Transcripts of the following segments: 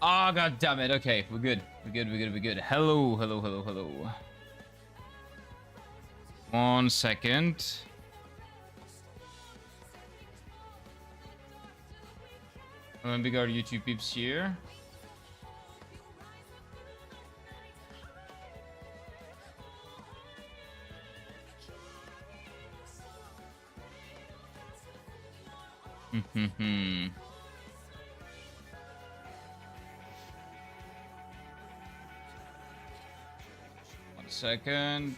Oh, god damn it. Okay, we're good. We're good, we're good, we're good. Hello, hello, hello, hello. 1 second. We got YouTube peeps here. Hmm. 1 second.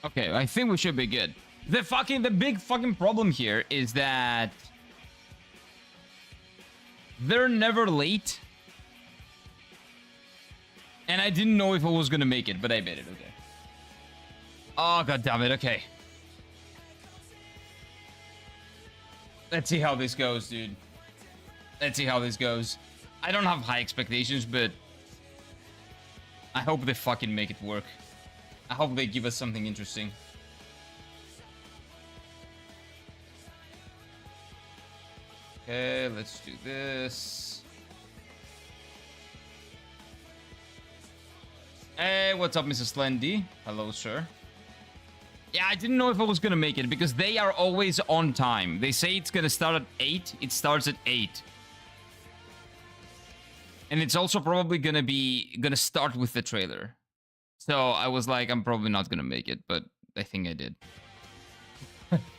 Okay, I think we should be good. The big fucking problem here is that they're never late. And I didn't know if I was gonna make it, but I made it, okay. Oh, god damn it, okay. Let's see how this goes, dude. Let's see how this goes. I don't have high expectations, but I hope they fucking make it work. I hope they give us something interesting. Okay, let's do this. Hey, what's up, Mrs. Slendy? Hello, sir. Yeah, I didn't know if I was gonna make it because they are always on time. They say it's gonna start at 8. It starts at 8. And it's also probably gonna start with the trailer. So I was like, I'm probably not gonna make it, but I think I did.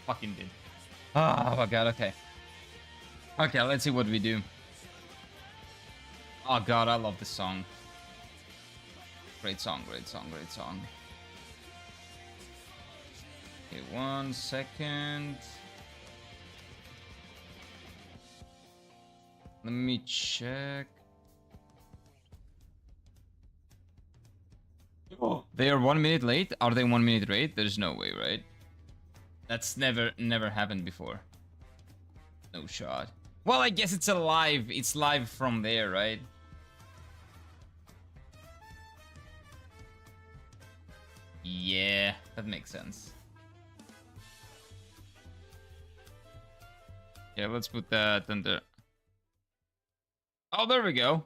Fucking did. Oh my god, okay. Okay, let's see what we do. Oh god, I love this song. Great song, great song, great song. Okay, 1 second. Let me check. Oh, they are 1 minute late? Are they 1 minute late? There's no way, right? That's never happened before. No shot. Well, I guess it's live from there, right? Yeah, that makes sense. Yeah, let's put that under. Oh, there we go.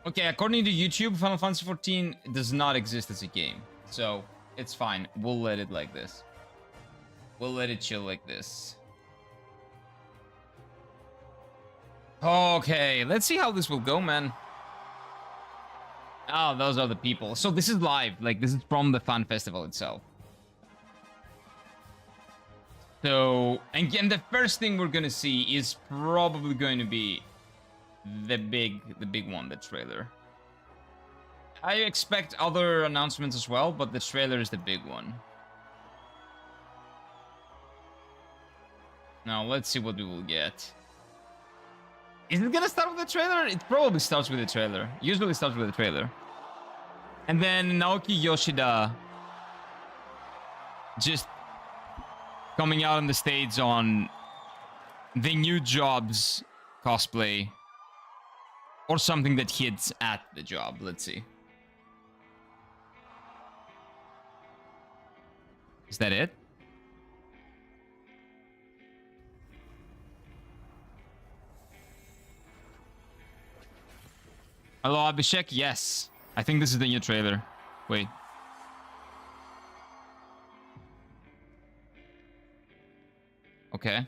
Okay, according to YouTube, Final Fantasy XIV does not exist as a game. So, it's fine. We'll let it like this. We'll let it chill like this. Okay, let's see how this will go, man. Oh, those are the people. So this is live. Like, this is from the fan festival itself. So, again, the first thing we're gonna see is probably going to be the big one, the trailer. I expect other announcements as well, but the trailer is the big one. Now, let's see what we will get. Is it gonna start with the trailer? It probably starts with the trailer. Usually starts with the trailer. And then Naoki Yoshida just coming out on the stage on the new Jobs cosplay. Or something that hits at the job. Let's see. Is that it? Hello, Abhishek? Yes. I think this is the new trailer. Wait. Okay.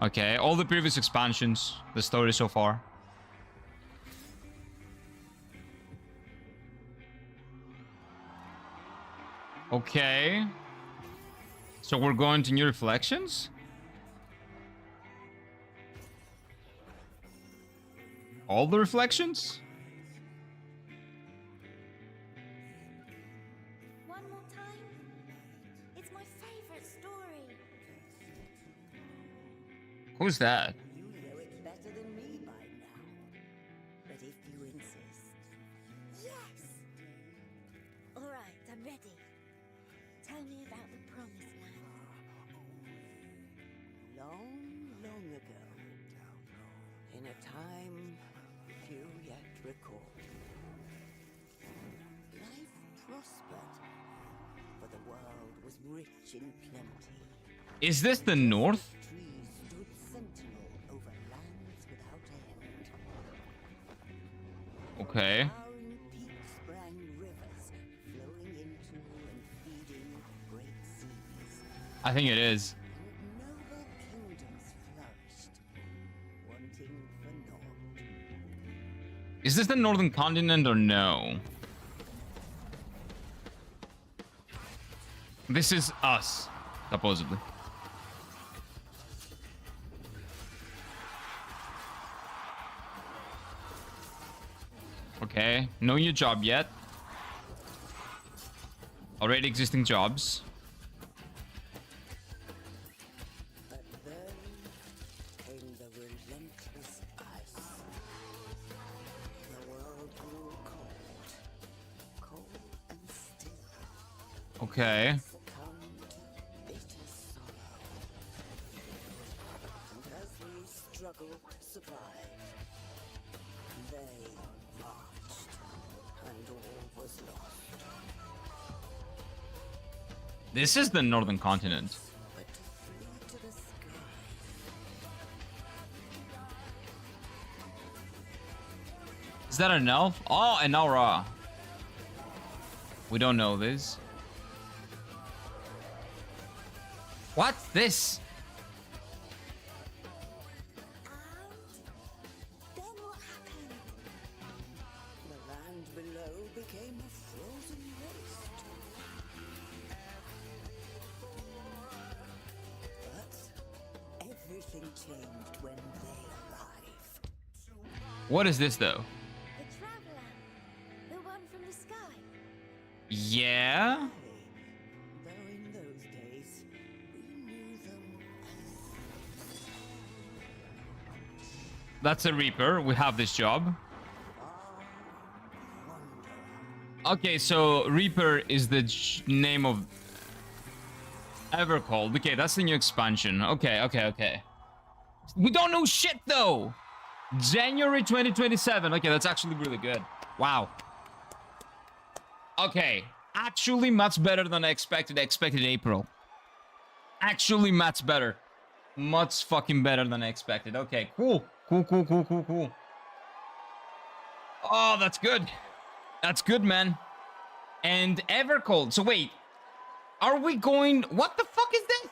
Okay, all the previous expansions, the story so far. Okay. So we're going to new reflections? All the reflections? One more time. It's my favorite story. Who's that? You know it better than me, ready. Tell me about the promised land. Long, long ago, in a time few yet recall, life prospered, for the world was rich in plenty. Is this the north? Trees stood sentinel over lands without end. Okay. Towering peaks sprang rivers, flowing into and feeding great seas. I think it is. And noble kingdoms flourished, wanting for naught. Is this the northern continent or no? This is us, supposedly. Okay, no new job yet. Already existing jobs. But then came the relentless ice. The world grew cold, cold and still. Okay. Succumbed to bitter sorrow. And as we struggled to survive, they marched, and all was lost. This is the northern continent. But to flee to the sky, Is that an elf? Oh, an aura. We don't know this. What's this? And then what happened? the land below became a frozen waste. But everything changed when they arrived. What is this though? The traveler. The one from the sky. Yeah? Though in those days, we knew them That's a Reaper. We have this job. Okay, so Reaper is the name of Evercold. Okay, that's the new expansion. Okay. We don't know shit though. January 2027. Okay, that's actually really good. Wow. Okay, actually much better than I expected. I expected April. Actually much better. Much fucking better than I expected. Okay, cool. Cool. Oh, that's good. That's good, man. And Evercold. So wait, are we going? What the fuck is this?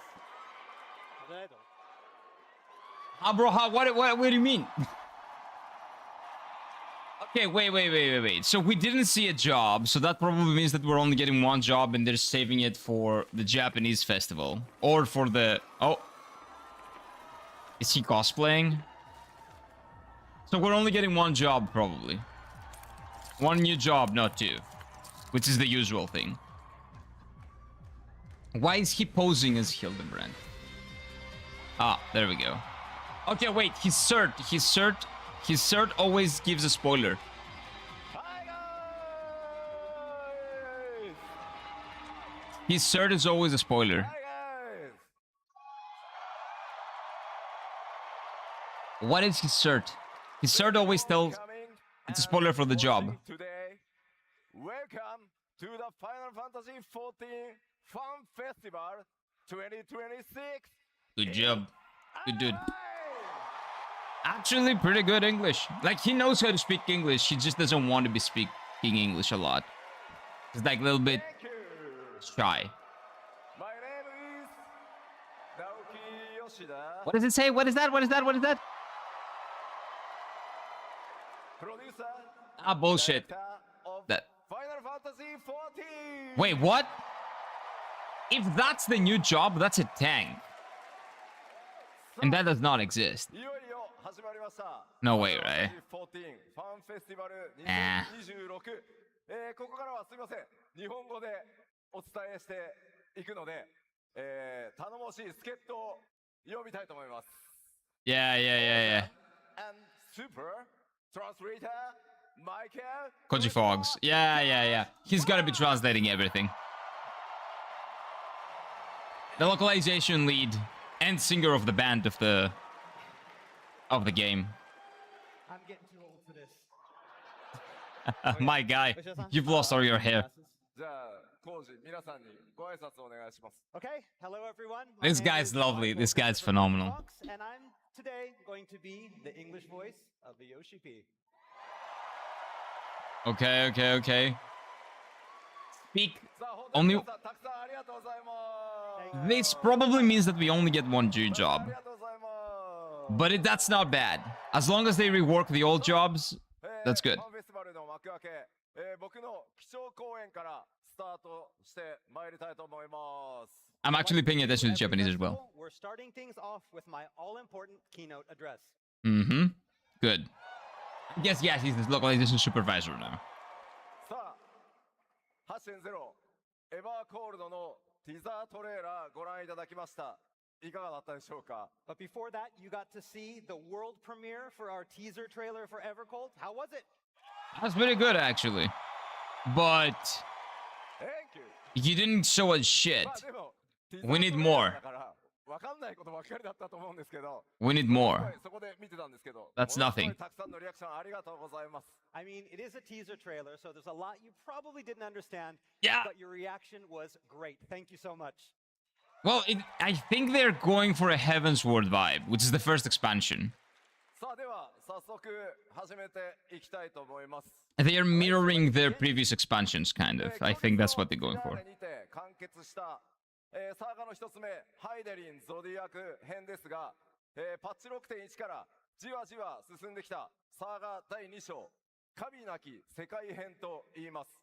Bro, what do you mean? Okay, wait. So we didn't see a job, so that probably means that we're only getting one job and they're saving it for the Japanese festival. Or for the... Oh. Is he cosplaying? So we're only getting one job, probably. One new job, not two. Which is the usual thing. Why is he posing as Hildebrand? Ah, there we go. Okay, wait, his cert always gives a spoiler. His cert is always a spoiler. What is his cert? His cert always tells it's a spoiler for the job. Today, welcome to the Final Fantasy XIV Fan Festival 2026. Good job. Good dude. Actually, pretty good English. Like, he knows how to speak English. He just doesn't want to be speaking English a lot. He's like a little bit Thank you. shy. My name is Naoki Yoshida. What does it say? What is that? Producer. Ah, bullshit. Director of That. Final Fantasy XIV. Wait, what? If that's the new job, that's a tank. And that does not exist. いよいよ始まりました。 No way, right? 14ファンフェスティバルあ2026。ここからはすみません。日本語でお伝えしていくので、頼もしい助っ人を呼びたいと思います。Yeah. And super translator Michael Koji Fogs. Yeah. He's gotta be translating everything. the localization lead and singer of the band of the game. I'm getting too old for this. My guy, you've lost all your hair. じゃあ、コウジ、皆さんにご挨拶お願いします。 Okay, hello everyone. My This name guy's is lovely. Michael This guy's Christopher phenomenal. Fox, and I'm today going to be the English voice of the Yoshi P. Okay, okay, okay. Speak さあ、本当に only. 皆さん、たくさんありがとうございます。 This probably means that we only get one Jew あ job, りがとうございます。 but that's not bad. As long as they rework the old jobs, that's good. ファンフェスティバルの幕開け、僕の基調講演からスタートしてまいりたいと思います。 I'm actually paying attention to Every Japanese as well. festival, We're starting things off with my all-important keynote address. Mm-hmm. Good. I guess, yeah, he's the localization supervisor now. さあ、8.0エバーコールドのティザートレーラーご覧いただきました。いかがだったでしょうか。 But before that, you got to see the world premiere for our teaser trailer for Evercold. How was it? That's pretty good, actually. But Thank you. you didn't show us shit. まあでも、ティ We need トレーラー more. だからわかんないことばっかりだったと思うんですけど。 We need すご more. いそこで見てたんですけど。 That's ものすごい nothing. たくさんのリアクションありがとうございます。 I mean, it is a teaser trailer, so there's a lot you probably didn't understand. Yeah. But your reaction was great. Thank you so much. Well, I think they're going for a Heaven's Word vibe, which is the first expansion. さあでは早速始めていきたいと思います。 They are mirroring their previous expansions, kind of. I think that's what they're going フィナー for. レにて完結した、サーガの一つ目ハイデリンゾディアク編ですが、パッチ6.1からじわじわ進んできたサーガ第2章神なき世界編と言います。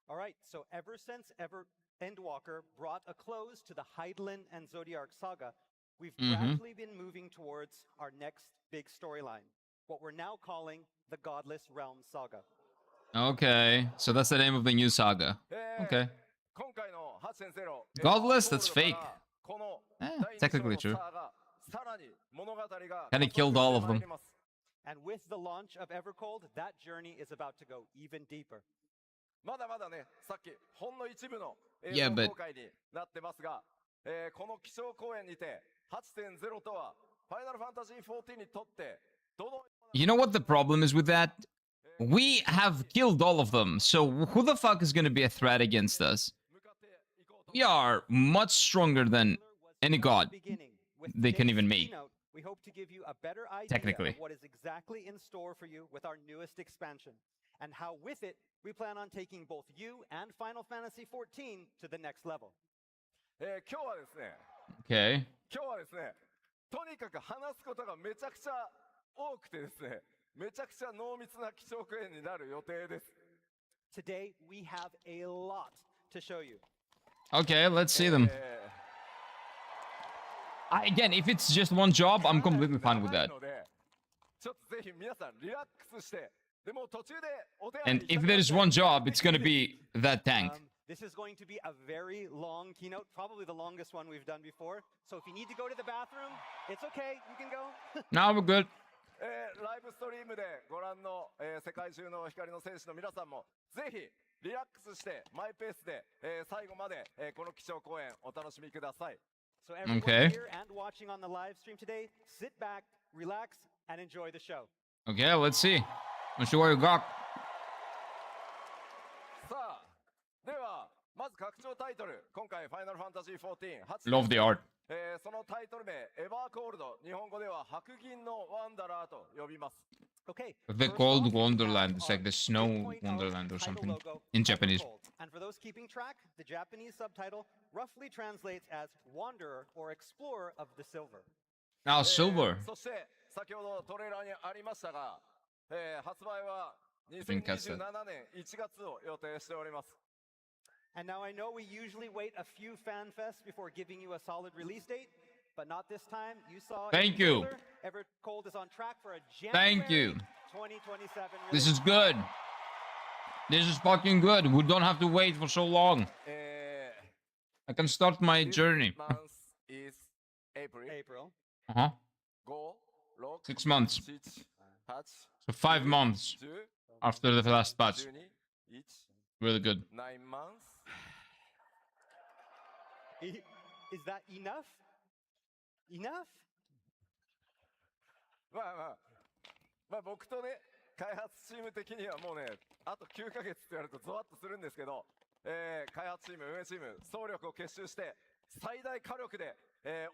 All right, so ever since Endwalker brought a close to the Hydaelyn and Zodiarch saga, we've gradually been moving towards our next big storyline, what we're now calling the Godless Realm Saga. Okay, so that's the name of the new saga. えー Okay. 今回の8.0 Godless? That's fake. この Eh, 第2章 technically の true. サーガさらに物語が Kinda killed all of them. 加速してまいります。 And with the launch of Evercold, that journey is about to go even deeper. まだまだね、さっきほんの一部の映 Yeah, 像 but- 公開になってますが、この基調講演にて8.0とはファイナルファンタジー14にとってどのような You know what the problem is with that? We have killed all of them, so who the fuck is gonna be a threat against us? 向かっていこうと We are much stronger than any god Beginning with they can today's even make. keynote, we hope to give you a better idea Technically. of what is exactly in store for you with our newest expansion, and how with it we plan on taking both you and Final Fantasy XIV to the next level. 今日はですね、 Okay. 今日はですね、とにかく話すことがめちゃくちゃ多くてですね、めちゃくちゃ濃密な基調講演になる予定です。 Today we have a lot to show you. Okay, let's see them. え Again, if it's just one job, I'm completely fine with 長い that. のでちょっとぜひ皆さんリラックスして、でも途中でお手洗い And に行 if きたくなっ there's て one job, it's gonna be that tank. This is going to be a very long keynote, probably the longest one we've done before. So if you need to go to the bathroom, it's okay, you can go. Now we're good. ライブストリームでご覧の、世界中の光の戦士の皆さんもぜひリラックスしてマイペースで、最後まで、この基調講演お楽しみください。 So everyone Okay. here and watching on the live stream today, sit back, relax, and enjoy the show. Okay, let's see. Let's see what you got. さあ、ではまず拡張タイトル、今回ファイナルファンタジー14 Love the art. そのタイトル名エバーコールド、日本語では白銀のワンダラーと呼びます。 Okay. The first Cold off, we have Wonderland. It's like the our Snow 3.0 Wonderland or title something logo, in Japanese. Evercold. And for those keeping track, the Japanese subtitle roughly translates as Wanderer or Explorer of the Silver. Now silver. そして先ほどトレーラーにありましたが、発売は Didn't catch that. 2027年1月を予定しております。 And now I know we usually wait a few FanFests before giving you a solid release date, but not this time. You saw it in Thank the you. trailer. Evercold is on track for a Thank January you. 2027 This release. is good. This is fucking good. We don't have to wait for so long. I can start my This journey. month is April. April. Uh-huh. 5、6、 6 months. 7、8、 So 5 months 10、 after the last patch. 12、1、 Really good. 9 months。is that enough? Enough? まあ僕とね、開発チーム的にはもうね、あと9ヶ月って言われるとゾワッとするんですけど、開発チーム、運営チーム、総力を結集して、最大火力で、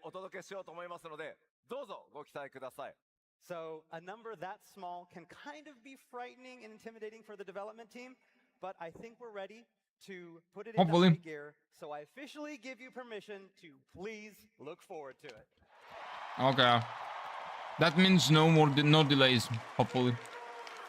お届けしようと思いますので、どうぞご期待ください。So a number that small can kind of be frightening and intimidating for the development team, but I think we're ready to put it into Hopefully. high gear. So I officially give you permission to please look forward to it. Okay. That means no delays, hopefully.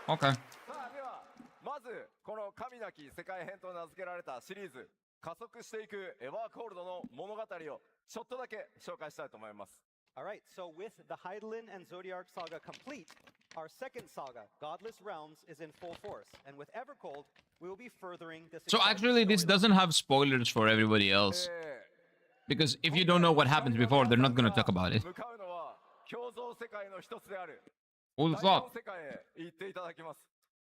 Okay. さあではまずこの神なき世界編と名付けられたシリーズ加速していくエヴァーコールドの物語をちょっとだけ紹介したいと思います。All right, so with the Hydaelyn and Zodiac saga complete, our second saga, Godless Realms, is in full force. And with Evercold, we will be furthering this. So exciting actually, this storyline. doesn't have spoilers for everybody else. Because if you don't know what happens before, they're not going to talk about it. 向かうのは共造世界の一つである Who 第 thought? 四世界へ行っていただきます。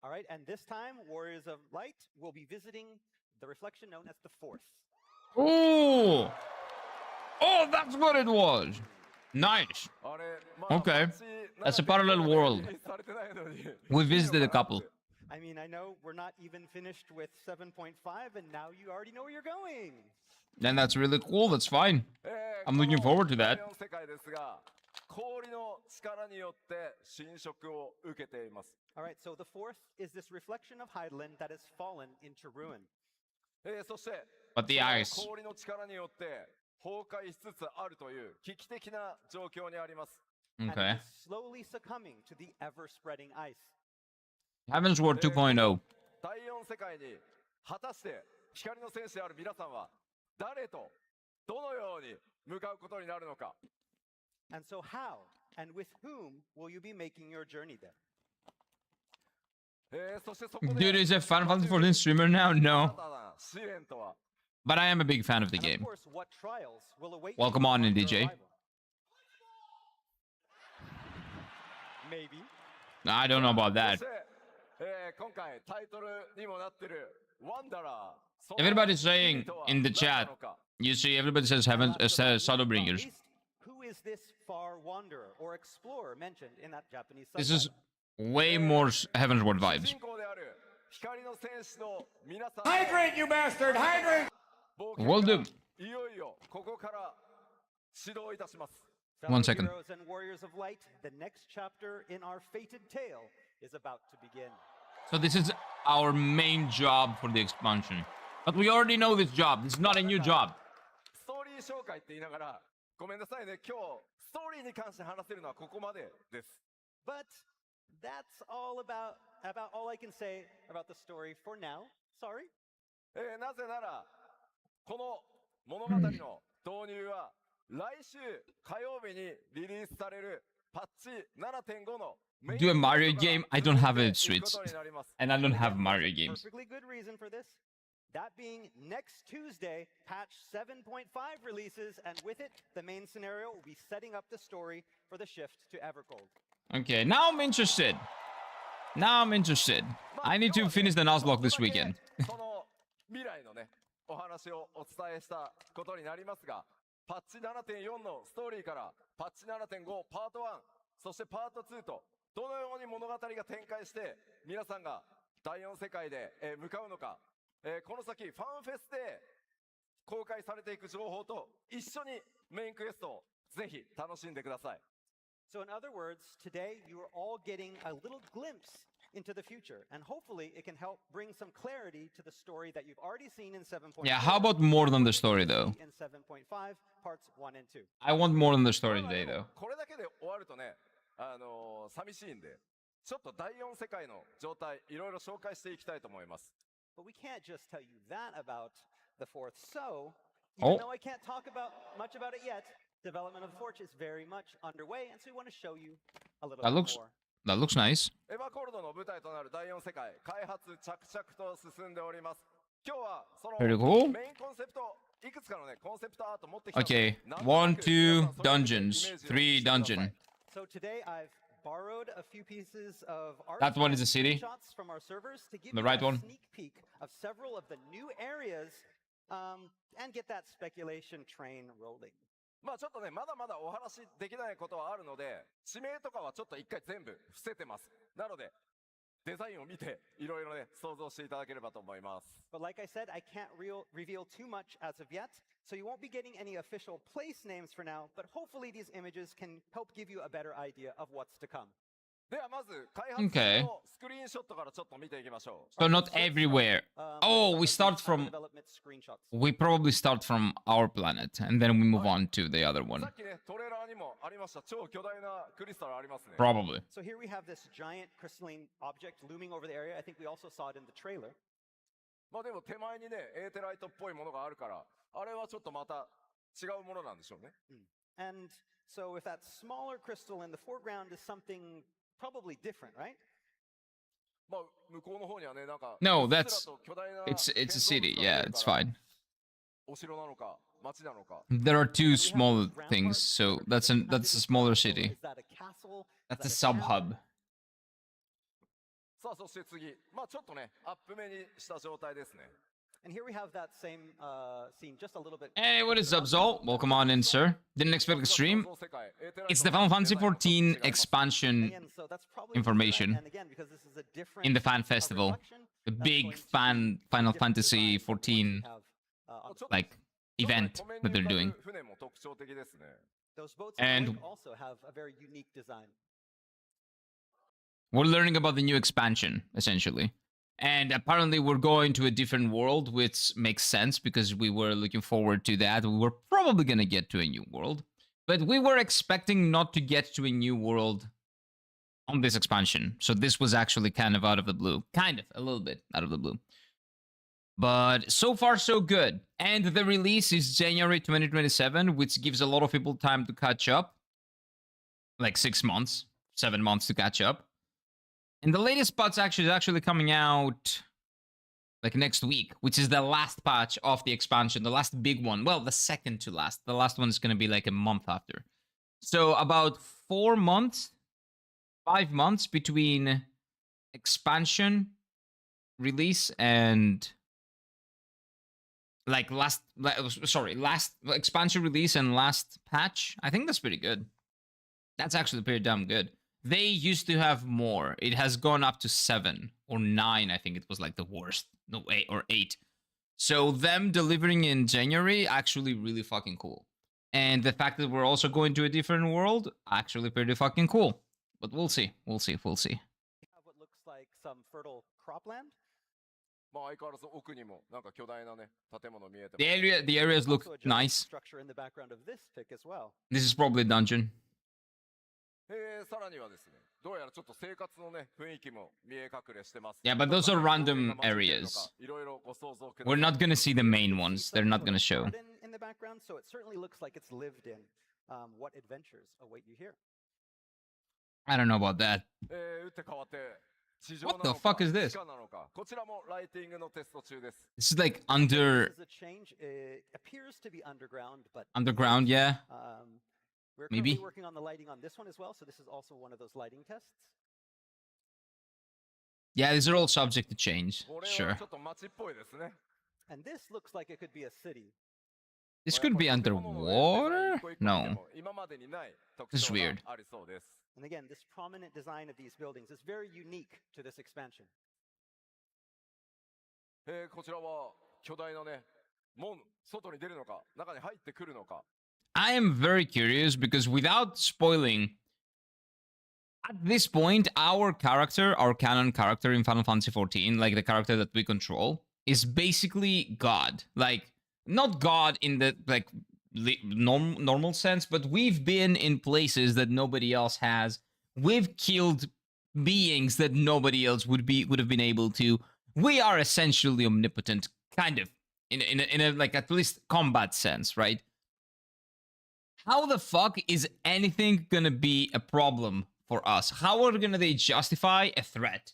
All right, and this time, Warriors of Light will be visiting the reflection known as the Fourth. Oh! Oh, that's what it was! Nice. あれ、ま Okay. マッチ That's a parallel world. リリースされてないのに We visited a couple. I mean, I know we're not even finished with 7.5, and now you already know where you're going. Then that's really cool. That's fine. I'm looking forward to that. 第四世界ですが、氷の力によって侵食を受けています。 All right, so the Fourth is this reflection of Hydaelyn that has fallen into ruin. そして、 But the その ice. 氷の力によって崩壊しつつあるという危機的な状況にあります。 And it Okay. is slowly succumbing to the ever-spreading ice. Heaven's Ward 2.0. 第四世界に果たして光の戦士である皆さんは誰とどのように向かうことになるのか。 And so how and with whom will you be making your journey there? そしてそこで Dude, is a Final Fantasy 14 streamer now? 新 No. たな試練とは But I am a big fan of the And of game. course, what trials will await Welcome you on in, your DJ. arrival? Maybe. I don't know about そ that. して、今回タイトルにもなってるワンダラー。 Everybody's saying in the chat, you see, everybody says Heaven, says Shadowbringers. At least, who is this far wanderer or explorer mentioned in that Japanese This is subtitle? way more Heaven's Ward 主 vibes. 人公である光の戦士の皆さん。 Hydrate, you bastard! Hydrate! 冒 Will 険 do. がいよいよここから始動いたします。 Fellow One second. heroes and warriors of light, the next chapter in our fated tale is about to begin. So this is our main job for the expansion. But we already know this job. This is not a new job. ストーリー紹介って言いながら、ごめんなさいね、今日ストーリーに関して話せるのはここまでです。 But that's all about all I can say about the story for now. Sorry. なぜなら、この物語の導入は来週火曜日にリリースされるパッチ 7.5 のメイン Do a Mario game? I don't have a イベントが Switch. 行くことになります。 And I don't have Mario games. Perfectly good reason for this. That being next Tuesday, patch 7.5 releases, and with it, the main scenario will be setting up the story for the shift to Evercold. Okay, now I'm interested. Now I'm interested. I need to finish the Nuzlocke this weekend. その未来のね、お話をお伝えしたことになりますが、パッチ 7.4 のストーリーからパッチ 7.5 パート1、そしてパート2とどのように物語が展開して皆さんが第4世界で向かうのか、この先ファンフェスで公開されていく情報と一緒にメインクエストをぜひ楽しんでください。 So, in other words, today you are all getting a little glimpse into the future, and hopefully it can help bring some clarity to the story that you've already seen in 7.4. Yeah, how about more than the story, though? In 7.5, parts 1 and 2. I want more than the story today, though. これだけで終わるとね、寂しいんで、ちょっと第4世界の状態いろいろ紹介していきたいと思います。 But we can't just tell you that about the Fourth. So, Oh. even though I can't talk much about it yet, development of the Forge is very much underway, and so we want to show you a little That bit looks more. that looks nice. エヴァコールドの舞台となる第4世界、開発着々と進んでおります。今日はその Very cool. メインコンセプト、いくつかのね、コンセプトアート持ってきたので Okay, なんとな 1, く 2 皆さんそれぞれイメージを dungeons, して 3ください。 dungeon. So today I've borrowed a few pieces of art That one is and a city? screenshots from our servers to give The you right a one? sneak peek of several of the new areas and get that speculation train rolling. まあちょっとね、まだまだお話しできないことはあるので、指名とかはちょっと一回全部伏せてます。なので、デザインを見て、いろいろね、想像していただければと思います。But like I said, I can't reveal too much as of yet, so you won't be getting any official place names for now, but hopefully these images can help give you a better idea of what's to come. ではまず、開発中のスクリーンショットからちょっと見ていきましょう。So not everywhere. Oh, we start from... development screenshots. We probably start from our planet, and then we move on to the other one. さっきね、トレーラーにもありました、超巨大なクリスタルありますね。 Probably. So here we have this giant crystalline object looming over the area. I think we also saw it in the trailer. まあでも手前にね、エーテライトっぽいものがあるから、あれはちょっとまた違うものなんでしょうね。And so if that smaller crystal in the foreground is something probably different, right? まあ向こうの方にはね、なんか No, うっすら that's... と巨大な It's a 建造 city. 物が Yeah, 見える it's から fine. お城なのか、町なのか。 There are two small things, so that's a smaller city. Is that a castle? That's a Is that a town? sub-hub. さあそして次、まあちょっとね、アップ目にした状態ですね。 And here we have that same scene, just a little bit. Hey, what is up, Zol? Welcome on in, sir. Didn't expect a stream. It's the Final Fantasy 14 expansion Again, so that's probably information and again, because this is a different in the fan festival. The big Final Fantasy 14 like event that they're doing. 船も特徴的ですね。 Those boats And- also have a very unique design. We're learning about the new expansion, essentially. And apparently we're going to a different world, which makes sense because we were looking forward to that. We were probably going to get to a new world. But we were expecting not to get to a new world on this expansion. So this was actually kind of out of the blue. Kind of, a little bit out of the blue. But so far, so good. And the release is January 2027, which gives a lot of people time to catch up. Like 6 months, 7 months to catch up. And the latest patch is actually coming out like next week, which is the last patch of the expansion, the last big one. Well, the second to last. The last one is going to be like a month after. So about 4 months, 5 months between expansion release and like last expansion release and last patch. I think that's pretty good. That's actually pretty damn good. They used to have more. It has gone up to 7 or 9. I think it was like the worst. No, 8 or 8. So them delivering in January, actually really fucking cool. And the fact that we're also going to a different world, actually pretty fucking cool. But we'll see. We'll see. We'll see. We have what looks like some fertile cropland. まあ相変わらず奥にもなんか巨大なね建物見えてます。 The areas look Also a giant nice. structure in the background of this pic as well. This is probably a dungeon. さらにはですね、どうやらちょっと生活のね雰囲気も見え隠れしてます。 Yeah, but those are random areas. いろいろご想像ください。 We're not gonna see the main ones. They're not gonna show. Garden in the background, so it certainly looks like it's lived in. What adventures await you here? I don't know about that. 打って変わって地上 What な the のか fuck is this? 地下なのかこちらもライティングのテスト中です。 This is like This under is a change. It appears to be underground, but underground, yeah. We're Maybe. currently working on the lighting on this one as well, so this is also one of those lighting tests. Yeah, these are all subject to change. これ Sure. はちょっと街っぽいですね。 And this looks like it could be a city. This could be やっぱり建物のね underwater? デザイン一個一個見て No. も今までにない特 This is 徴 weird. がありそうです。 And again, this prominent design of these buildings is very unique to this expansion. こちらは巨大なね門外に出るのか中に入ってくるのか。 I am very curious because without spoiling, at this point, our character, our canon character in Final Fantasy XIV, like the character that we control, is basically God. Like, not God in the like normal sense, but we've been in places that nobody else has. We've killed beings that nobody else would have been able to. We are essentially omnipotent, kind of, in a like at least combat sense, right? How the fuck is anything gonna be a problem for us? How are they justify a threat?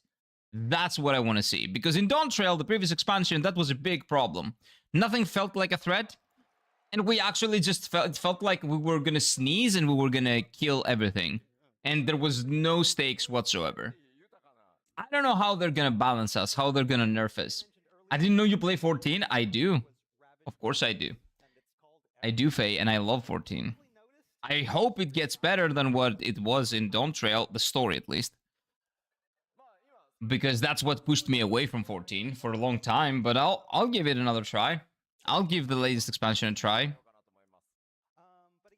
That's what I want to see. Because in Dawn Trail, the previous expansion, that was a big problem. Nothing felt like a threat. And we actually just felt like we were gonna sneeze and we were gonna kill everything. And there was no stakes whatsoever. I don't know how they're gonna balance us, how they're gonna nerf us. I didn't know you play 14. I do. Of course I do. and it's called I do, Faye, and I love 14. I hope it gets better than what it was in Dawn Trail, the story at least. Because that's what pushed me away from 14 for a long time, but I'll give it another try. I'll give the latest expansion a try.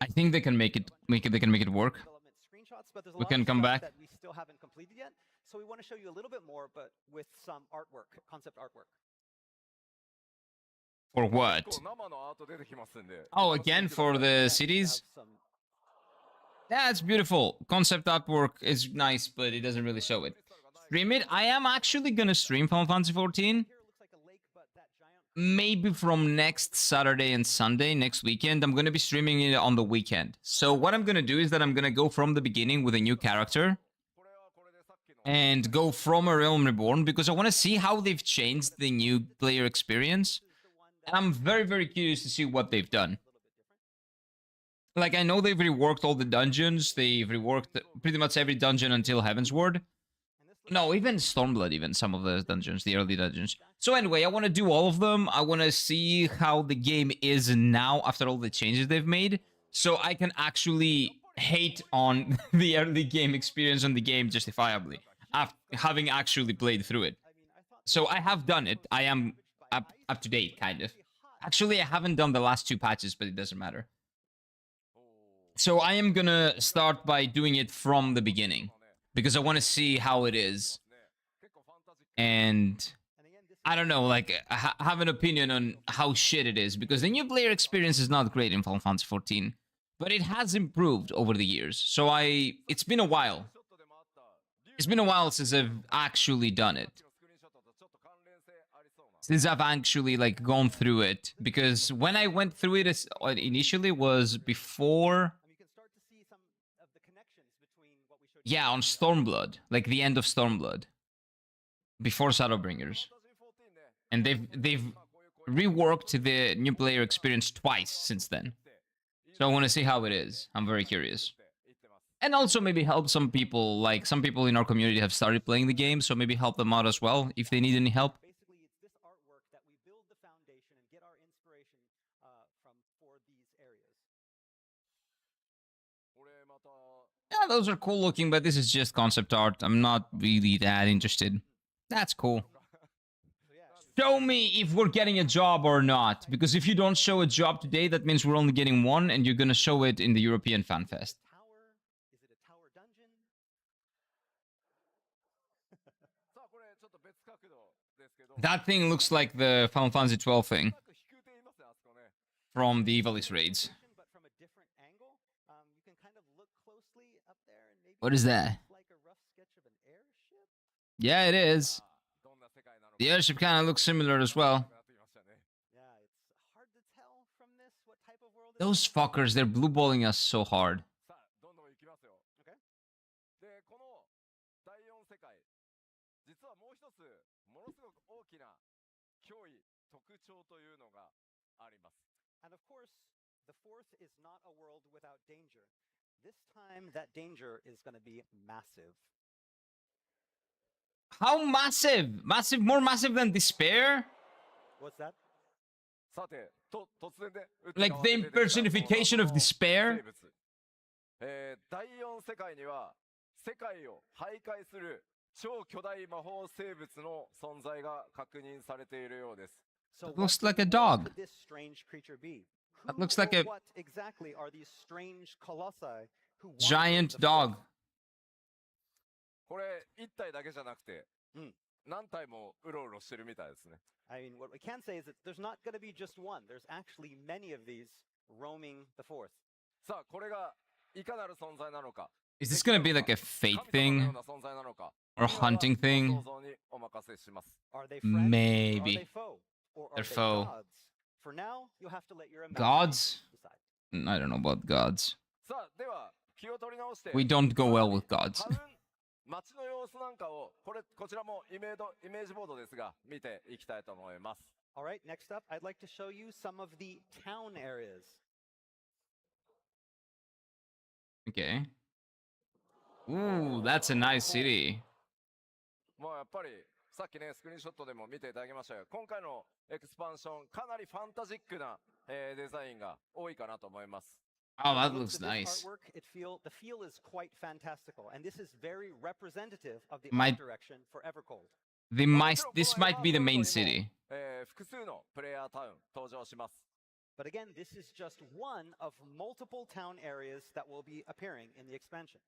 I think they can make it work. development screenshots, but there's a We lot can of come stuff back. that we still haven't completed yet. So we want to show you a little bit more, but with some artwork, concept artwork. For 結 what? 構生のアート出てきますんで。 Oh, お楽しみ again ください for the Yeah, we have cities? some- That's beautiful. Concept artwork is nice, but it doesn't really show it. Stream it? I am actually gonna stream Final Fantasy 14. Here it looks like a lake, but that giant Maybe from next Saturday and Sunday, next weekend. I'm gonna be streaming it on the weekend. So what I'm gonna do is that I'm gonna go from the beginning with a new character これはこれでさっきの and go from A Realm Reborn because I want to see how they've changed the new player experience. And I'm very, very curious to see what they've done. Like, I know they've reworked all the dungeons. They've reworked pretty much every dungeon until Heavensward. No, even Stormblood, even some of the dungeons, the early dungeons. So anyway, I want to do all of them. I want to see how the game is now after all the changes they've made. So I can actually hate on the early game experience on the game justifiably. After having actually played through it. So I have done it. I am up to date, kind of. Actually, I haven't done the last 2 patches, but it doesn't matter. So I am gonna start by doing it from the beginning. Because I want to see how it is. 結構ファンタジック And And again, this I don't know, like, have an opinion on how shit it is. Because the new player experience is not great in Final Fantasy 14. But it has improved over the years. So it's been a while. ショットでもあった竜 It's been a while since I've actually done it. のスクリーンショットとちょっと関連性ありそうな Since I've actually, like, gone through it. Because when I went through it initially was before... you can start to see some of the connections between what we showed. Yeah, on Stormblood. Like, the end of Stormblood. Before Shadowbringers. ファンタジー14ね And they've まあこういう reworked the new player experience twice since then. So I want to see how it is. I'm very curious. って言ってます And also maybe help some people, like some people in our community have started playing the game, so maybe help them out as well if they need any help. Basically, it's this artwork that we build the foundation and get our inspiration from for these areas. 俺また Yeah, those are cool looking, but this is just concept art. I'm not really that interested. That's cool. So yeah, Show me if we're getting a job or not, because if you don't show a job today, that means we're only getting one, and you're gonna show it in the European Fanfest. tower. Is it a tower dungeon? さあこれちょっと別角度ですけど That thing looks like the Final Fantasy 12 thing うまく飛空艇いますねあそこね from the Ivalice raids. But from a different angle, you can kind of look closely up there and maybe. What is that? it's like a rough sketch of an airship. Yeah, it is. どんな世界なのか The airship kind of looks similar as well. なってきましたね Yeah, it's hard to tell from this what type of world. Those fuckers, they're blue balling us so hard. さあどんどん行きますよ Okay. でこの第4世界実はもう一つものすごく大きな脅威特徴というのがあります And of course, the fourth is not a world without danger. This time, that danger is going to be massive. How massive? Massive, more massive than despair? What's that? さて突然で Like the impersonification of despair? 生物第4世界には世界を徘徊する超巨大魔法生物の存在が確認されているようです So That looks what like a could dog. this strange creature be? That Who looks like or a what exactly are these strange colossi who wander giant the dog. これ1体だけじゃなくて、うん何体もうろうろしてるみたいですね I mean, what we can say is that there's not going to be just one. There's actually many of these roaming the fourth. さあこれがいかなる存在なのか Is this gonna be like a fate 神様のよ thing? うな存在なのか Or hunting これは thing? ご想像にお任せします Are they friends? Or are Maybe. they foe? Or are They're they foe. gods? For now, you'll have to let your Gods? imagination decide. I don't know about gods. さあでは気を取り直して We don't go well with gods. 多分街の様子なんかをこちらもイメージボードですが見ていきたいと思います All right, next up, I'd like to show you some of the town areas. Okay. Ooh, that's a nice city. まあやっぱりさっきね、スクリーンショットでも見ていただきましたが、今回のエクスパンション、かなりファンタジックな、デザインが多いかなと思います。Oh, that The looks looks of this nice. artwork, the feel is quite fantastical, and this is very representative of the Might- art direction for Evercold. This might be the main city. 複数のプレイヤータウン登場します。 But again, this is just one of multiple town areas that will be appearing in the expansion.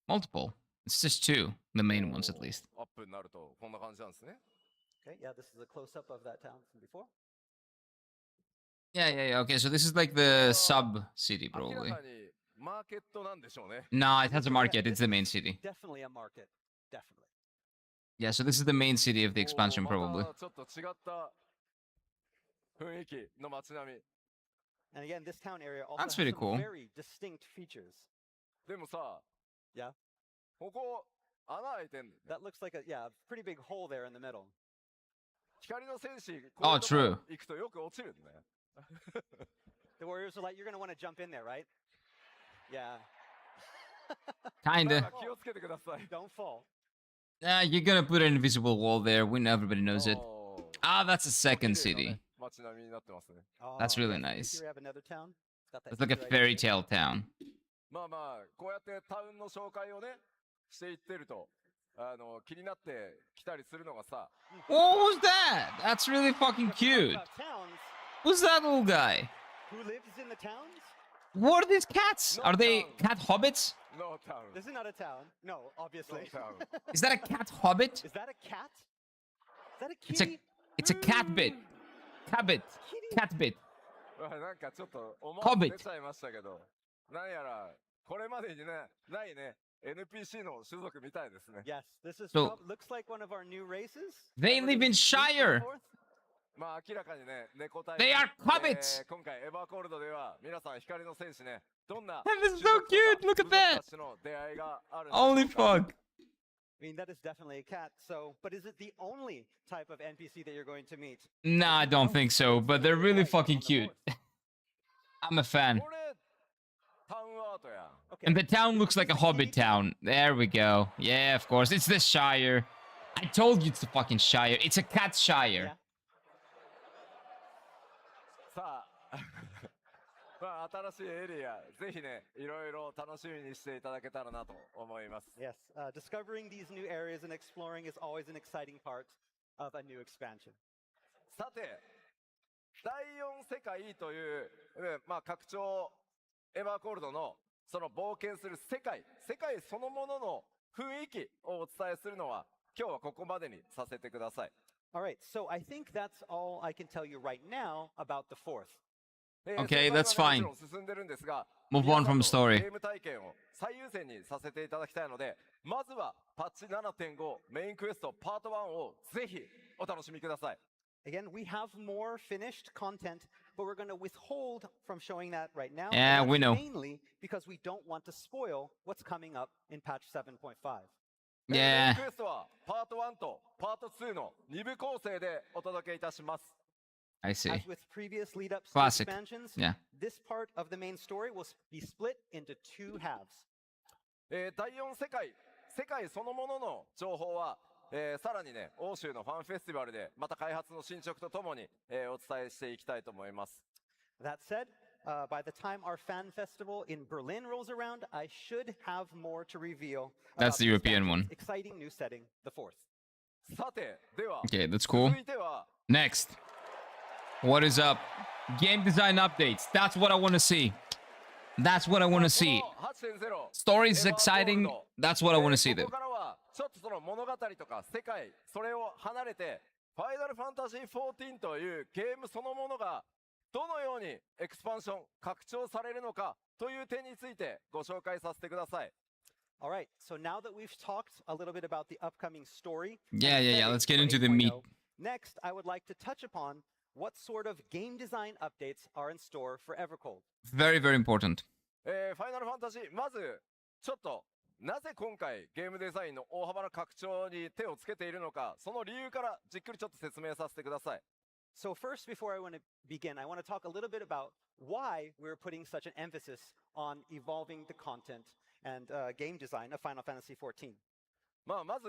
Multiple. It's just two, the main ones at least. アップになるとこんな感じなんですね。 Okay, yeah, this is a close-up of that town from before. Yeah. Okay, so this is like the sub city 明ら probably. かにマーケットなんでしょうね。 No, it has a market. Yeah, It's the this main is city. Definitely a market. Definitely. Yeah, so this is the main city of the expansion おー、ま probably. たちょっと違った雰囲気の街並み。 And again, this town area also That's has really some cool. very distinct features. でもさ、 Yeah. ここ穴開いてんだよね。 That looks like a pretty big hole there in the middle. 光の戦士、 Oh, こういうとこ true. 行くとよく落ちるんだね。 The warriors are like, you're gonna want to jump in there, right? Yeah. Kinda. だから気をつけてください。 Don't fall. You're gonna put an invisible wall there. We know everybody knows it. おー Ah, that's a 綺麗 second な city. ね街並みになってますね。 That's really yes, nice. Here we have another town. It's got that It's like a Easter egg. fairy tale town. まあまあ、こうやってタウンの紹介をね、していってると、気になって来たりするのがさ、 What was that? That's really fucking Talk cute. about towns. Who's that little guy? Who lives in the towns? What are these cats? No Are they town. cat hobbits? No town. This is not a town. No, No obviously. town. Is that a cat hobbit? Is that a cat? Is that a It's a kitty? it's a cat bit. Cabit. Kitty? Cat bit. なんかちょっと思わ Hobbit. ず出ちゃいましたけど、なんやら、これまでにね、ないね、NPC の種族みたいですね。 Yes, this is So- looks like one of our new races. They that we're live gonna in meet Shire. forth. まあ明らかにね、猫タイプ。 They are hobbits. 今回エバーコールドでは、皆さん光の戦士ね、どんな That is 種族と so か cute. Look at 部族 that. たちの出会いがあるんでしょう Holy か fuck. I mean, that is definitely a cat. So, but is it the only type of NPC that you're going to meet? Nah, I don't think so, but they're really fucking cute. I'm a fan. これ、タウンアートや。 Okay. And the town looks like a hobbit town. There we go. Yeah, of course. It's the Shire. I told you it's the fucking Shire. It's a cat Shire. Yeah. さあ、まあ新しいエリア、ぜひね、いろいろ楽しみにしていただけたらなと思います。 Yes, discovering these new areas and exploring is always an exciting part of a new expansion. さて、第4世界という、まあ拡張エバーコールドのその冒険する世界そのものの雰囲気をお伝えするのは、今日はここまでにさせてください。 All right, so I think that's all I can tell you right now about the fourth. Okay, 紹介はね that's fine. もちろん進んでるんですが、 Move on from the 皆さんの story. ゲーム体験を最優先にさせていただきたいので、まずはパッチ 7.5 メインクエストパート1をぜひお楽しみください。 Again, we have more finished content, but we're going to withhold from showing that right now. Yeah, and we that's know. Mainly because we don't want to spoil what's coming up in patch 7.5. メイン Yeah. クエストはパート1とパート2の2部構成でお届けいたします。 I see. As with previous lead-ups to Classic. expansions, Yeah. this part of the main story will be split into two halves. 第4世界そのものの情報は、さらにね、欧州のファンフェスティバルでまた開発の進捗とともに、お伝えしていきたいと思います。 That said, by the time our fan festival in Berlin rolls around, I should have more to reveal. That's about the the European expansion's one. Exciting new setting, the fourth. さて、では、 Okay, that's cool. 続いては、 Next. What is up? Game design updates. That's what I want to see. That's what I want to see. この 8.0 Story is エヴァーゴール exciting. ド That's what I want to see こ there. こからはちょっとその物語とか世界それを離れてファイナルファンタジー14というゲームそのものがどのようにエクスパンション拡張されるのかという点についてご紹介させてください。 All right, so now that we've talked a little bit about the upcoming story, Yeah, and yeah, yeah. setting Let's get for into the meat. 8.0, next, I would like to touch upon what sort of game design updates are in store for Evercold. Very, very important. ファイナルファンタジーまずちょっとなぜ今回ゲームデザインの大幅な拡張に手をつけているのかその理由からじっくりちょっと説明させてください。 So first, before I want to begin, I want to talk a little bit about why we're putting such an emphasis on evolving the content and game design of Final Fantasy XIV. まず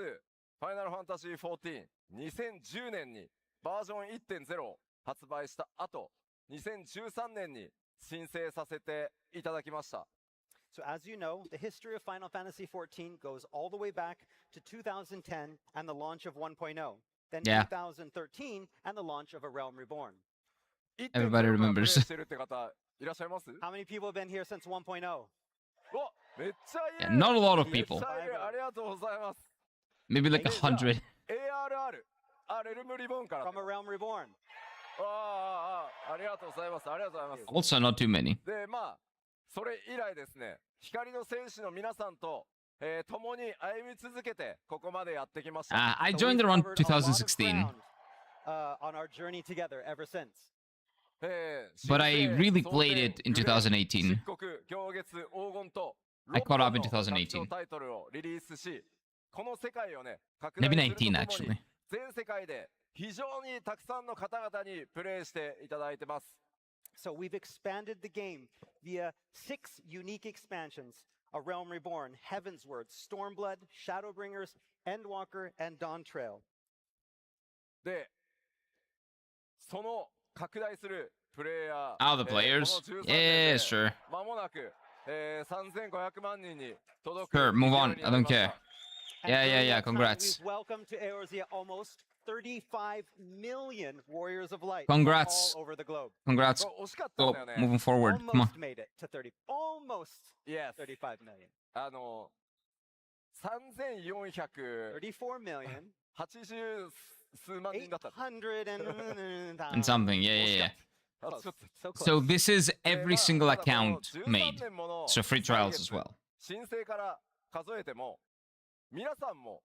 フファイナルファンタジー14、2010年にバージョン 1.0 を発売した後、2013年に申請させていただきました。So as you know, the history of Final Fantasy XIV goes all the way back to 2010 and the launch of 1.0, then Yeah. 2013 and the launch of A Realm Reborn. Everybody remembers. してるって方いらっしゃいます？ How many people have been here since 1.0? お、めっちゃい Yeah, る。 not a lot of めっち people. ゃいる。ありがとうございます。 Maybe like 100. ARR。レルムリボンから。 From A Realm Reborn. ありがとうございます。ありがとうございます。 Also, not too many. で、それ以来ですね、光の戦士の皆さんと、共に歩み続けて、ここまでやってきました。I So joined we've around covered a lot of 2016, ground, on our journey together ever since. but I really played it in 2018. 漆黒、行月、黄金と、 I caught up in 6本の2018. 拡張タイトルをリリースし、この世界をね、拡 Maybe 大するととも 19, に actually. 全世界で非常にたくさんの方々にプレイしていただいてます。So we've expanded the game via 6 unique expansions: A Realm Reborn, Heavensward, Stormblood, Shadowbringers, Endwalker, and Dawntrail. で、その拡大するプレイヤー、 Oh, the players? この13 Yeah, 年 sure. で間もなく、3500万人に届く Sure, move on. 勢いに I なり don't ました。 care. And Yeah, during yeah, that time, congrats. We've welcomed to Eorzea almost 35 million Warriors of Light Congrats. from all over the globe. Congrats. これ惜しかったん Go だよね。 moving forward. Come on. Almost made it to 30. Almost Yes. 35 million. 3480 34 million. 数万人だった。 800 and And something. Yeah, yeah, yeah. あちょっと So close. So this is で every まあ single まだこの account 13 made. 年もの So free 歳 trials 月 as well. 申請から数えても、皆さんも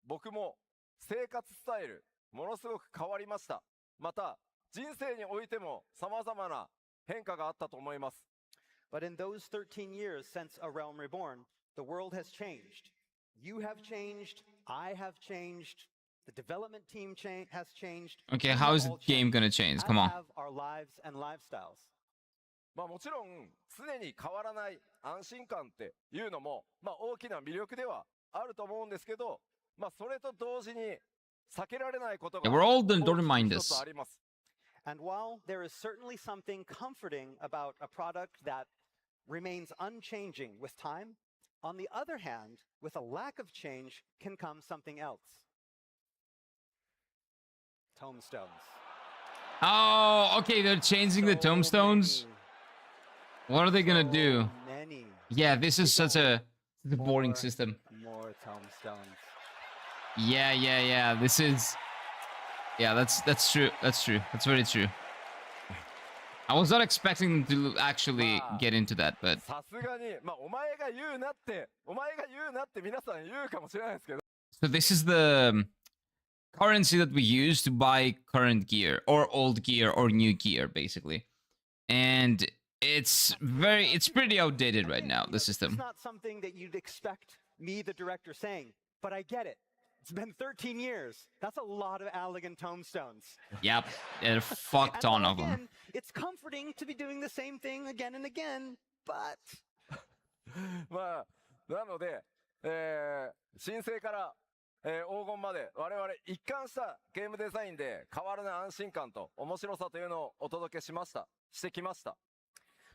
僕も生活スタイルものすごく変わりました。また人生においても様々な変化があったと思います。 But in those 13 years since A Realm Reborn, the world has changed. You have changed. I have changed. The development team has changed. Okay, We how have is the all game changed, gonna change? as Come on. have our lives and lifestyles. もちろん常に変わらない安心感っていうのも、大きな魅力ではあると思うんですけど、それと同時に避けられないことが Yeah, we're all 大き don't く remind 一 us. つあります。 And while there is certainly something comforting about a product that remains unchanging with time, on the other hand, with a lack of change can come something else. Tombstones. Oh, okay. They're changing the So tombstones. many, What are they gonna so do? Many Yeah, this is such a boring more, system. More tombstones. Yeah, yeah, yeah. This is. Yeah, that's true. That's true. That's very true. I was not expecting them to actually get into that, but さすがに、お前が言うなって皆さん言うかもしれないですけど、 so this is the currency that we use to buy current gear or old gear or new gear, basically. And it's pretty outdated right now, the It's system. not something that you'd expect me, the director, saying, but I get it. It's been 13 years. That's a lot of Allegan tombstones. Yep, there are a fuck And ton while of them. again, it's comforting to be doing the same thing again and again, but なので、申請から、黄金まで我々一貫したゲームデザインで変わらない安心感と面白さというのをお届けしてきました。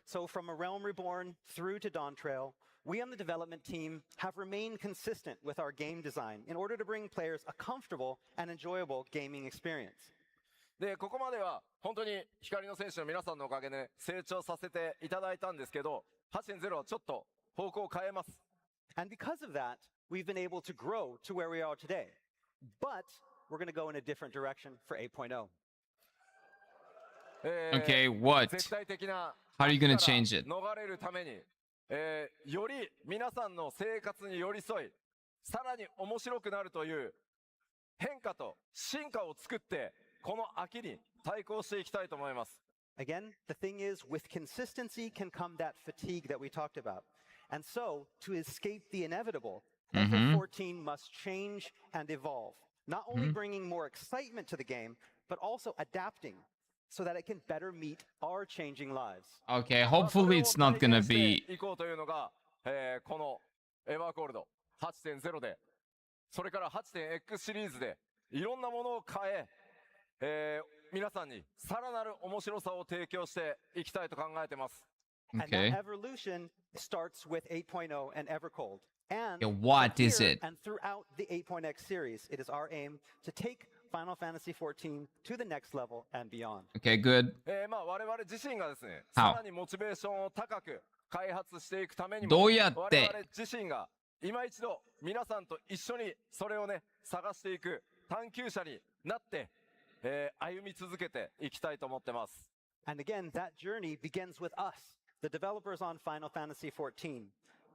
So from A Realm Reborn through to Dawntrail, we on the development team have remained consistent with our game design in order to bring players a comfortable and enjoyable gaming experience. で、ここまでは本当に光の戦士の皆さんのおかげで成長させていただいたんですけど、8.0はちょっと方向を変えます。 And because of that, we've been able to grow to where we are today. But we're going to go in a different direction for 8.0. Okay, what? 絶対的な How are you gonna から change it? 逃れるために、より皆さんの生活に寄り添い、さらに面白くなるという変化と進化を作って、この秋に対抗していきたいと思います。 Again, the thing is, with consistency can come that fatigue that we talked about. And so, to escape the inevitable, FF14 must change and evolve, not only bringing more excitement to the game, but also adapting so that it can better meet our changing lives. Okay, hopefully it's not gonna be. 行こうというのが、このエヴァーコールド 8.0 でそれから 8.X シリーズでいろんなものを変え、皆さんにさらなる面白さを提供していきたいと考えてます。And Okay. that evolution starts with 8.0 and Evercold. And Yeah, what from is here it? And throughout the 8.x series, it is our aim to take Final Fantasy XIV to the next level and beyond. Okay, good. まあ我々自身がですね、 How? さらにモチベーションを高く開発していくためにも、どうやって我々自身が今一度皆さんと一緒にそれをね探していく探求者になって、歩み続けていきたいと思ってます。 And again, that journey begins with us, the developers on Final Fantasy XIV,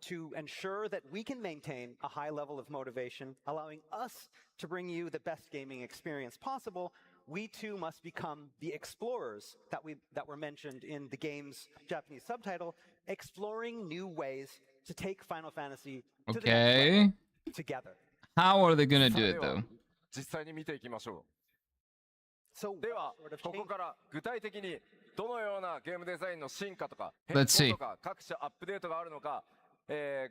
to ensure that we can maintain a high level of motivation, allowing us to bring you the best gaming experience possible. We too must become the explorers that were mentioned in the game's Japanese subtitle, exploring new ways to take Final Fantasy to the next Okay. level together. How are they gonna さ do あ it では though? 実際に見ていきましょ So う。では what sort of ここ change- から具体的にどのようなゲームデザインの進化とか Let's 変 see. 更とか各種アップデートがあるのか、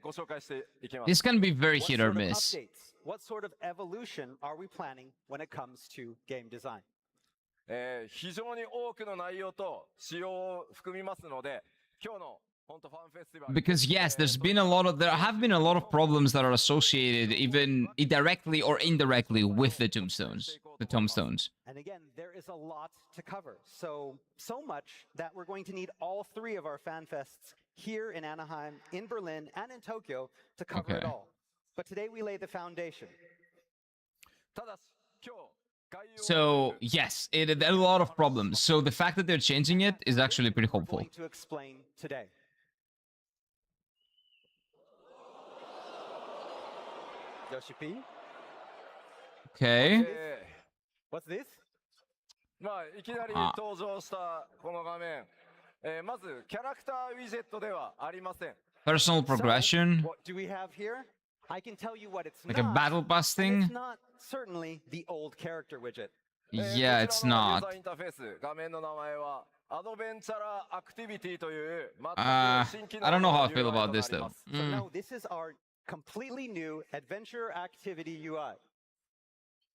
ご紹介していきます。 This can be very what hit sort or of miss. updates, what sort of evolution are we planning when it comes to game design? 非常に多くの内容と仕様を含みますので、今日の本当ファンフェスティバル Because yes, there have been a lot of problems that are associated even directly or indirectly with the tombstones. And again, there is a lot to cover. So much that we're going to need all three of our fan fests here in Anaheim, in Berlin, and in Tokyo to cover it Okay. all. But today we lay the foundation. ただし今日概要を So yes, a lot of problems. So the fact that they're changing it is actually pretty We're hopeful. going to explain today. Yoshi P, Okay. what's this? まあいきなりあ登場したこの画面、まずキャラクターウィジェットではありません。 Personal So, progression, what do we have here? I can tell you what it's like a not. battle bus And thing. it's not certainly the old character widget. Yeah, こ it's ちらのユー not. ザーインターフェース、画面の名前はアドベンチャラーアクティビティという全く 新機能 I don't know how I の feel UI about とな this り though. ます。 So no, this is our completely new adventure activity UI.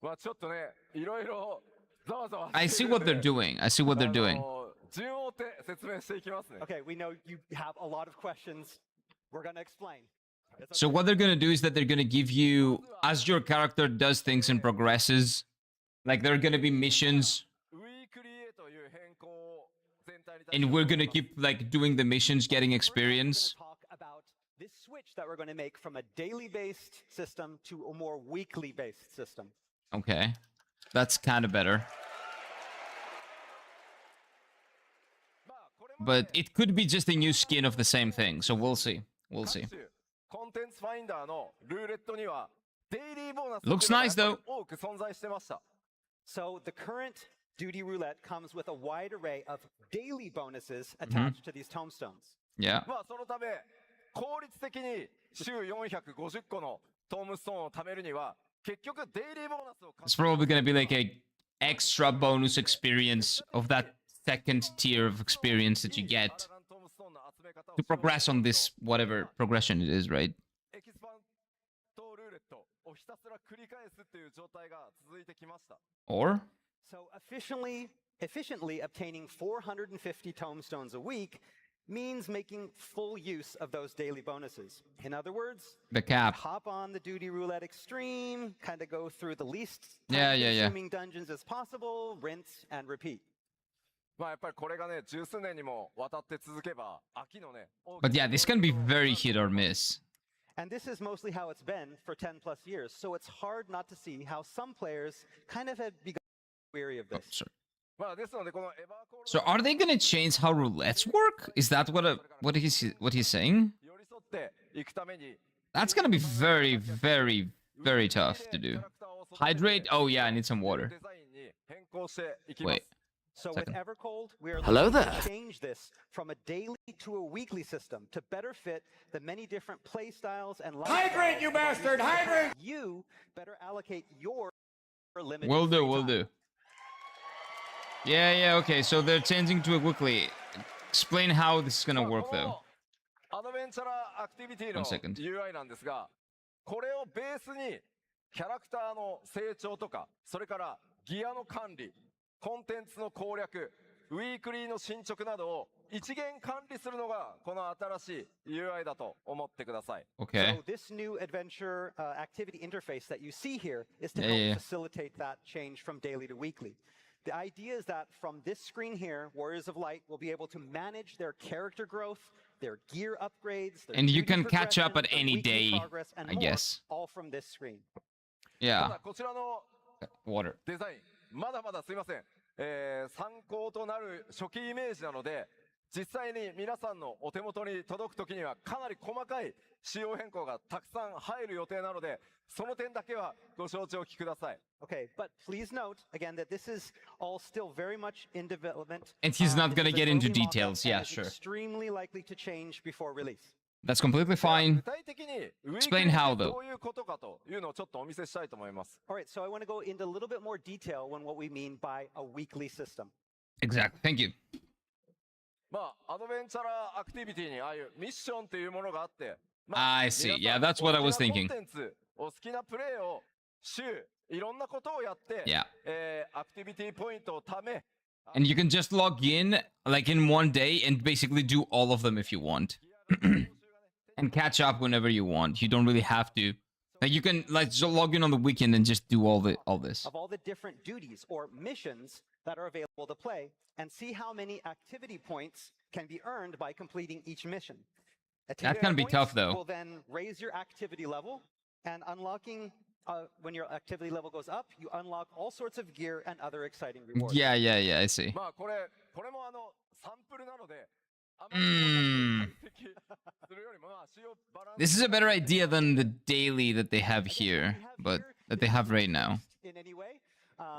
まあちょっとね、いろいろざわざわ I し see ている what んで they're doing. I see what they're doing. 順を追って説明していきますね。 Okay, we know you have a lot of questions. We're going to explain. So what they're gonna do is that they're gonna give you, as your character does things and progresses, like there are gonna be missions, ウィークリエという変更を全体に対して and we're 行い gonna ます keep like doing the missions, getting First, we're experience. going to talk about this switch that we're going to make from a daily-based system to a more weekly-based system. Okay, that's kind of better. まあこれまで But it could be just a new skin of the same thing. So we'll see. We'll 各 see. 種コンテンツファインダーのルーレットにはデイリーボーナス Looks っていうのが nice, やっぱり多く存在してました。 So the current duty roulette comes with a wide array of daily bonuses attached to these tombstones. Yeah. まあそのため効率的に週450個のトームストーンを貯めるには結局デイリーボーナスを It's probably gonna be like a extra bonus experience of that second tier of experience that you get to progress on this whatever progression it is, right? エキスパントルーレットをひたすら繰り返すっていう状態が続いてきました。 Or So efficiently obtaining 450 tombstones a week means making full use of those daily bonuses. In other words, the cap. hop on the duty roulette extreme, kind of go through the least Yeah. time-consuming dungeons as possible, rinse and repeat. まあやっぱりこれがね十数年にもわたって続けば飽きのね。 But yeah, this can be very hit or miss. And this is mostly how it's been for 10 plus years, so it's hard not to see how some players kind of have become weary of Oh, this. sorry. まあですのでこのエバーコール So are they gonna change how roulettes work? Is that what he's saying? 寄り添っていくために That's gonna be very, very, very tough to do. Hydrate? Oh yeah, I need some water. デザインに変更していきます。 Wait. So with Second. Evercold, we are Hello looking there. to change this from a daily to a weekly system to better fit the many different play styles and Hydrate, you bastard! Hydrate! You better allocate your limited Will do, free will time. do. Yeah, okay, so they're changing to a quickly. Explain how this is gonna work though. アドベンチャラーアクティビティの One second. UI なんですが、これをベースにキャラクターの成長とか、それからギアの管理、コンテンツの攻略、ウィークリーの進捗などを一元管理するのがこの新しい UI だと思ってください。Okay. So this new adventure activity interface that you see here is to Yeah, help yeah. facilitate that change from daily to weekly. The idea is that from this screen here, Warriors of Light will be able to manage their character growth, their gear upgrades, their And you duty can catch up progression, at their any weekly day, progress, and I more, guess. all from this screen. た Yeah. だこちらの Water. デザイン、まだまだすいません。参考となる初期イメージなので、実際に皆さんのお手元に届くときにはかなり細かい仕様変更がたくさん入る予定なので、その点だけはご承知おきください。Okay, but please note again that this is all still very much in development. And he's not This gonna is a get into early mock-up details. and Yeah, is sure. Extremely likely to change before release. That's completely では fine. 具体的にウィーク Explain リー how, って though. どういうことかというのをちょっとお見せしたいと思います。 All right, so I want to go into a little bit more detail on what we mean by a weekly system. Exactly. Thank you. まあ、アドベンチャラーアクティビティにああいうミッションっていうものがあって、まあ I see. 皆 Yeah, さん that's what I was お好きな thinking. コンテンツ、お好きなプレイを週、いろんなことをやって、 Yeah. アクティビティポイントを貯め、 And you can just log in like in one day and basically do all of them if you want. And catch up whenever you want. You don't really have to. Like you can like just log in on the weekend and just do all this. Of all the different duties or missions that are available to play and see how many activity points can be earned by completing each mission. That can be Points tough, though. Will then raise your activity level, and unlocking when your activity level goes up, you unlock all sorts of gear and other exciting rewards. Yeah, I see. まあこれもサンプルなので、あまり細かく解析するよりもまあ仕様バランス This is a better idea than the daily that they have here, but that they have right now. In any way,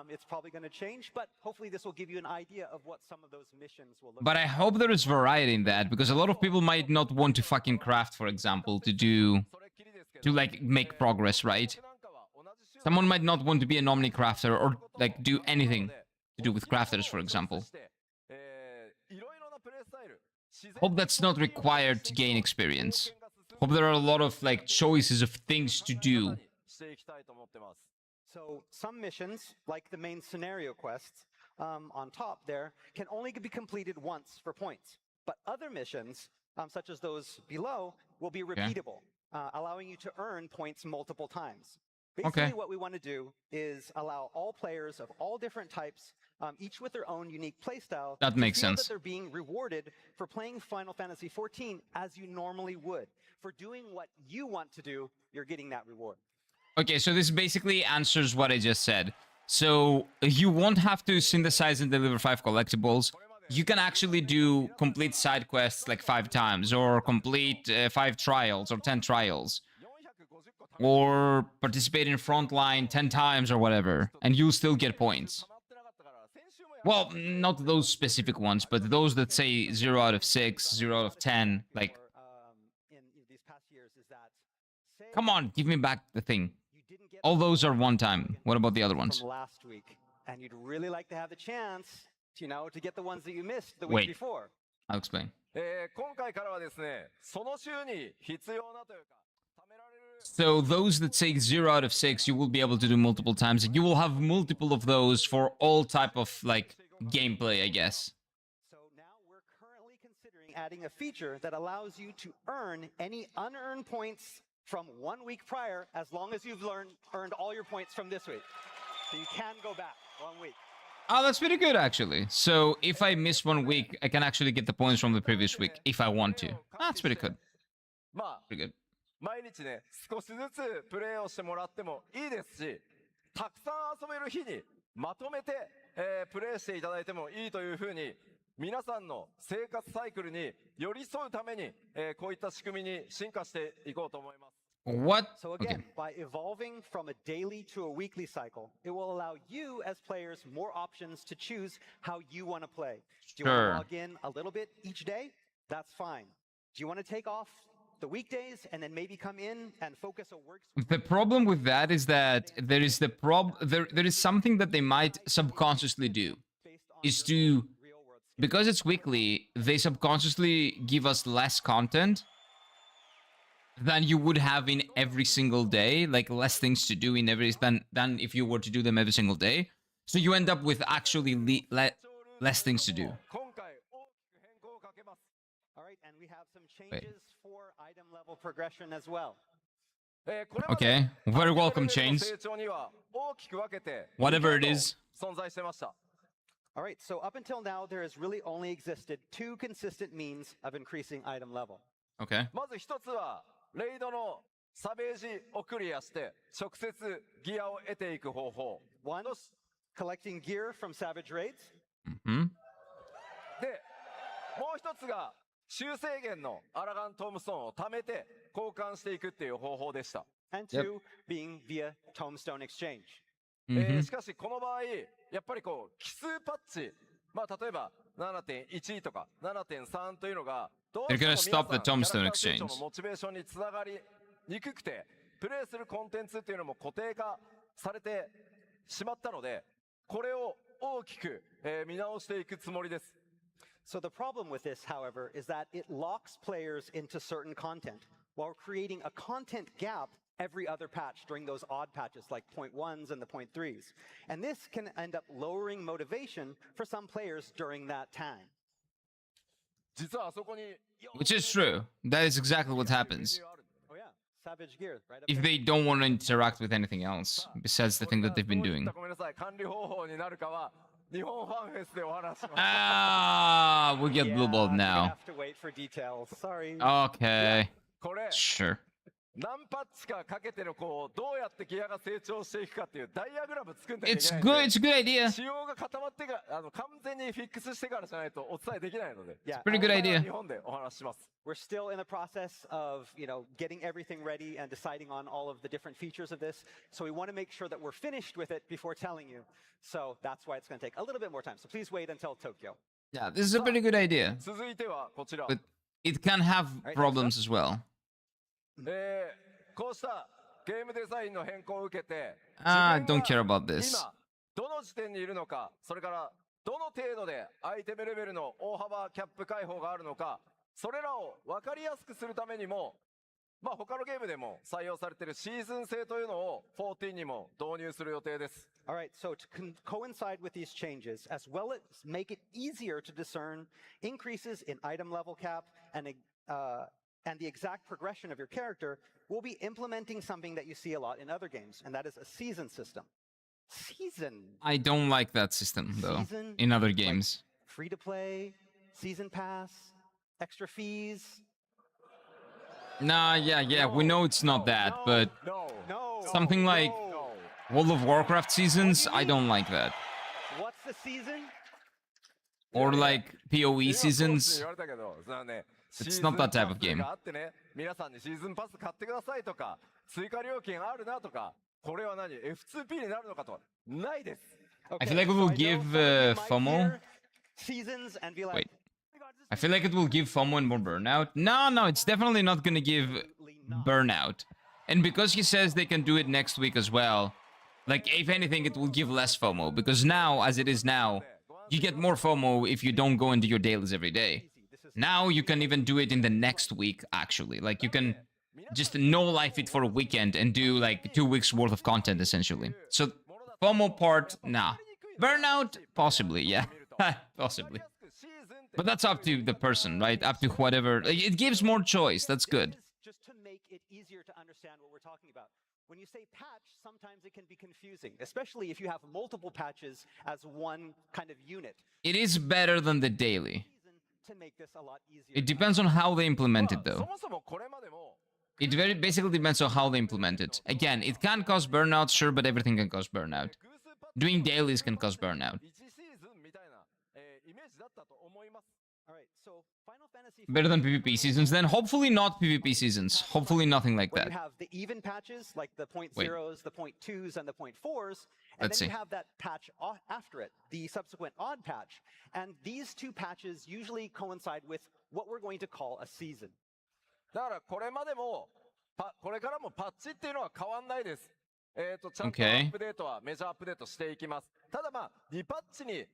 it's probably going to change, but hopefully this will give you an idea of what some of those missions will look But I hope there is variety in that, because a lot of people might not want to fucking craft, for example, to like make progress, right? Someone might not want to be an omni-crafter or like do anything to do with crafters, for example. Hope that's not required to gain experience. Hope there are a lot of like choices of things to do. So some missions, like the main scenario quests on top there, can only be completed once for points. But other missions, such as those below, will be repeatable, allowing you to earn points multiple times. Basically, what we want to do is allow all players of all different types, each with their own unique playstyle, That makes to feel sense. that they're being rewarded for playing Final Fantasy XIV as you normally would. For doing what you want to do, you're getting that reward. Okay, so this basically answers what I just said. So you won't have to synthesize and deliver 5 collectibles. You can actually do complete side quests like 5 times, or complete 5 trials or 10 trials, or participate in frontline 10 times or whatever, and you'll still get points. Well, not those specific ones, but those that say 0 out of 6, 0 out of 10, like, In these past years is that, say come on, give me back the thing. you didn't get All those are one time. What about the other ones? from last week, and you'd really like to have the chance, to get the ones that you missed the Wait. week before. I'll explain. 今回からはですね、その週に必要なというか、貯められる So those that say 0 out of 6, you will be able to do multiple times, and you will have multiple of those for all type of, like, gameplay, I guess. So now we're currently considering adding a feature that allows you to earn any unearned points from 1 week prior, as long as you've earned all your points from this week. So you can go back 1 week. Oh, that's pretty good, actually. So if I miss 1 week, I can actually get the points from the previous week, if I want to. That's pretty good. まあ Pretty good. 毎日ね、少しずつプレイをしてもらってもいいですし、たくさん遊べる日にまとめて、プレイしていただいてもいいというふうに、皆さんの生活サイクルに寄り添うために、こういった仕組みに進化していこうと思います。What? So Okay. again, by evolving from a daily to a weekly cycle, it will allow you as players more options to choose how you want to play. Do you Sure. want to log in a little bit each day? That's fine. Do you want to take off the weekdays and then maybe come in and focus a work? The problem with that is that there is there is something that they might subconsciously do. Based on Is your to, real world skills. because it's weekly, they subconsciously give us less content than you would have in every single day, like less things to do in every than if you were to do them every single day. So you end up with actually less things to do. 今回大きく変更をかけます。 All right, and we have some changes for item level progression as well. これまで Okay, very welcome アイテムレベルの change. 成長には大きく分けて Whatever it 2 is. 存在してました。 All right, so up until now, there has really only existed two consistent means of increasing item level. Okay. まず一つはレイドのサベージをクリアして直接ギアを得ていく方法。 One, collecting gear from Savage Raids. Hmm. で、もう一つが修正源のアラガン・トムストーンを貯めて交換していくっていう方法でした。 And Yep. two, being via Tombstone Exchange. Mhm. しかしこの場合、やっぱりこう奇数パッチ、まあ例えば 7.1 とか 7.3 というのがどうして They're も gonna 皆さん stop the キャラク Tombstone ター成長 exchange. のモチベーションにつながりにくくて、プレイするコンテンツっていうのも固定化されてしまったので、これを大きく、見直していくつもりです。 So the problem with this, however, is that it locks players into certain content while creating a content gap every other patch during those odd patches like 0.1s and the 0.3s. And this can end up lowering motivation for some players during that time. 実はあそこに Which is true. That is exactly what happens Oh yeah, Savage Gear, right up if there. they don't want to interact with anything else besides the thing that they've been doing. ごめんなさい、管理方法になるかは日本ファンフェスでお話しします。 Ah, we get blue balled we now. have to wait for details. Sorry. Okay, これ sure. 何パッチかかけてのこうどうやってギアが成長していくかっていうダイアグラム作んなきゃい It's けない good. ので It's a good idea. 仕様が固まってから完全にフィックスしてからじゃないとお伝えできないので Yeah, Pretty good これは idea. 日本でお話しします。 we're still in the process of, getting everything ready and deciding on all of the different features of this. So we want to make sure that we're finished with it before telling you. So that's why it's going to take a little bit more time. So please wait until Tokyo. Yeah, this is a pretty good idea, 続いてはこちら、 but it can have Right, problems as well. こうしたゲームデザインの変更を受けて I 自分 don't が care about this. 今どの時点にいるのか、それからどの程度でアイテムレベルの大幅キャップ解放があるのか、それらを分かりやすくするためにも、まあ他のゲームでも採用されているシーズン制というのを14にも導入する予定です。 All right, so to coincide with these changes, as well as make it easier to discern increases in item level cap and the exact progression of your character, we'll be implementing something that you see a lot in other games, and that is a season system. Season. I don't like that system though. Season, In other like games, free to play, season pass, extra fees. nah, yeah, we know it's not that, but No. No. something like No. World of Warcraft seasons, I don't like that. What's the season? Or like PoE 今コーチに seasons. 言われたけど、それはね、 It's not that type of シーズン game. パスがあってね、皆さんにシーズンパス買ってくださいとか、追加料金あるなとか、これは何 F2P になるのかとないです。 Okay, feel like it so will I know give, some of you might FOMO. hear seasons and be like, Wait. "Oh my God, this I feel like it will give FOMO and more burnout. No, it's definitely not gonna give absolutely not." burnout. And because he says they can do it next week as well, like if anything, it will give less FOMO. Because now, as it is now, you get more FOMO if you don't go into your dailies every day. Now you can even do it in the next week, actually. Like you can just no life it for a weekend and do like 2 weeks worth of content essentially. So FOMO part, nah. Burnout, possibly, yeah. Possibly. But that's up to the person, right? Up to whatever. It gives more choice. That's good. This is just to make it easier to understand what we're talking about. When you say patch, sometimes it can be confusing, especially if you have multiple patches as one kind of unit. It is better than the daily. Reason to make this a lot easier. It depends on how they implement it そ though. もそもこれまでも It very basically depends on how they implement it. Again, it can cause burnout, sure, but everything can cause burnout. 偶数パッチ Doing dailies can cause burnout. 1シーズンみたいな、イメージだったと思います。 All right, so Final Fantasy Better than PvP seasons, then hopefully not PvP seasons. Hopefully nothing like where that. you have the even patches like the point Wait. zeros, the point twos, and the point fours, and Let's then see. you have that patch after it, the subsequent odd patch. And these two patches usually coincide with what we're going to call a season. だからこれまでもこれからもパッチっていうのは変わんないです。ちゃんとア Okay. ップデートはメジャーアップデートしていきます。ただまあ2パッチに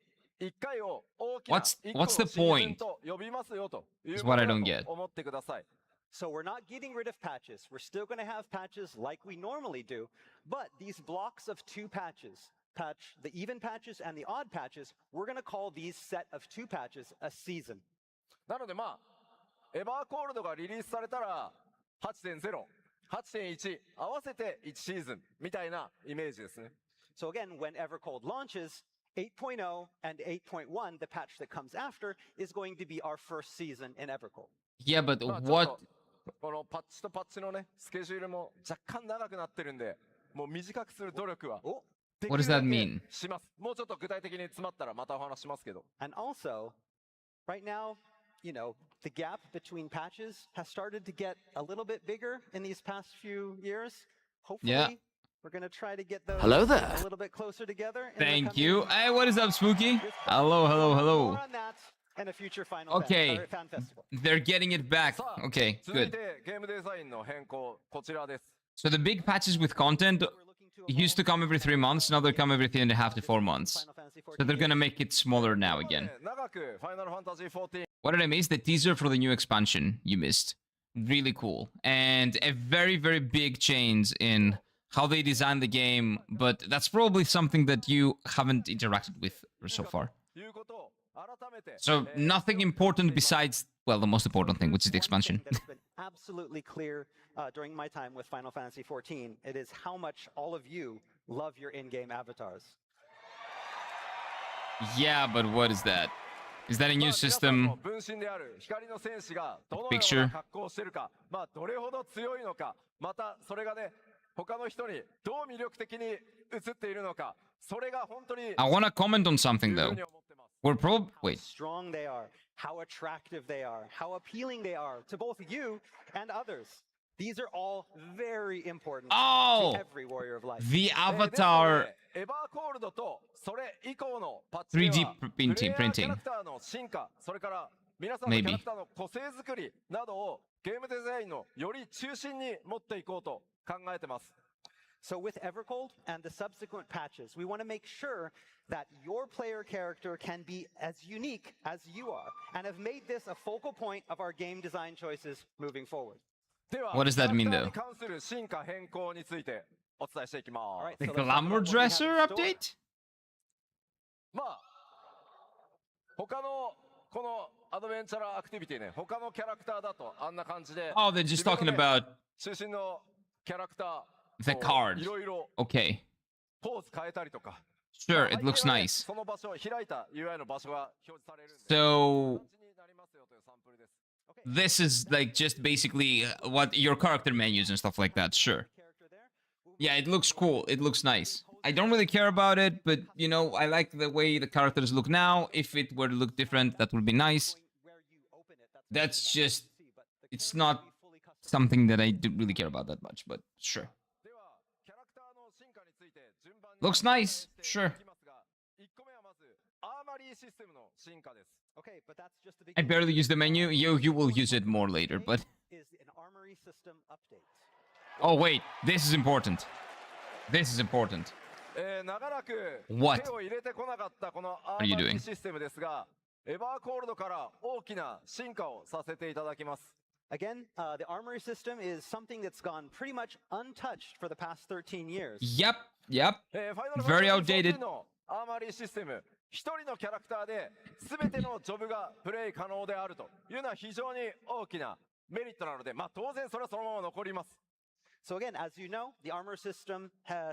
1回を大きな What's- 1個の what's the シーズン point? と呼びますよという Is こ what I と don't だ get. と思ってください。So we're not getting rid of patches. We're still going to have patches like we normally do, but these blocks of 2 patches, the even patches and the odd patches, we're going to call these set of 2 patches a season. なのでまあ、エバーコールドがリリースされたら、8.0、8.1、合わせて1シーズンみたいなイメージですね。So again, when Evercold launches, 8.0 and 8.1, the patch that comes after, is going to be our first season in Evercold. Yeah, but まあちょっと what? このパッチとパッチのね、スケジュールも若干長くなってるんで、もう短くする努力はでき What る does だ that け mean? します。もうちょっと具体的に詰まったらまたお話しますけど。 And also, right now, you know, the gap between patches has started to get a little bit bigger in these past few years. Hopefully, Yeah. we're going to try to get those Hello there. a little bit closer together. in the Thank coming you. Hey, what is up, Spooky? years. Hello, hello, More hello. on that and a future final Okay. fan festival. They're getting it back. さあ、 Okay, 続い good. てゲームデザインの変更、こちらです。 So the big patches with content We're looking to used to come every 3 months. Now they come every 3.5 to 4 months. Final Fantasy So they're 14 gonna make it smaller now ここま again. で長くファイナルファンタジー14 What did I miss? The teaser for the new expansion you missed. Really cool. And a very, very big change in how they designed the game. But that's probably something that you haven't interacted with so far. ということを改めて、 So nothing important besides, well, the most important thing, which is the expansion. One thing that's been absolutely clear during my time with Final Fantasy XIV, it is how much all of you love your in-game avatars. Yeah, but what is that? Is that a ま new あ皆さん system? の分身である光の戦士がどのよう Picture な格好をしているか、まあどれほど強いのか、またそれがね、他の人にどう魅力的に映っているのか、それが本当に I want to comment on いう something ふ though. うに思ってます。 We're How wait. strong they are, how attractive they are, how appealing they are to both you and others. These are all very important Oh! to every warrior of life. The ですの avatar でエバーコールドとそれ以降のパッチで 3D は printing プレイヤーキャ printing. ラクターの進化、それから皆さんの Maybe キャラクターの個性作りなどをゲームデザインのより中心に持っていこうと考えてます。 So with Evercold and the subsequent patches, we want to make sure that your player character can be as unique as you are, and have made this a focal point of our game design choices moving forward. では、 What does that mean, キャ though? ラクターに関する進化変更についてお伝えしていきま All す。 right, The so let's talk about glamour what we have in dresser store. update? まあ、他のこのアドベンチャラーアクティビティね、他のキャラクターだとあんな感じで、 Oh, they're just talking about 中心のキャラクター、 the card. いろいろ Okay. ポーズ変えたりとか。 Sure, まあ it looks 背景はね nice. その場所、開いた UI の場所が表示されるんで、 So 感じになりますよというサンプルです。 this is like just basically what your character menus and stuff like that. Sure. Character there. Yeah, it looks cool. It looks nice. I don't really care about it, but you know, I like the way the characters look now. If it were to look different, that would be nice. Where you open it, That's just, but the it's character not will be fully customized. something that I do really care about that much, but sure. では、キャラクターの進化について順番に Looks お伝え nice. してい Sure. きますが、1個目はまず、アーマリーシステムの進化です。 Okay, but that's just the I beginning. barely use the menu. You will use it more later, but Is an armory system update. oh wait, this is important. This is important. 長らく What? 手を入れてこなかったこのア are you ーマリ doing? ーシステムですが、エバーコールドから大きな進化をさせていただきます。 Again, the armory system is something that's gone pretty much untouched for the past 13 years. Yep, yep. ファイナル Very ファンタジー outdated. 14のアーマリーシステム、一人のキャラクターで全てのジョブがプレイ可能であるというのは非常に大きなメリットなので、まあ当然それはそのまま残ります。 So again, as you know, the armor system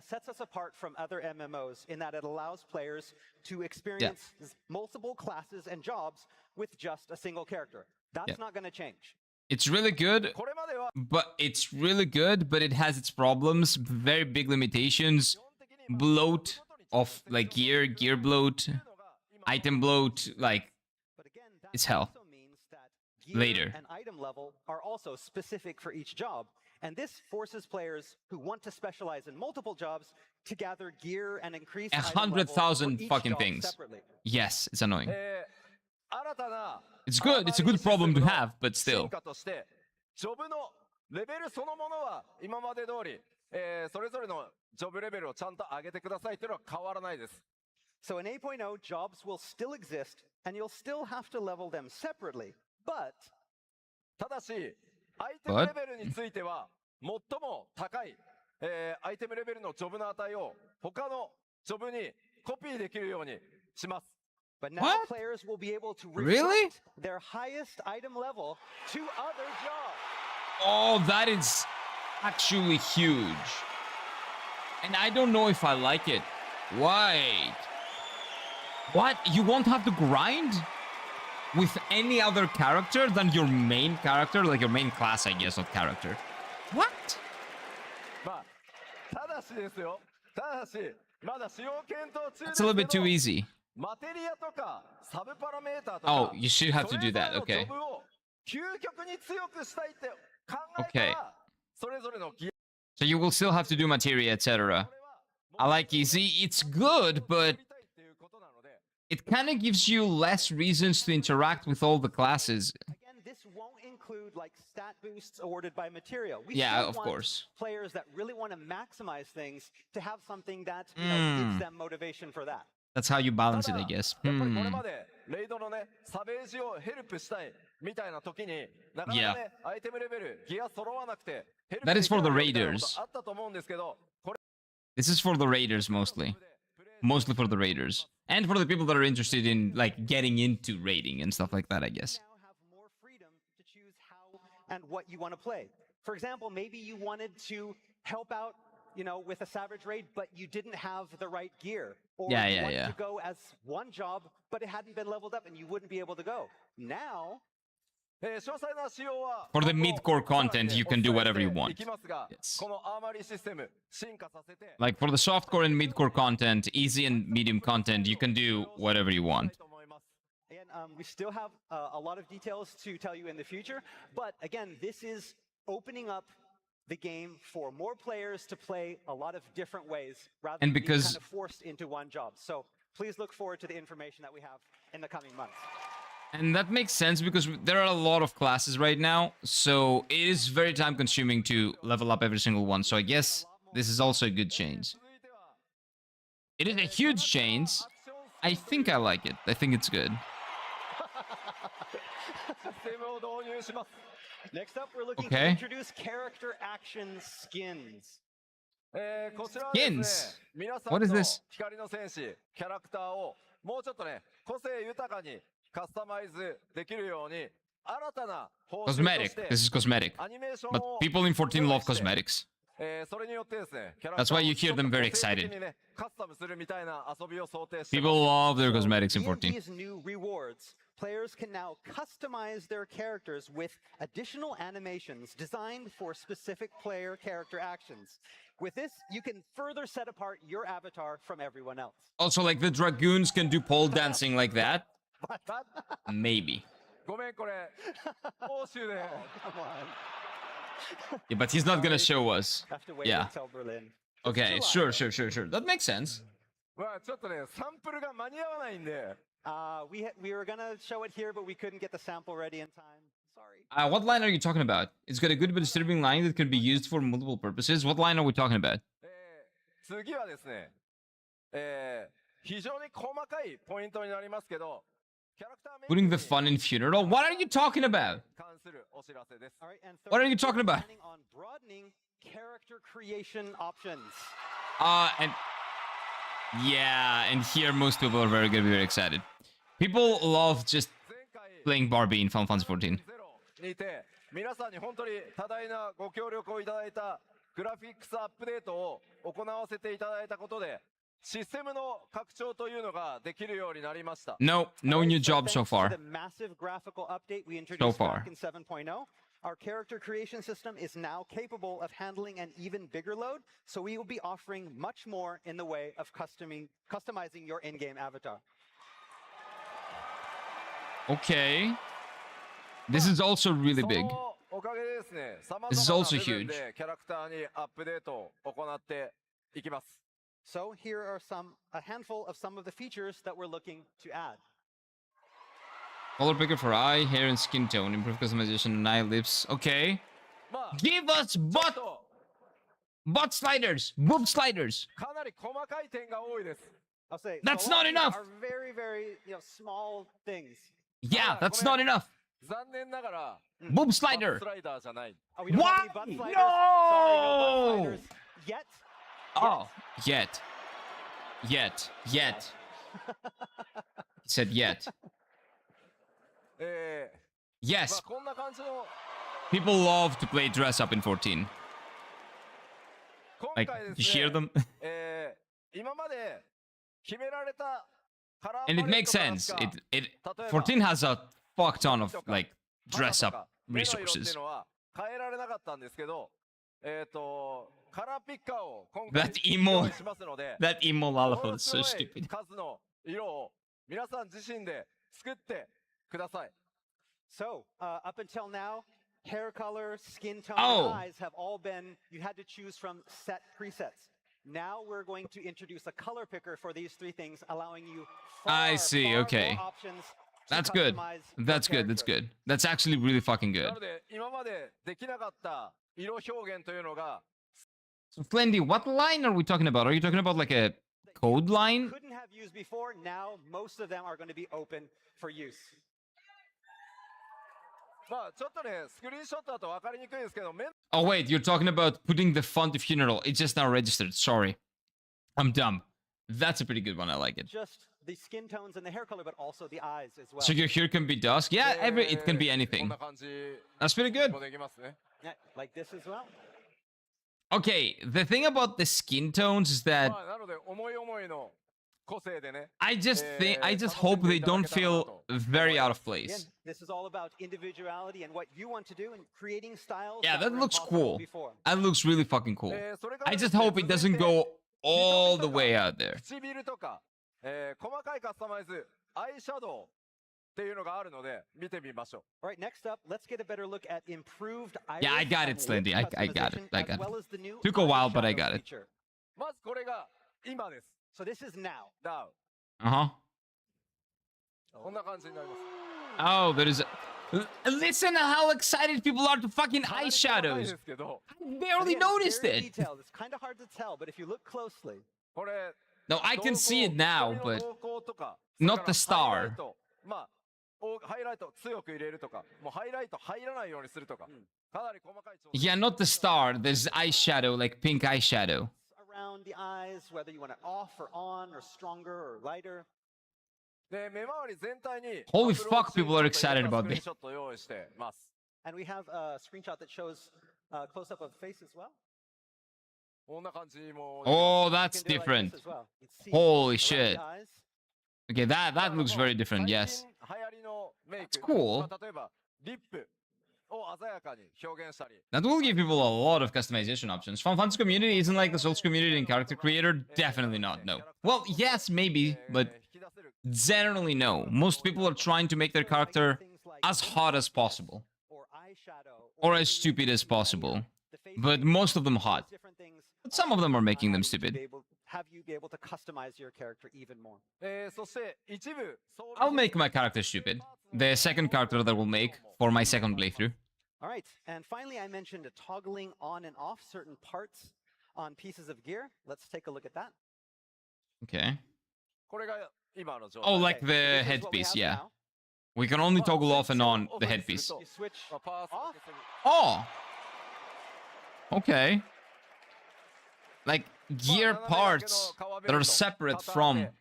sets us apart from other MMOs in that it allows players to experience multiple classes and jobs with just a single character. That's Yeah. not going to change. It's really good, これまでは but it's really good, but it has its problems, very big limitations, 基本的に bloat of like gear bloat, item bloat, like But again, that It's hell. also means that gear Later. and item level are also specific for each job. And this forces players who want to specialize in multiple jobs to gather gear and increase item level for 100,000 each fucking job things. separately. yes, it's annoying. 新たな It's good. It's a good problem to have, but 進 still. 化としてジョブのレベルそのものは今まで通り、それぞれのジョブレベルをちゃんと上げてくださいというのは変わらないです。 So in 8.0, jobs will still exist, and you'll still have to level them separately. But ただし、アイテムレベルについては最も高い、アイテムレベルのジョブの値を他のジョブにコピーできるようにします。 But now What? players will be able to Really? reflect their highest item level to other jobs. Oh, that is actually huge. And I don't know if I like it. Wait. What? You won't have to grind with any other character than your main character? Like your main class, I guess, of character. What? まあただしですよ。ただしまだ使用検討中で That's す a little け bit too ど、 easy. マテリアとかサブパラメーターとか、 Oh, you should have to そ do れぞ that. れのジ Okay. ョブを究極に強くしたいって考えたら、それぞれのギア So you will still have to do materia, etc. I like easy. It's good, but たいっていうことなので、 it kind of gives you less reasons to interact with all the classes. Again, this won't include like stat boosts awarded by material. We Yeah, still of want course. players that really want to maximize things to have something that gives them motivation for that. That's how you た balance だ it, I guess. やっぱりこれまでレイドのね、サベージをヘルプしたいみたいな時に、なかなかね、アイテムレベル、ギア揃わなくて、ヘルプ That で is きな for い the みたいなこ raiders. とあったと思うんですけど、これ This is for the raiders mostly. Mostly for the raiders. And for the people that are interested in like getting into raiding and stuff like that, I guess. Now have more freedom to choose how and what you want to play. For example, maybe you wanted to help out, with a savage raid, but you didn't have the right gear, or Yeah, you yeah, wanted yeah. to go as one job, but it hadn't been leveled up, and you wouldn't be able to go. Now, 詳細な仕様は For the 今後 mid-core content, you can do whatever you お伝え want. していきますが、 Yes. このアーマリーシステム進化させて Like for the softcore and midcore content, easy and medium content, you can do whatever you いきた want. いと思います。 and we still have a lot of details to tell you in the future, but again, this is opening up the game for more players to play a lot of different ways rather And than being because- kind of forced into one job. So please look forward to the information that we have in the coming months. And that makes sense because there are a lot of classes right now, so it is very time consuming to level up every single one. So I guess this is also a good change. 続いては It is a huge change. I think I like it. I think it's good. システムを導入します。 Next up, we're looking Okay. to introduce character action skins. こちらはですね Skins? 皆さん What is の this? 光の戦士キャラクターをもうちょっとね個性豊かにカスタマイズできるように新たな報酬とし Cosmetic. て This is cosmetic. アニメーション But を people in 14 love 用意して cosmetics. それによってですねキャラク That's ター why を you hear them ちょっと very 個性的 excited. にねカスタムするみたいな遊びを想定してます People love their cosmetics in Via 14. these new rewards, players can now customize their characters with additional animations designed for specific player character actions. With this, you can further set apart your avatar from everyone else. Also, like the dragoons can do pole dancing like that. Maybe. ごめんこれ欧州で Come on. Yeah, but he's not gonna show us. Have to wait Yeah. until Berlin. Okay, sure. That makes sense. まあちょっとねサンプルが間に合わないんで We were gonna show it here, but we couldn't get the sample ready in time. Sorry. What line are you talking about? It's got a good but disturbing line that can be used for multiple purposes. What line are we talking about? 次はですね、非常に細かいポイントになりますけど、キャラクターメイク Putting に the fun in funeral? What are you talking about? 関するお知らせです。 All right, and What are third, you talking we're about? planning on broadening character creation options. And yeah, and here most people are very good, very excited. People love just 前回 playing Barbie in Final Fantasy 14. 0にて、皆さんに本当に多大なご協力をいただいたグラフィックスアップデートを行わせていただいたことで、システムの拡張というのができるようになりました。 No new job so Thanks to far. the massive graphical update we introduced far. back in 7.0, our character creation system is now capable of handling an even bigger load, so we will be offering much more in the way of customizing your in-game avatar. Okay. This is also really big. そのおかげでですね、様 This is 々な also 部分 huge. でキャラクターにアップデートを行っていきます。 So here are a handful of some of the features that we're looking to add. Color picker for eye, hair, and skin tone. Improve customization and eye lips. Okay. まあ、 Give us ちょっ butt と sliders, boob sliders. かなり細かい点が多いです。 I'll say That's so a lot not of these enough. Are very, very small things. Yeah, that's not enough. 残念ながら Boob バ slider. ッスライダーじゃない。 Oh, we don't have any Why? butt sliders. Sorry, No! no butt sliders yet. Oh, yet. He said yet. ま Yes, あこんな感じの people love to play dress up in 14. 今 Like, 回 you です hear ね them? 今まで決められたカラー And it パレッ makes トから sense. しか 14 has a fuck ton of, like, 肌 dress と up か目の色っていう resources. のは変えられなかったんですけど、カラーピッカーを今回 That emo- 用意しますので、 That emo も Lalafell の is す so ごい stupid. 数の色を皆さん自身で作ってください。 So, up until now, hair color, skin tone, Oh. and eyes have all been, you had to choose from set presets. Now we're going to introduce a color picker for these three things, allowing you I far, see, far okay. more options to That's good. customize your That's good. That's character. good. That's actually really fucking な good. ので今までできなかった色表現というのが So, Flendy, what line are we talking about? Are you talking about like a code line? Couldn't have used before, now most of them are going to be open for use. まあちょっとねスクリーンショットだと分かりにくいですけど、 Oh, wait, you're talking about putting the font of funeral. It's just now registered. Sorry. I'm dumb. That's a pretty good one. I like it. Just the skin tones and the hair color, but also the eyes as well. So your hair can be dusk? Yeah, it can be こん anything. な感じ That's pretty good. もできますね。 Yeah, like this as well. Okay, the thing about the skin tones is that まあなので思い思いの個性でね。 I just hope they don't feel very out of Again, place. this is all about individuality and what you want to do and creating styles. Yeah, that were looks impossible cool. Before. That looks really fucking cool. それから I です just ね hope it doesn't go all the way out there. 唇とか、細かいカスタマイズ、アイシャドウっていうのがあるので見てみましょう。 All right, next up, let's get a better look at improved iris. Yeah, I got it, and lip Slendy. I got it. customization, I as got it. well as the new Took a while, but I eyeshadow got it. feature. まずこれが今です。 So this is now. Now Uh huh. こんな感じになります。 Oh, there is. Listen to how excited people are to fucking かなり細かいで eyeshadows. すけど、 I barely Again, it's noticed very it. detailed. It's kind of hard to tell, but if you look closely, これ No, I can see it now, 瞳の but 瞳孔とか not the それからハイラ star. イトまあハイライト強く入れるとか、もうハイライト入らないようにするとか、かなり細かい調整。 Yeah, not the star. There's eyeshadow, like pink eyeshadow. around the eyes, whether you want it off or on or stronger or lighter. で目周り全体に Holy アプローチ fuck, people are ショット excited と about スクリーン this. ショットを用意してます。 And we have a screenshot that shows a close-up of the face as well. こんな感じも。 Oh, You that's can do it like different. this as well. You can see Holy around shit. the eyes. Okay, that looks very different. Yes. 最近流行りのメイク That's cool. まあ例えばリップを鮮やかに表現したり。 That will give people a lot of customization options. Fun's community isn't like the Souls community in character creator. Definitely not. No. Well, yes, maybe, but 引き出せる generally no. Most people are trying to make their character as hot as possible Or eyeshadow. or as stupid as possible, the face but paint, most of them those hot. different things But some of them are making them allow you to be stupid. have you be able to customize your character even more. そして一部ソウル I'll make my character stupid. The second character that we'll make for my second playthrough. All right, and finally, I mentioned toggling on and off certain parts on pieces of gear. Let's take a look at that. Okay. これが今の状 Oh, 態。 like Okay, so the this is what we headpiece, have yeah. now. We can only まあ toggle off and スイッチを on オ the フにする headpiece. と You switch まあパワース off. 消せる Oh! Okay. Like まあ gear 斜め掛けの parts 革ベ that ル are ト separate パターン from で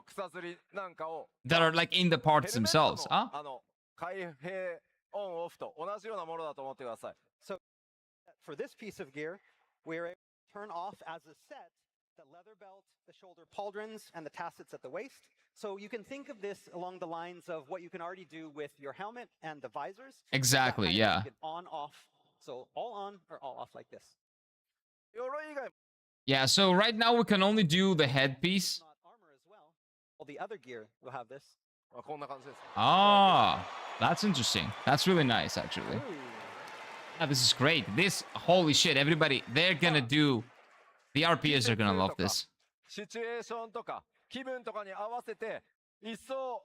草釣りなんかを that are like in the ヘ parts ルメット themselves. の Huh? 開閉オンオフと同じようなものだと思ってください。 For this piece of gear, we're able to turn off as a set the leather belt, the shoulder pauldrons, and the tassets at the waist. So you can think of this along the lines of what you can already do with your helmet and the visors. Exactly, That kind of yeah. make it on, off. So all on or all off like this. 鎧以外 Yeah, so right now we can only do the headpiece. Not armor as well. All the other gear will have this. もこんな感じです。 Ah, that's interesting. That's really nice, actually. Yeah, this is great. This, holy shit, everybody, they're gonna do. The RPs are gonna love this. シチュエーションとか気分とかに合わせて一層、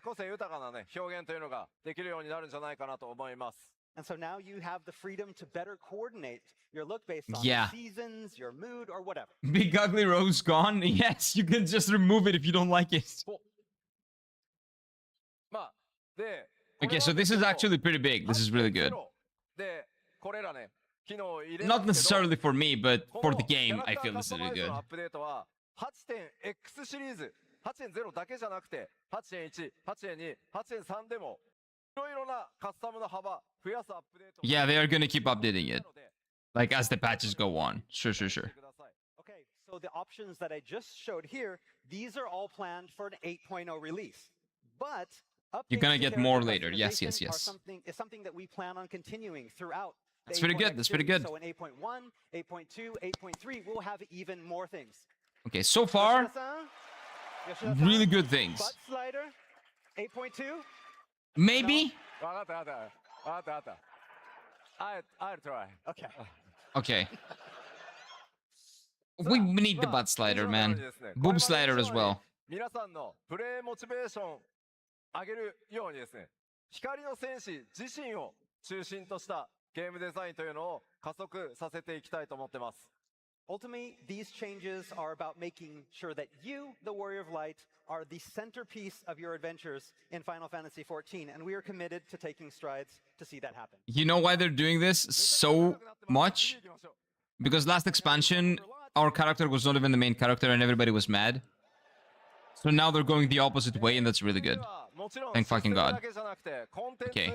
個性豊かなね表現というのができるようになるんじゃないかなと思います。 And so now you have the freedom to better coordinate your look based on Yeah. the seasons, your mood, or whatever. Big ugly rose gone? Yes, you can just remove it if you don't like it. まあで Okay, so this is actually pretty big. This is really good. Not necessarily for me, but for the game, I feel this is really good. 8.X シリーズ、8.0だけじゃなくて、8.1、8.2、8.3でも、いろいろなカスタムの幅、増やすアップデート。 Yeah, they are gonna keep updating it, like as the patches go on. Sure. Okay, so the options that I just showed here, these are all planned for an 8.0 release. But You're gonna get more later. Yes. is something that we plan on continuing throughout. That's pretty good. That's pretty good. So in 8.1, 8.2, 8.3, we'll have even more things. Okay, so far, Yoshida-san, really good things. Butt slider, 8.2. Maybe. わかった。I'll try. Okay. Okay. We need the butt slider, man. Boob slider as well. 皆さんのプレイモチベーション上げるようにですね、光の戦士自身を中心としたゲームデザインというのを加速させていきたいと思ってます。Ultimately, these changes are about making sure that you, the Warrior of Light, are the centerpiece of your adventures in Final Fantasy XIV, and we are committed to taking strides to see that happen. You know why they're doing this so much? Because last expansion, our character was not even the main character and everybody was mad. So now they're going the opposite way, and that's really good. Thank fucking God. Okay.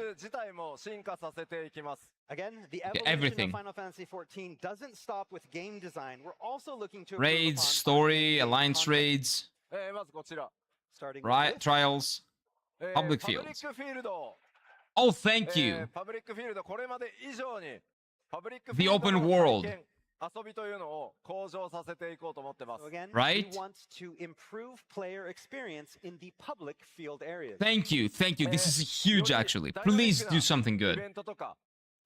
Again, the evolution everything. of Final Fantasy XIV doesn't stop with game design. We're also looking to Raids, story, alliance raids, まずこちら。 starting trials, public パブリッ fields. クフィールド。 Oh, thank you. パブリックフィールド、これまで以上にパブリックフィ The ールド open の world. 体験遊びというのを向上させていこうと思ってます。 So again, Right? we want to improve player experience in the public field areas. Thank you. This is huge, actually. Please do something イ good. ベントとか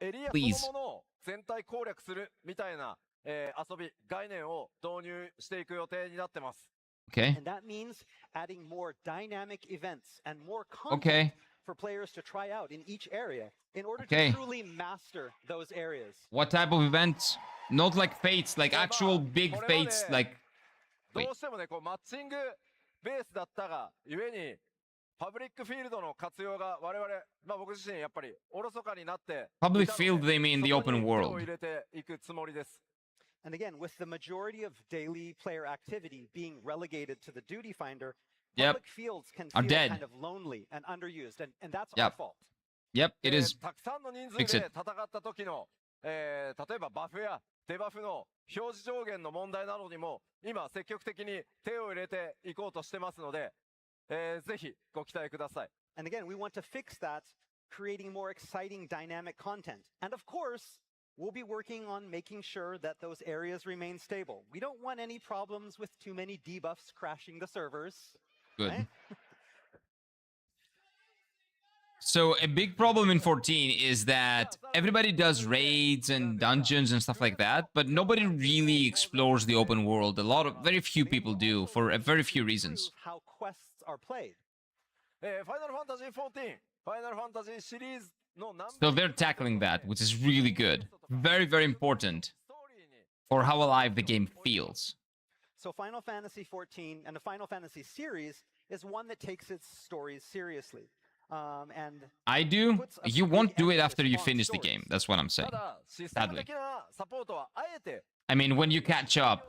エリア Please. そのものを全体攻略するみたいな、遊び概念を導入していく予定になってます。 Okay. And that means adding more dynamic events and more content Okay. for players to try out in each area in order Okay. to truly master those areas. What type of events? Not like fates, like actual big fates, like... どうしてもね、こうマッチングベースだったがゆえにパブリックフィールドの活用が我々、まあ僕自身やっぱりおろそかになって Public field, they mean the そこに open 手を world. 入れていくつもりです。 And again, with the majority of daily player activity being relegated to the duty finder, Yep. public fields can Are feel dead. kind of lonely and underused, and that's our Yep. fault. Yep, it is. たくさんの人数 Fix で it. 戦った時の、例えばバフやデバフの表示上限の問題などにも今積極的に手を入れていこうとしてますので、ぜひご期待ください。 And again, we want to fix that, creating more exciting dynamic content. And of course, we'll be working on making sure that those areas remain stable. We don't want any problems with too many debuffs crashing the servers. Good. Right? So a big problem in 14 is that everybody does raids and dungeons and stuff like that, but nobody really explores the open world. Very few people do for very few reasons. How quests are played. ファイナルファンタジー14、ファイナルファンタジーシリーズのナンバ So they're tackling that, which is really good. Very, very important for how alive the game feels. So Final Fantasy XIV and the Final Fantasy series is one that takes its stories seriously. And I do. You won't do it after you finish the game. That's what I'm saying. ただシステム的なサポートはあえて I mean, when you catch up,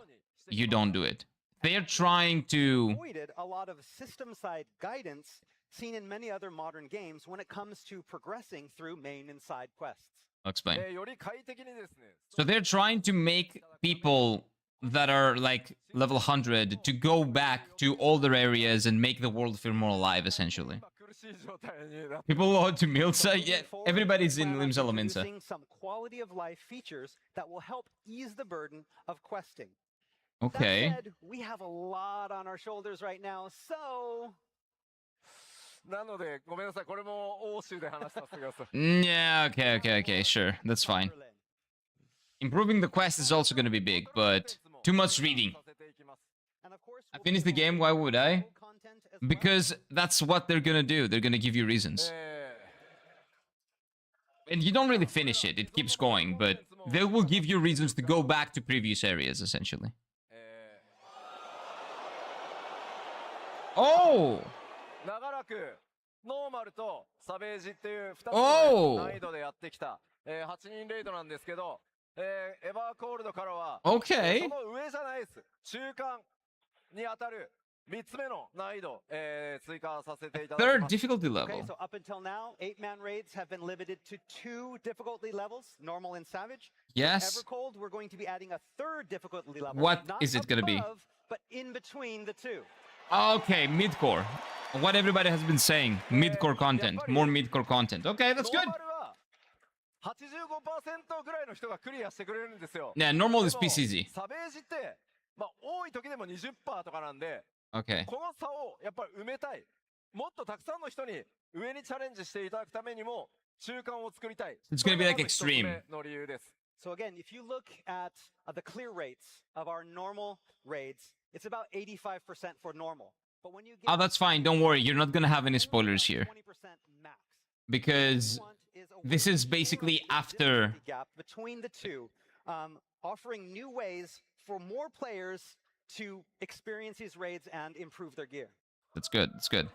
you don't do it. They're trying to... avoided a lot of system-side guidance seen in many other modern games when it comes to progressing through main and side quests. I'll explain. より快適にですね So they're trying to make people that are like level 100 to go back to older areas and make the world feel more alive, essentially. 苦しい状態になって People load to Milsa? Moving Yeah, forward, everybody's we in plan on Limsa Lominsa. introducing some quality of life features that will help ease the burden of questing. Okay. That said, we have a lot on our shoulders right now, so なのでごめんなさいこれも欧州で話させてください Yeah, okay, sure. That's fine. Improving the quest is also going to be big, but too much reading. And of course, I we'll finished the be game, why would I? full content as well. Because that's what they're going to do. They're going to give you reasons. And you don't really finish it. It keeps going, but they will give you reasons to go back to previous areas, essentially. Oh! 長らくノーマルとサベージっていう2つおーの難易度でやってきた、8人レイドなんですけど、エバーコールドからは、Okay. その上じゃないです。中間に当たる3つ目の難易度、追加させていただき Third ます。 difficulty Okay, level. so up until now, 8-man raids have been limited to 2 difficulty levels, normal and savage. Yes. Evercold, we're going to be adding a 3rd difficulty level. What not is it gonna be? above, but in between the two. Okay, midcore. What everybody has been saying. Midcore content. More midcore content. Okay, that's ノー good. マルは 85% ぐらいの人がクリアしてくれるんですよ。 Yeah, normal で is も PCZ. サベージって、まあ、多い時でも 20% とかなんで、 Okay. この差をやっぱり埋めたい。もっとたくさんの人に上にチャレンジしていただくためにも中間を作りたい。 It's gonna be like これがまず extreme. 一つ目の理由です。 So again, if you look at the clear rates of our normal raids, it's about 85% for normal. But when you get Oh, that's fine. Don't worry. You're not gonna have any spoilers here. 20% max. Because What we want is a this way is to basically narrow the after- difficulty gap between the two, offering new ways for more players to experience these raids and improve their gear. That's good. That's good.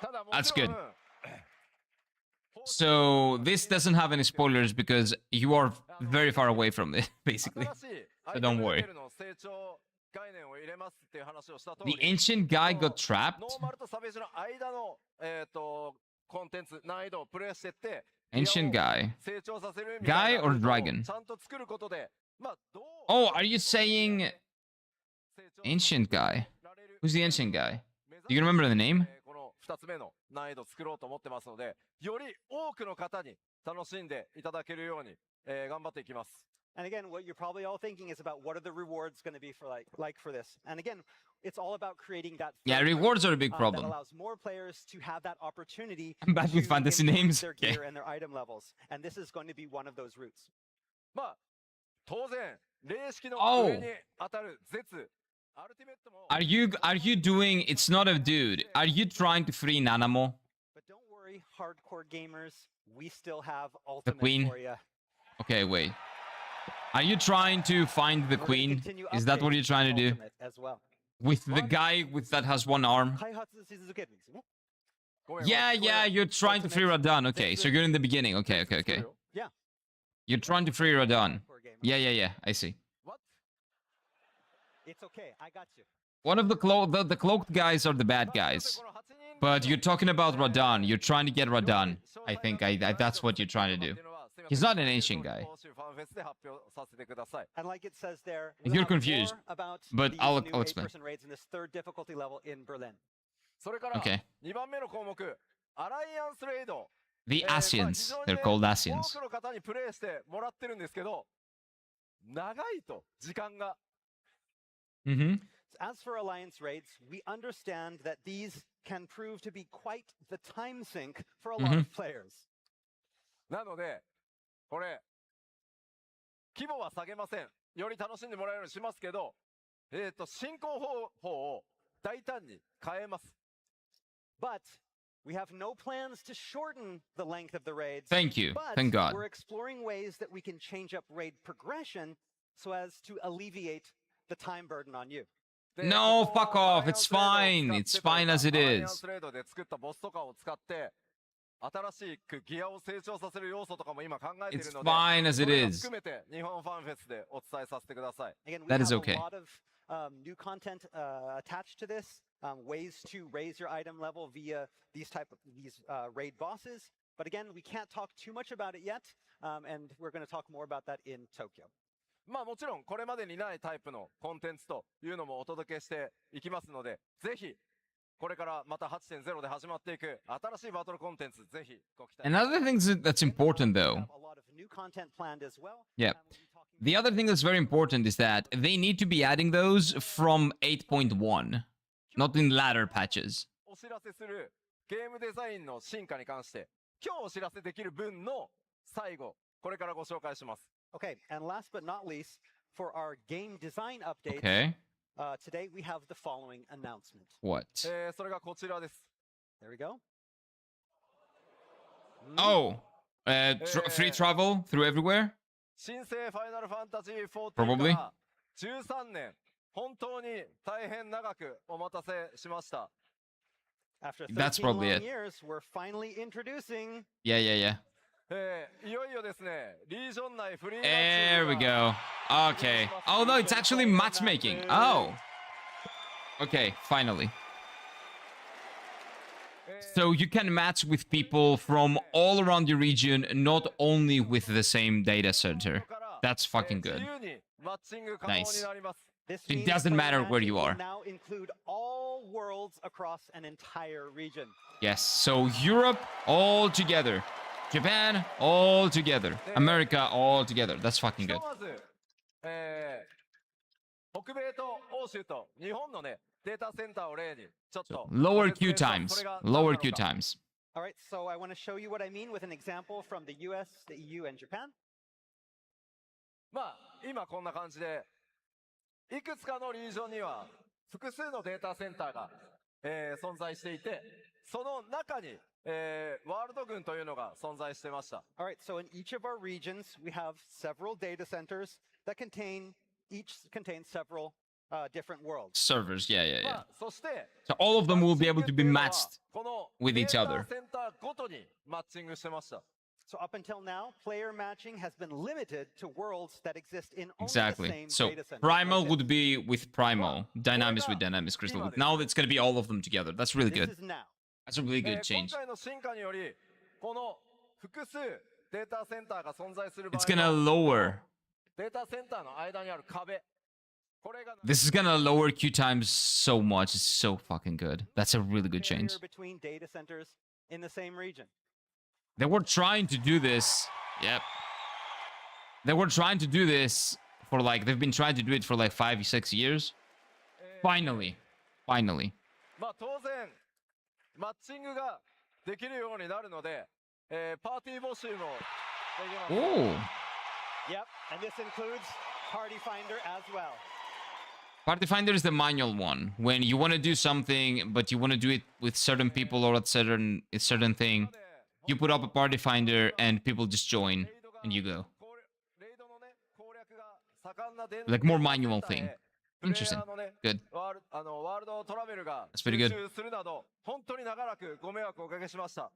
ただも That's ちろん good. So this doesn't have any spoilers because you are very far away from it, basically. 新しいア So イテ don't ム worry. レベルの成長概念を入れますっていう話をした通り The ancient guy この got trapped. ノーマルとサベージの間の、コンテンツ難易度をプレイしてって、 Ancient ギアを guy. 成長させるみたい Guy な or ルートを dragon? ちゃんと作ることで、まあ、どう Oh, are you saying 成長 ancient guy? られる Who's the ancient guy? 目指 Do you remember the name? この2つ目の難易度を作ろうと思ってますので、より多くの方に楽しんでいただけるように、頑張っていきます。 And again, what you're probably all thinking is about what are the rewards going to be for like for this. And again, it's all about creating that Yeah, third rewards are a big that problem. allows more players to have that opportunity I'm bad with to fantasy improve names. their Okay. gear and their item levels. And this is going to be one of those routes. まあ、当然、霊式の Oh. 上に当たる絶、アルティメットも Are you doing it's not a dude. Are you trying to free Nanamo? But don't worry, hardcore gamers, we still have ultimate queen. for you. Okay, wait. Are you trying to find the queen? Is that what you're trying to do? As well. With the guy with that has one arm? ごめん Yeah, ごめん yeah, you're trying to free Radan. Okay, so you're in the beginning. Okay, okay, okay. Yeah. You're trying to free Radan. Hardcore gamer. Yeah, yeah, yeah. I see. What? It's okay. I got you. One of the cloaked guys are the bad guys. But you're talking about Radan. You're trying to get Radan. I think that's what you're trying to do. He's not an ancient guy. And like it says there, You're we'll have confused, more about but these I'll new explain. 8-person raids in this 3rd difficulty level in Berlin. それから Okay. 2番目の項目、アライアンスレイド。 The まあ Asians. 非常に They're ね called 多 Asians. くの方にプレイしてもらってるんですけど、長いと、時間が。 Mm-hmm. As for alliance raids, we understand that these can prove to be quite the time sink for a lot of players. なので、これ、規模は下げません。より楽しんでもらえるようにしますけど、進行方法を大胆に変えます。 But we have no plans to shorten the length of the raids. Thank you. But Thank God. we're exploring ways that we can change up raid progression so as to alleviate the time burden on you. で No, ここ fuck off. アライアン It's スレードを fine. 使って It's という fine か as it アライアン is. スレードで作ったボスとかを使って、新しくギアを成長させる要素とかも今考えてい It's るので、 fine as そ it れも is. 含めて日本ファンフェスでお伝えさせてください。 Again, we That have is okay. a lot of new content attached to this, ways to raise your item level via these raid bosses. But again, we can't talk too much about it yet, and we're going to talk more about that in Tokyo. まあもちろんこれまでにないタイプのコンテンツというのもお届けしていきますので、ぜひこれからまた 8.0 で始まっていく新しいバトルコンテンツぜひご期待。 Another thing that's important, We though. have a lot of new content planned as well. Yeah. and we'll be talking The other thing that's very important is that they need to be adding those from 8.1, not in latter patches. お知らせするゲームデザインの進化に関して今日お知らせできる分の最後これからご紹介します。 Okay, and last but not least, for our game design updates, Okay. today we have the following announcement. What? それがこちらです。 There we go. Oh, free travel through everywhere? 新生ファイナルファンタジー14 Probably. から13年本当に大変長くお待たせしました。After 13 That's probably long it. years, we're finally introducing Yeah, yeah, yeah. いよいよですね、リージョン内フリーマッチ There ン we グが go. Okay. Oh no, it's actually matchmaking. Oh. Okay, finally. So you can match with people from all around the region, not only with the same data center. That's fucking good. 自由にマッチング可能になります。 This It means doesn't player matter where matching you will are. now include all worlds across an entire region. Yes, so Europe all together. Japan all together. America all together. That's fucking ひと good. まず、北米と欧州と日本のね、データセンターを例にちょっと Lower ご説 queue 明します times. それが何な Lower のか queue times. All right, so I want to show you what I mean with an example from the US, the EU, and Japan. まあ今こんな感じでいくつかのリージョンには複数のデータセンターが、存在していてその中に、ワールド軍というのが存在してました All right, so in each of our regions, we have several data centers that each contain several different worlds. Servers, yeah, yeah, ま yeah. あそして So all of them will be マッ able チ to ン be グっていうのは matched この with デ each ー other. タセンターごとにマッチングしてました So up until now, player matching has been limited to worlds that exist in only the Exactly. same So data center. Primal That's it. would be with Primal, Dynamics with Dynamics Crystal. Now it's gonna be all of them together. That's really This good. is now. That's a really 今 good change. 回の進化によりこの複数データセンターが存在する場 It's 合 gonna の lower. データセンターの間にある壁これが This is gonna lower queue times so much. It's so fucking good. That's a really good Barrier change. between data centers in the same region. They were trying to do this. Yep. They were trying to do this for like, they've been trying to do it for like 5, 6 years. Finally. Finally. まあ当然マッチングができるようになるので、パーティー募集もできます Oh. Yep, and this includes Party Finder as well. Party Finder is the manual one. When you want to do something, but you want to do it with certain people or a certain thing, you put up a Party Finder and people just join and you go. レイドのね攻略が盛んなデー Like more manual thing. プレイ Interesting. ヤーのね Good. ワールドトラベルが That's pretty 集 good. 中するなど本当に長らくご迷惑をおかけしました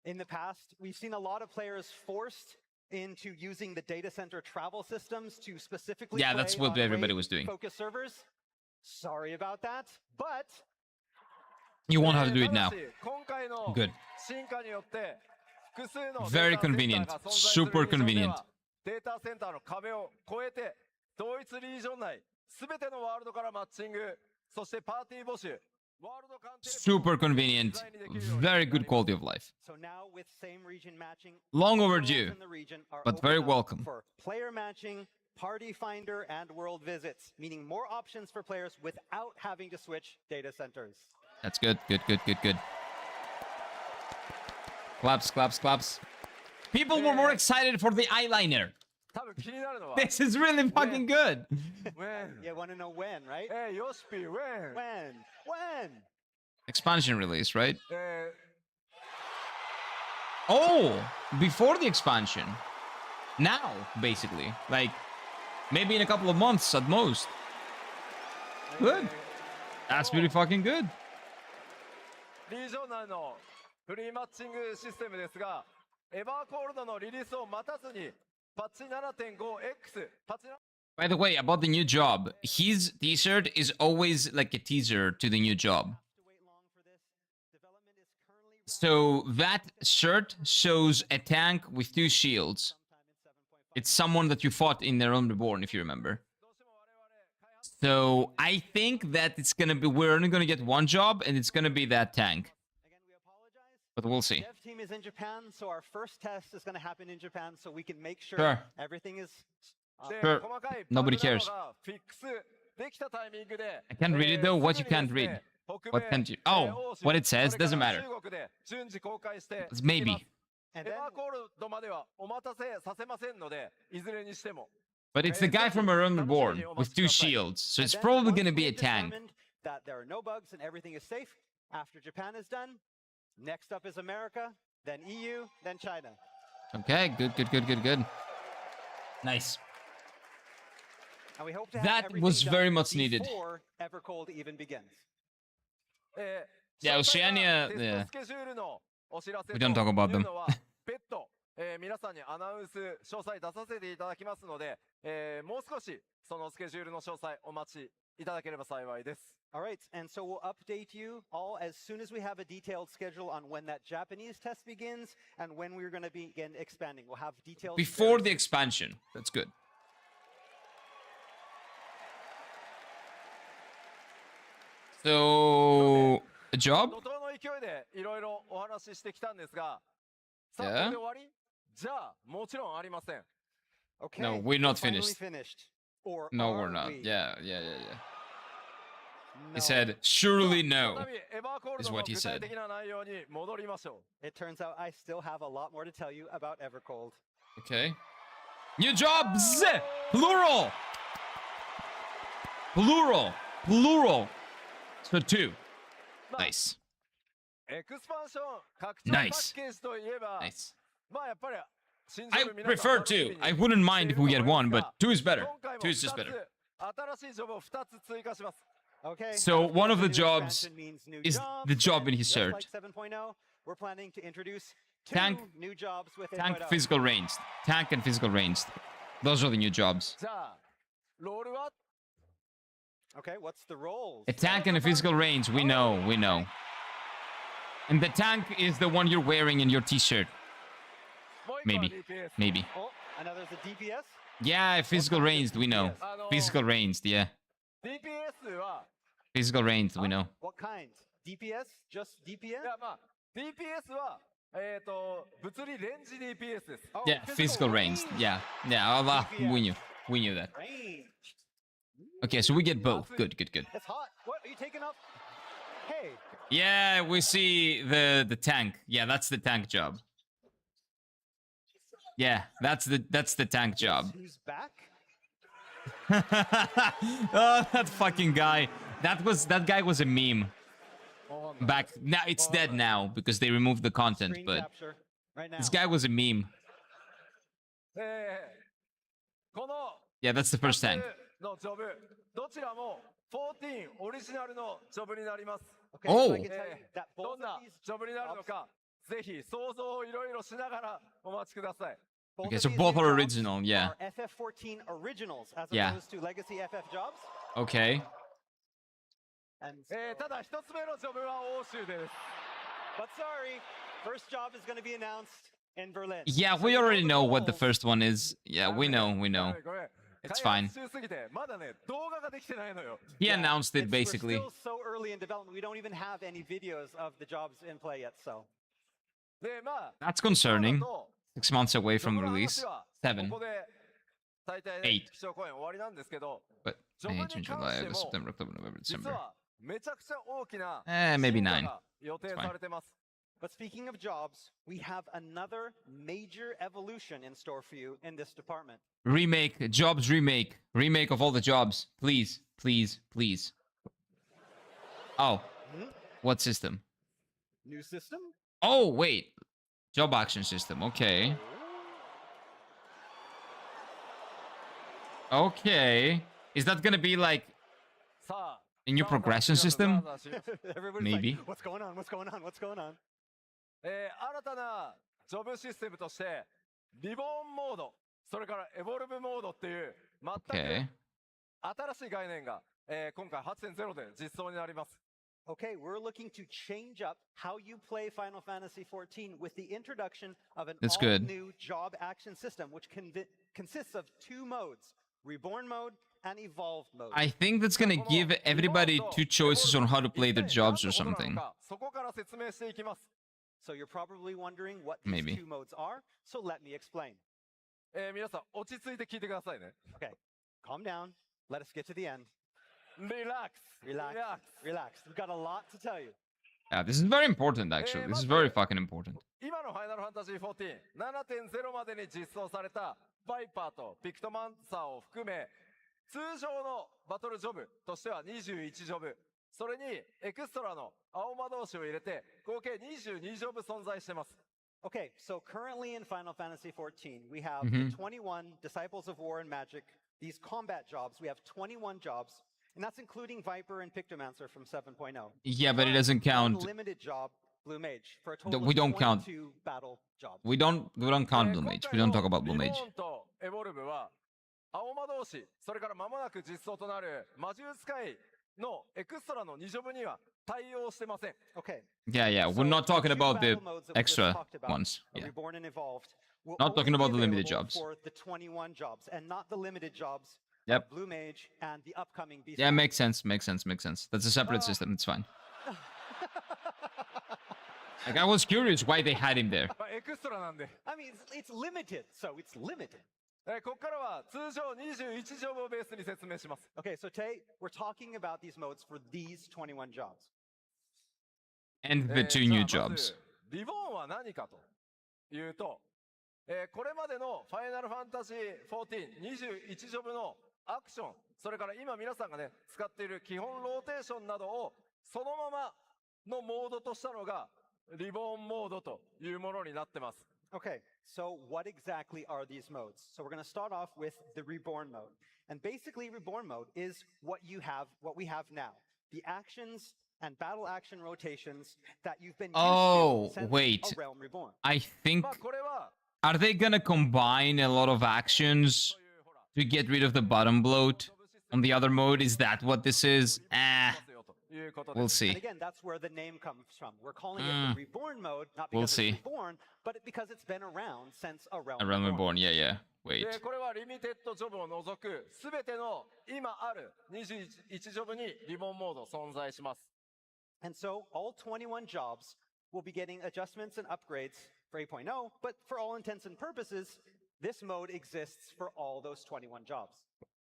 In the past, we've seen a lot of players forced into using the data center travel systems to specifically Yeah, that's play what on everybody raid was doing. focus servers. Sorry about that, but You won't have to do it た now. だし今回の Good. 進化によって複数の Very データセンター convenient. が存在する Super リージョンで convenient. はデータセンターの壁を越えて同一リージョン内すべてのワールドからマッチングそしてパーティー募集ワールド間テレビ Super convenient. Very good quality of life. so now with same region matching, Long all worlds overdue, in the region are but open very up welcome. for player matching, party finder, and world visits, meaning more options for players without having to switch data centers. That's good. Good, good, good, good. Claps, claps, claps. People were more excited for the eyeliner. 多分気になるのは This is really fucking good. When You want to know when, right? ヨシピ When When? Expansion release, right? え Oh, before the expansion. Now, basically. Like, maybe in a couple of months at most. Good. That's pretty fucking good. リージョン内のフリーマッチングシステムですがエバーコールドのリリースを待たずにパッチ 7.5X パッチ By the way, about the new job, his t-shirt is always like a teaser to the new job. To wait long for this. Development is currently So that shirt shows a tank with 2 shields. sometime in 7.5. It's someone that you fought in The Realm Reborn, if you remember. So I think that it's gonna be, we're only gonna get one job, and it's gonna be that tank. Again, we apologize. But we'll see. Dev team is in Japan, so our first test is going to happen in Japan, so we can make sure Sure. everything is で Sure. 細かい Nobody バグな cares. どがフィックスできたタイミングで I can't read it though. What you すぐに can't ですね read? 北 What 米 can't you? Oh, 欧州 what it says それから doesn't matter. 中国で順次公開して It's いきます maybe. And エ then バーコールドまではお待たせさせませんのでいずれにしても But it's the guy from A Realm Reborn with 2 shields, so and it's then probably once gonna be a we've tank. determined that there are no bugs and everything is safe. After Japan is done, next up is America, then EU, then China. Okay, good, good, good, good, good. Nice. And we hope to have That everything was done very much needed. before Evercold even begins. Yeah, 詳細な Oceania, テス yeah. トスケジュールのお知らせ We と don't talk about いう them. のは別途、皆さんにアナウンス詳細出させていただきますので、もう少しそのスケジュールの詳細お待ちいただければ幸いです。All right, and so we'll update you all as soon as we have a detailed schedule on when that Japanese test begins and when we're going to begin expanding. We'll have details Before the expansion. That's good. So, a job? 怒涛の勢いでいろいろお話ししてきたんですが、さあ、 Yeah? これで終わり？じゃあ、もちろんありません。Okay, No, we're not finally finished. finished. Or No, are we're not. we? Yeah. No. He said, surely 再 no. びエバーコール is ドの what he 具体 said. 的な内容に戻りましょ It turns out I still have a lot more to tell you about Evercold. Okay. New jobs! Plural! Plural! Plural! So 2. う。まあ Nice. エクスパンション拡張パ Nice. ッケージといえば、 Nice. まあやっぱり新 I ジョブ皆さん prefer 楽しみ 2. に I wouldn't mind if we get 1, but 2 is better. 今回も 2 is just 2 better. つ新しいジョブを2つ追加します。 Okay. So now, one of the new jobs expansion means new is jobs, the job and in his just shirt. Like 7.0, we're planning to introduce 2 Tank- new jobs with Tank 8.0. physical ranged. Tank and physical ranged. Those are the new jobs. じゃあ、ロールは Okay, what's the roles? A tank and a physical range, we know. And the tank is the one you're wearing in your t-shirt. もう一個は Maybe. DPS。 Maybe. Oh, another's a DPS? Yeah, physical ranged, we know. Physical ranged, yeah. DPS は、 Physical ranged, we know. What kind? DPS? Just い DPS? やまあ、DPS は、物理レンジ DPS です。 Oh, Yeah, physical ranged. Yeah. Yeah, we knew. We knew that. Range. Okay, so we get both. Good. It's hot. What are you taking up? Hey, Yeah, we see the tank. Yeah, that's the tank job. Yeah, that's the tank job. who's back? Oh, that fucking guy. That guy was a meme. Back now, it's dead now because they removed the content. Screen But capture right now. this guy was a meme. この Yeah, that's the first tank. のジョブ、どちらも14オリジナルのジョブになります。 Okay, Oh. so I can tell you that ど both んな of these ジョブになるのか、ぜひ想像をいろいろしながらお待ちください。 both Okay, of so these both new are jobs original, yeah. are FF14 originals as Yeah. opposed to legacy FF jobs. Okay. And ただ一つ目のジョブは欧州です。 but sorry, first job is going to be announced in Berlin. Yeah, So we you already know the what the roles. first one is. Yeah, we know. ごめん It's 開 fine. 発中すぎてまだね動画ができてないのよ。 He Yeah, announced it we're basically. still so early in development. We don't even have any videos of the jobs in play yet. So でまあ That's concerning. と 6 months away ジョ from ブの release. 話は 7. ここで大体ね Eight. 基調講演終わりなんですけど、 But ジョブに May, 関 June, して July, も August, September, October, November, 実 December. はめちゃくちゃ大きな Maybe 進化 9. が予定されてます。 but speaking of jobs, we have another major evolution in store for you in this department. Remake. Jobs remake. Remake of all the jobs. Please. Oh. What system? New system? Oh, wait. Job action system. Okay. Okay. Is that gonna be like さあ、 a new さあ progression さあ system? さあさあさあ Everybody's Maybe. like, what's going on? What's going on? What's going on? 新たなジョブシステムとしてリボーンモード、それからエボルブモードっていう全 Okay. く新しい概念が、今回 8.0 で実装になります。 Okay, we're looking to change up how you play Final Fantasy XIV with the introduction of an That's good. all-new job action system, which consists of 2 modes, Reborn mode and Evolved mode. I think that's gonna give everybody 2 choices on how to play their jobs or something. そこから説明していきます。 So you're probably wondering what these Maybe. 2 modes are, so let me explain. 皆さん落ち着いて聞いてくださいね。 Okay, calm down. Let us get to the end. リラックス。 Relax. Relax. We've got a lot to tell you. Yeah, this is very important actually. This is very fucking important. 今のファイナルファンタジー14、7.0 までに実装されたバイパーとピクトマンサーを含め、通常のバトルジョブとしては21ジョブ、それにエクストラの青魔導士を入れて合計22ジョブ存在してます。 Okay, so currently in Final Fantasy XIV, we have Mhm. the 21 Disciples of War and Magic, these combat jobs. We have 21 jobs. And that's including Viper and Pictomancer from 7.0. Yeah, but it doesn't count. Limited job, Blue Mage, for a total We of don't count. 22 battle jobs. We don't count Blue Mage. We don't talk about Blue リボ Mage. ーンとエボルブは青魔同士、それから間もなく実装となる魔獣使いのエクストラの2ジョブには対応してません。 Okay. Yeah, yeah. We're not talking about the extra ones. Yeah. Reborn and Evolved. Will Not talking only about be the limited available jobs. For the 21 jobs and not the limited jobs. Yep. Blue Mage and the upcoming Beast. Yeah, makes sense. Makes sense. Makes sense. That's a separate system. It's fine. Like I was curious why they had him there. まあエクストラなんで。 I mean, it's limited, so it's limited. ここからは通常21ジョブをベースに説明します。 Okay, so today we're talking about these modes for these 21 jobs. And the two new じゃあま jobs. ずリボーンは何かというと、これまでのファイナルファンタジー1421ジョブのアクション、それから今皆さんがね使っている基本ローテーションなどをそのままのモードとしたのがリボーンモードというものになってます。 Okay, so what exactly are these modes? So we're going to start off with the Reborn mode. And basically, Reborn mode is what we have now. The actions and battle action rotations that you've been Oh, used to since wait. A Realm Reborn. I think. まあこれは Are they gonna combine a lot of actions to get rid of the bottom bloat on the other mode? Is that what this is? We'll And see. again, that's where the name comes from. We're calling it the Reborn mode, not We'll because see. it's reborn, but because it's been around since A Realm A Realm Reborn. Reborn. Yeah, yeah. Wait. でこれはリミテッドジョブを除くすべての今ある21ジョブにリボンモード存在します。 And so all 21 jobs will be getting adjustments and upgrades for 8.0, but for all intents and purposes, this mode exists for all those 21 jobs.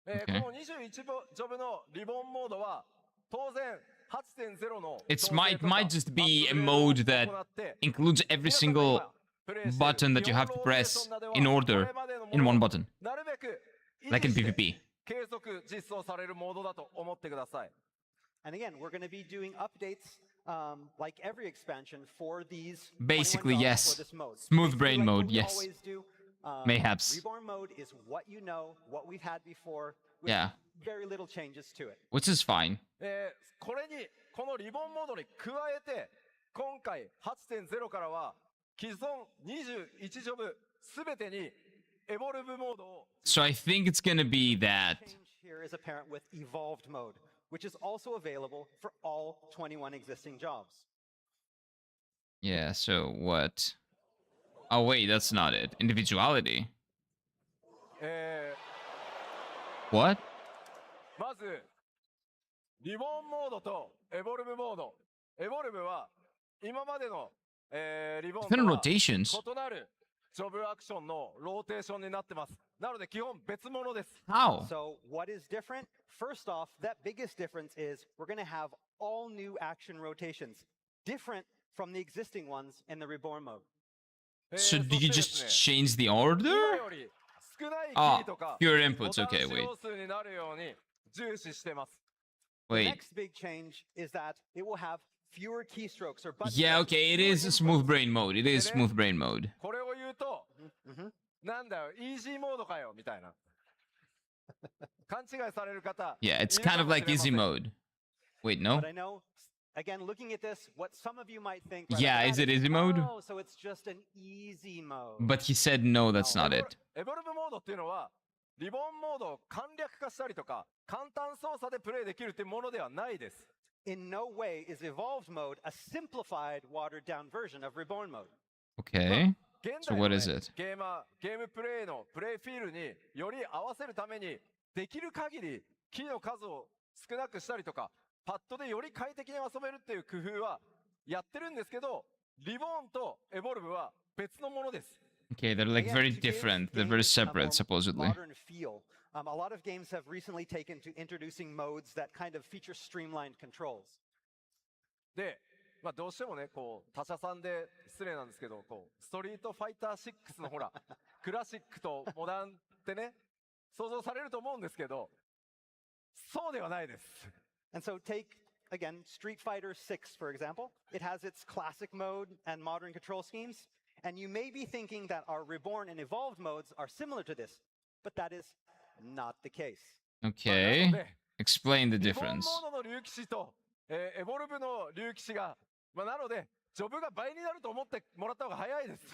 Okay. この21ジョブのリボンモードは当然 8.0 の It might just be a mode that includes every single button that you have to press in order in one button, なるべく like in 維持して PvP. 継続実装されるモードだと思ってください。 And again, we're going to be doing updates like every expansion for these Basically, 21 jobs yes. for this mode. Smooth Basically, brain like what mode, we yes. always do. Mayhaps. Reborn mode is what you know, what we've had before, with Yeah. very little changes to it. Which is fine. これにこのリボンモードに加えて今回 8.0 からは既存21ジョブすべてにエボルブモードを So I think it's gonna be that. Change here is apparent with evolved mode, which is also available for all 21 existing jobs. Yeah, so what? Oh, wait, that's not it. Individuality. え What? まずリボンモードとエボルブモード。エボルブは今までの、リボンと Different は rotations. 異なるジョブアクションのローテーションになってます。なので基本別物です。 How? So what is different? First off, that biggest difference is we're going to have all new action rotations, different from the existing ones in the reborn mode. So そ do し you てで just すね change the 今 order? より少ないキ Ah, ーとか pure ボ inputs. タン Okay, 使 wait. 用数になるように重視してます。 The Wait. next big change is that it will have fewer keystrokes or buttons. Yeah, okay, it is a smooth brain mode. It is smooth brain mode. これを言うと、 Mhm. なんだよ、イージーモードかよ、みたいな。勘違いされる方。 Yeah, it's いる kind か of もし like れませ easy ん mode. Wait, no? But I know, again, looking at this, what some of you might think. Yeah, off the is bat it easy mode? Oh, so it's just an easy mode. But he said no, that's No. not it. エボルブモードっていうのは、リボンモードを簡略化したりとか、簡単操作でプレイできるっていうものではないです。 In no way is evolved mode a simplified, watered down version of reborn mode. Okay. 現 So 代の、 what ね is it? ゲームプレイのプレイフィールにより合わせるために、できる限りキーの数を少なくしたりとか、パッドでより快適に遊べるっていう工夫はやってるんですけど、リボーンとエボルブは別のものです。 Okay, they're like Again, very to give different. They're very games a separate, more supposedly. Modern feel. A lot of games have recently taken to introducing modes that kind of feature streamlined controls. で、まあどうしてもね、こう、他社さんで失礼なんですけど、こう、ストリートファイター6のほら、クラシックとモダンってね、想像されると思うんですけど、そうではないです。 And so take, again, Street Fighter 6, for example. It has its classic mode and modern control schemes. And you may be thinking that our reborn and evolved modes are similar to this, but that is not the case. なの Okay. で、Explain the リボン difference. モードの竜騎士と、エボルブの竜騎士が、なので、ジョブが倍になると思ってもらった方が早いです。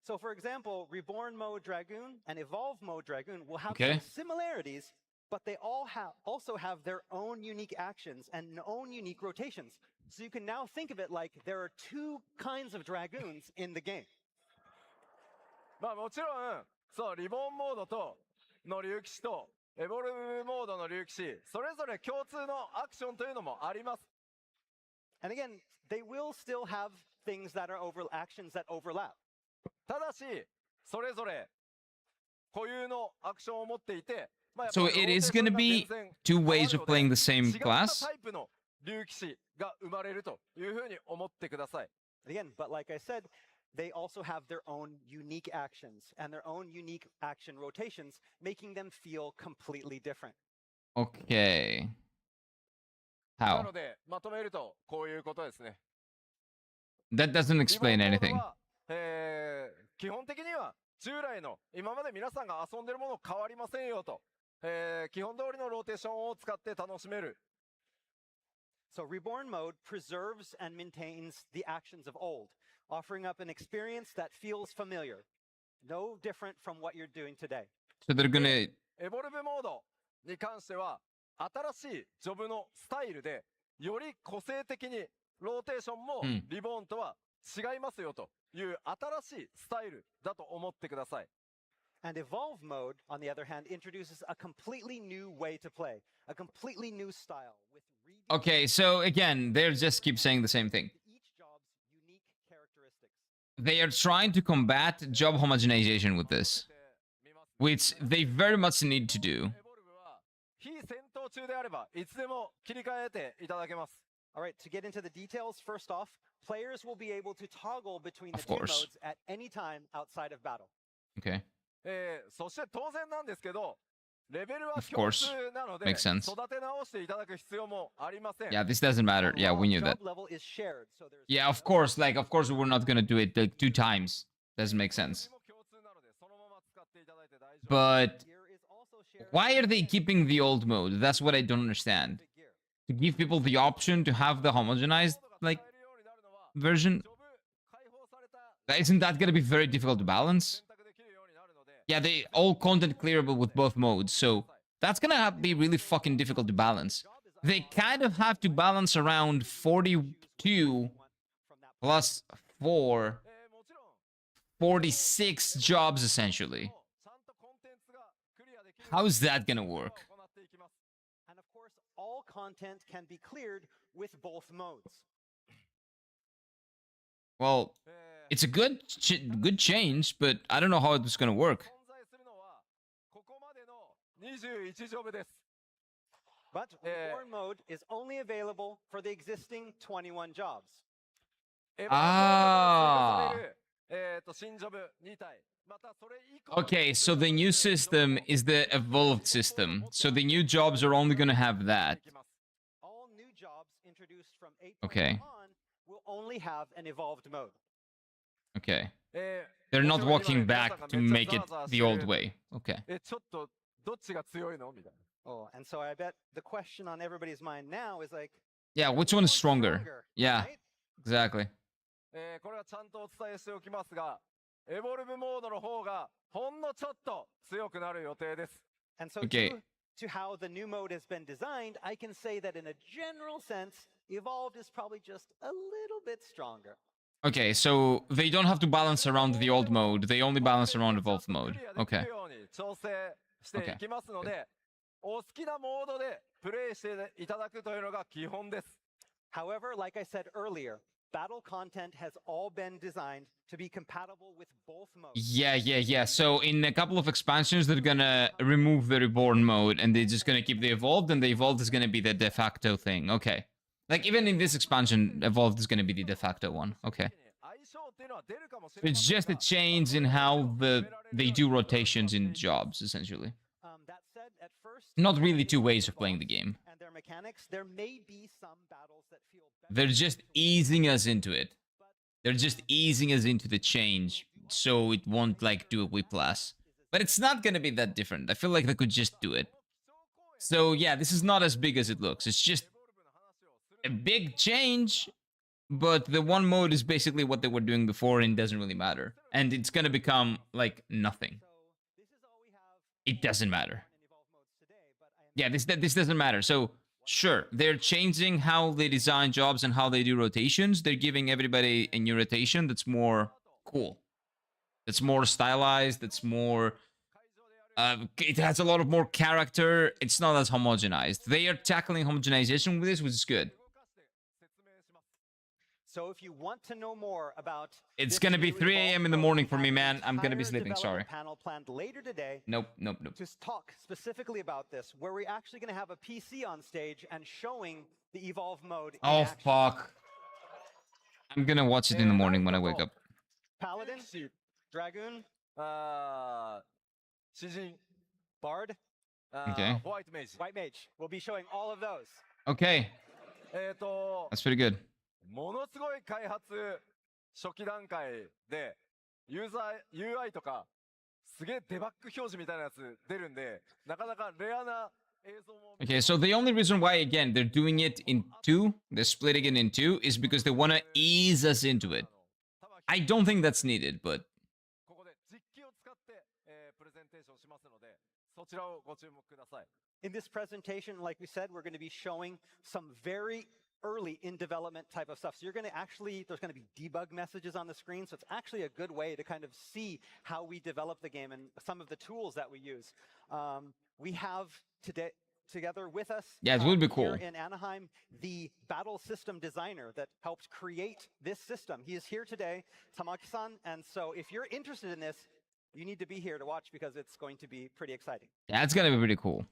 So, for example, Reborn Mode Dragoon and Evolve Mode Dragoon will have Okay. some similarities, but they all also have their own unique actions and own unique rotations. So you can now think of it like there are two kinds of dragoons in the game. まあもちろん、そう、リボンモードとの竜騎士と、エボルブモードの竜騎士、それぞれ共通のアクションというのもあります。And again, they will still have things that are actions that overlap. ただし、それぞれ固有のアクションを持っていて、So it is going to be two ways of playing the same class? タイプの竜騎士が生まれるというふうに思ってください。Again, but like I said, they also have their own unique actions and their own unique action rotations, making them feel completely different. Okay. な How? ので、まとめるとこういうことですね。 That doesn't リボ explain ンモード anything. は基本的には従来の今まで皆さんが遊んでるもの変わりませんよと、基本通りのローテーションを使って楽しめる。So Reborn Mode preserves and maintains the actions of old, offering up an experience that feels familiar, no different from what you're doing today. So they're going to... エボルブモードに関しては新しいジョブのスタイルでより個性的にローテーションもリボーンとは違いますよという新しいスタイルだと思ってください。And Evolve Mode, on the other hand, introduces a completely new way to play, a completely new style with Okay, so again, they just keep saying the same thing. each job's unique characteristics. They are trying to combat job homogenization with this, which they very much need to do. エボルブは非戦闘中であればいつでも切り替えていただけます。All right, to get into the details, first off, players will be able to toggle between the Of two course. modes at any time outside of battle. Okay. そして当然なんですけど、レベルは Of 共 course. 通なので Makes sense. 育て直していただく必要もありません。 Yeah, this doesn't matter. Yeah, we knew that. Job level is shared, so there's Yeah, of course. Like, of course, we're not gonna do it like 2 times. Doesn't make sense. 共通なのでそのまま使っていただいて大丈夫。 But gear is also shared. why are they keeping the old mode? That's what I don't understand. The gear. To give people the option to have the homogenized, like, version? ジョブ解放された Isn't that gonna be very difficult to balance? 選択できるようになるので、 Yeah, they all content clearable with both modes, so that's gonna be really fucking difficult to balance. They kind of have to balance around 42 plus 4, もちろん 46 jobs essentially. ちゃんとコンテンツがクリアできる How's that gonna work? 行っていきます。 And of course, all content can be cleared with both modes. Well, it's a good change, but I don't know how it's gonna work. 存在するのはここまでの21ジョブです。 But Reborn Mode is only available for the existing 21 jobs. エボルブモードに追加される新ジョブ2体。またそれ以降 Okay, so the new system is the evolved system. So the new jobs are only gonna have that. All new jobs introduced from 8.1 Okay. on will only have an evolved mode. Okay. え They're も not ちろん今 walking 皆 back さんが to めっち make ゃ it ザーザー the して old る way. Okay. ちょっとどっちが強いのみたいな。 Oh, and so I bet the question on everybody's mind now is like, Yeah, which one is stronger? Yeah, right? exactly. これはちゃんとお伝えしておきますが、エボルブモードの方がほんのちょっと強くなる予定です。 And so Okay. to how the new mode has been designed, I can say that in a general sense, Evolved is probably just a little bit stronger. Okay, so they don't have to balance around the old mode. They only balance around evolved mode. クリアでき Okay. るように調整していきますので、お好きなモードでプレイしていただくというのが基本です。 However, like I said earlier, battle content has all been designed to be compatible with both modes. Yeah. So in a couple of expansions, they're gonna remove the reborn mode and they're just gonna keep the evolved, and the evolved is gonna be the de facto thing. Okay. Like even in this expansion, evolved is gonna be the de facto one. Okay. 相性っていうのは出るかもしれ So ま it's せん just a が change in how they do rotations in jobs, essentially. That said, at first, Not really 2 ways of playing the game. and their mechanics, there may be some battles that feel better. They're just easing us into it. They're just easing us into the change, so it won't like do a whiplash. But it's not gonna be that different. I feel like they could just do it. So yeah, this is not as big as it looks. It's just a big change, but the one mode is basically what they were doing before and doesn't really matter. And it's gonna become like nothing. It doesn't matter. Yeah, this doesn't matter. So sure, they're changing how they design jobs and how they do rotations. They're giving everybody a new rotation that's more cool. That's more stylized. That's more. It has a lot of more character. It's not as homogenized. They are tackling homogenization with this, which is good. So if you want to know more about it's gonna be 3 a.m. in the morning for me, man. I'm gonna be sleeping. Sorry. Panel planned later today. Nope. To talk specifically about this, where we're actually going to have a PC on stage and showing the Evolve mode. In Oh action. fuck! I'm gonna watch it in the morning when I wake up. Paladin, Dragoon, 詩人 Bard, Okay. ホワイトメイジ White Mage. We'll be showing all of those. Okay, えっ、と that's pretty good. ものすごい開発初期段階でユーザー UI とかすげえデバッグ表示みたいなやつ出るんでなかなかレアな映像も Okay, so the only reason why, again, they're doing it in two, they're splitting it in two, is because they want to ease us into it. I don't think that's needed, but ここで実機を使って、プレゼンテーションしますのでそちらをご注目ください。 In this presentation, like we said, we're going to be showing some very early in development type of stuff. So you're going to actually, there's going to be debug messages on the screen. So it's actually a good way to kind of see how we develop the game and some of the tools that we use. We have today together with us Yeah, it would be here cool. in Anaheim, the battle system designer that helped create this system. He is here today, Tamaki-san. And so if you're interested in this, you need to be here to watch because it's going to be pretty exciting. that's gonna be pretty cool.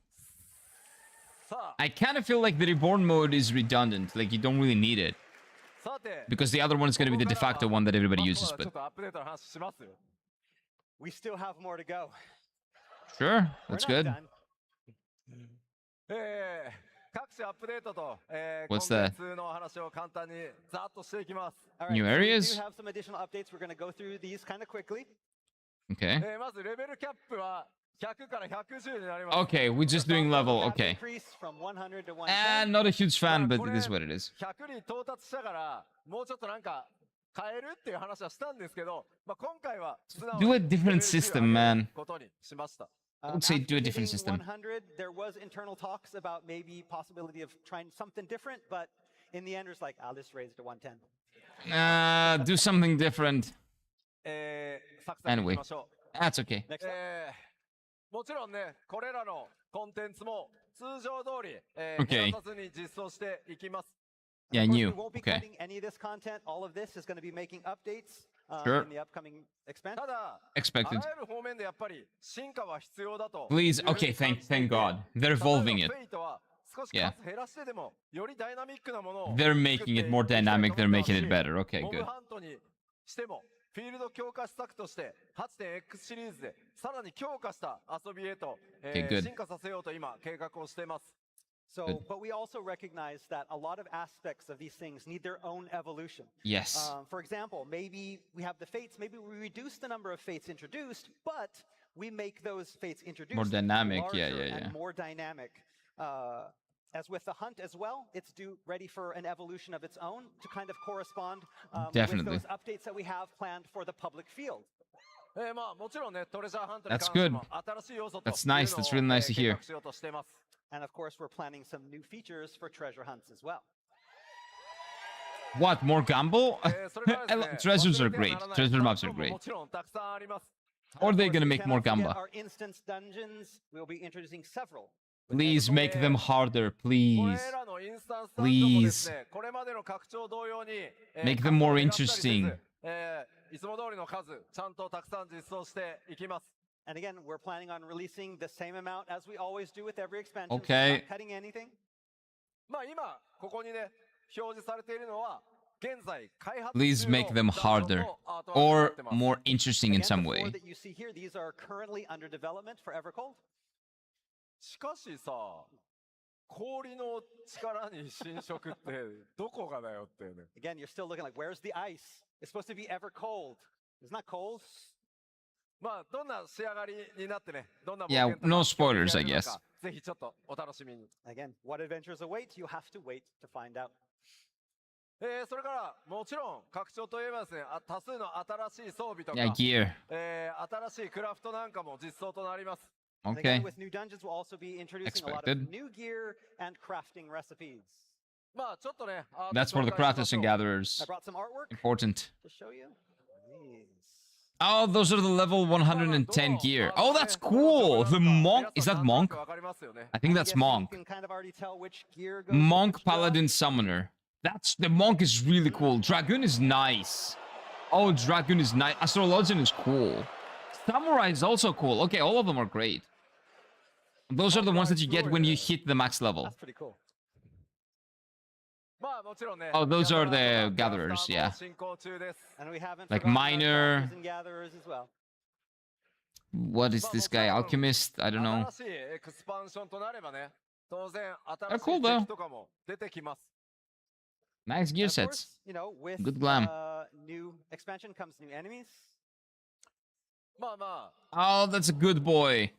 さあ I kind of feel like the reborn mode is redundant, like you don't really need it. さて Because the other one is gonna be the de facto one that everybody uses, まだ but ちょっとアップデートの話しますよ。 We still have more to go. sure, We're that's not good. done. 各種アップデートと、コ What's ンテン that? ツの話を簡単にざっとしていきます。 All New so we areas? do have some additional updates. We're going to go through these kind of quickly. Okay. まずレベルキャップは100から110になります。 Okay, we're just doing level, Tab okay. Increase from 100 to 110. Not a huge fan, but it is what it is. 100に到達したからもうちょっとなんか変えるっていう話はしたんですけど、まあ、今回は素直 Do に a different system, レベル10 man. ことにしました。 I would say After do a different hitting system. 100, there was internal talks about maybe possibility of trying something different, but in the end, it's like, I'll just raise it to 110. Do something different. サクサクい Anyway. きましょう。 That's okay. Next up. もちろんね、これらのコンテンツも通常通り、Okay. 減らさずに実装していきます。 Yeah, Of course, new. we won't be Okay. cutting any of this content. All of this is going to be making updates Sure. in the upcoming expansion. ただ、 Expected. あらゆる方面でやっぱり進化は必要だと。 Please, okay, thank God. They're evolving it. フェイトは少し Yeah. 数減らしてでも、よりダイナミックなものを They're making it more dynamic, they're making it better. Okay, モブ good. ハントにしても、フィールド強化施策として 8.X シリーズでさらに強化した遊びへと、Okay, good. 進化させようと今計画をしています。 So, Good. but we also recognize that a lot of aspects of these things need their own evolution. Yes. For example, maybe we have the fates, maybe we reduce the number of fates introduced, but we make those fates introduced More dynamic, yeah, larger yeah. and more dynamic. As with the hunt as well, it's ready for an evolution of its own to kind of correspond Definitely. with those updates that we have planned for the public field. まあもちろんね、トレジャーハントに That's 関しても good. 新しい要素と That's nice. いうのを That's really nice to 計 hear. 画しようとしています。 And of course, we're planning some new features for treasure hunts as well. What, more gamble? それからですね Treasures are 忘れて great. はならない Treasure maps are も great. もちろんたくさんあります。 Or are they Of gonna course, we make more cannot forget gamba? Our instance dungeons, we'll be introducing several. Please make them harder, こ please. れらのインスタンスダンジョンもですね、 Please. これまでの拡張同様に、Make them more 数を減らしたりせず interesting. いつも通りの数、ちゃんとたくさん実装していきます。 And again, we're planning on releasing the same amount as we always do with every expansion. So Okay. we're not cutting anything. まあ今、ここにね、表示されているのは、現在開発 Please 中の make them ダンジョン harder のアートワークにな or ってます。 more interesting in Again, some the four way. that you see here, these are currently under development for Evercold. しかしさ、氷の力に侵食ってどこがだよってね。 Again, you're still looking like, where's the ice? It's supposed to be ever cold. It's not cold. まあどんな仕上がりになってね、どんな Yeah, 冒険とか no spoilers, I やるの guess. かぜぜひちょっとお楽しみに。 Again, what adventures await? You have to wait to find out. それからもちろん拡張といえばですね、多数の新しい装備とか、 Yeah, gear. 新しいクラフトなんかも実装となります。 And Okay. again, with new dungeons, we'll also be introducing a lot Expected. of new gear and crafting recipes. まあちょっとね、 That's for the 紹介しま crafters しょう and gatherers. I brought some artwork Important. to show you. These. Oh, those are the level 110 gear. Oh, that's cool. The monk. Is that monk? I think I'm that's guessing monk. You can kind of already tell which gear goes with Monk, which job. paladin, summoner. That's the monk is really cool. Dragoon is nice. Oh, dragoon is nice. Astrologian is cool. Samurai is also cool. Okay, all of them are great. Those are the ones that you get when you hit the max level. That's pretty cool. Oh, those are the gatherers, yeah. And we haven't Like forgotten about miner. crafters and gatherers as well. What is this guy? Alchemist? I don't know. 新しいエクスパンションとなればね、当然 They're 新し cool い though. 敵とかも出てきます。 Nice gear And of sets. course, you know, with Good glam. New expansion comes new enemies. まあまあ、 Oh, that's a good boy.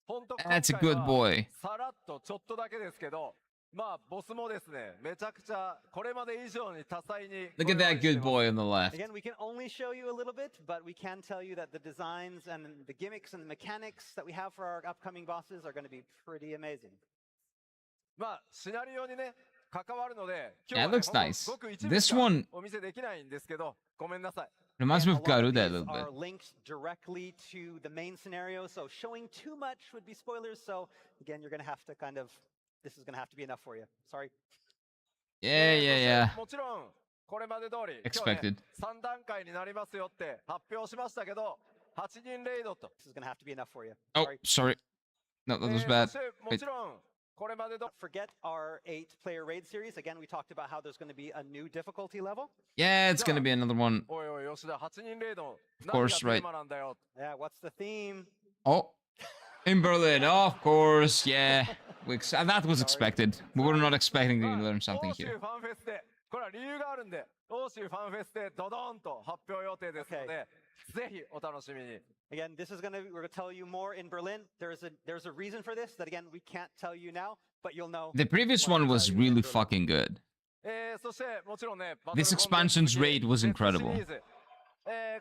本当 That's a 今回 good は boy. さらっとちょっとだけですけど、まあボスもですね、めちゃくちゃこれまで以上に多彩に。 Look at that good boy on the left. Again, we can only show you a little bit, but we can tell you that the designs and the gimmicks and the mechanics that we have for our upcoming bosses are going to be pretty amazing. まあシナリオにね関わるので、 Yeah, 今 it 日はね looks ほんと nice. ごく一部 This しか one お見せできないんですけど、ごめんなさい。 reminds me And of a lot of Garuda a these little bit. are linked directly to the main scenario, so showing too much would be spoilers. So again, you're going to have to kind of, this is going to have to be enough for you. Sorry. Yeah, そして yeah, yeah. もちろんこれまで通り、 Expected. 3段階になりますよって発表しましたけど、8人レイドと。 This is going to have to be enough for you. Oh, Sorry. sorry. No, that was そ bad. してもちろんこれまで通 Don't forget our 8-player raid series. Again, we talked about how there's going to be a new difficulty level. Yeah, it's gonna be another one. おいおい吉田8人レイド Of 何が course, テ right. ーマなんだよ。 Yeah, what's the theme? Oh, in Berlin, of course, yeah. That was expected. We were not expecting to まあ learn something 欧州 here. ファンフェスでこれは理由があるんで、欧州ファンフェスでドドーンと発表予定ですので、ぜひお楽しみに。 Again, this is we're going to tell you more in Berlin. There's a reason for this that again we can't tell you now, but you'll know. The previous one was really fucking good. そしてもちろんね、 This expansion's raid was incredible.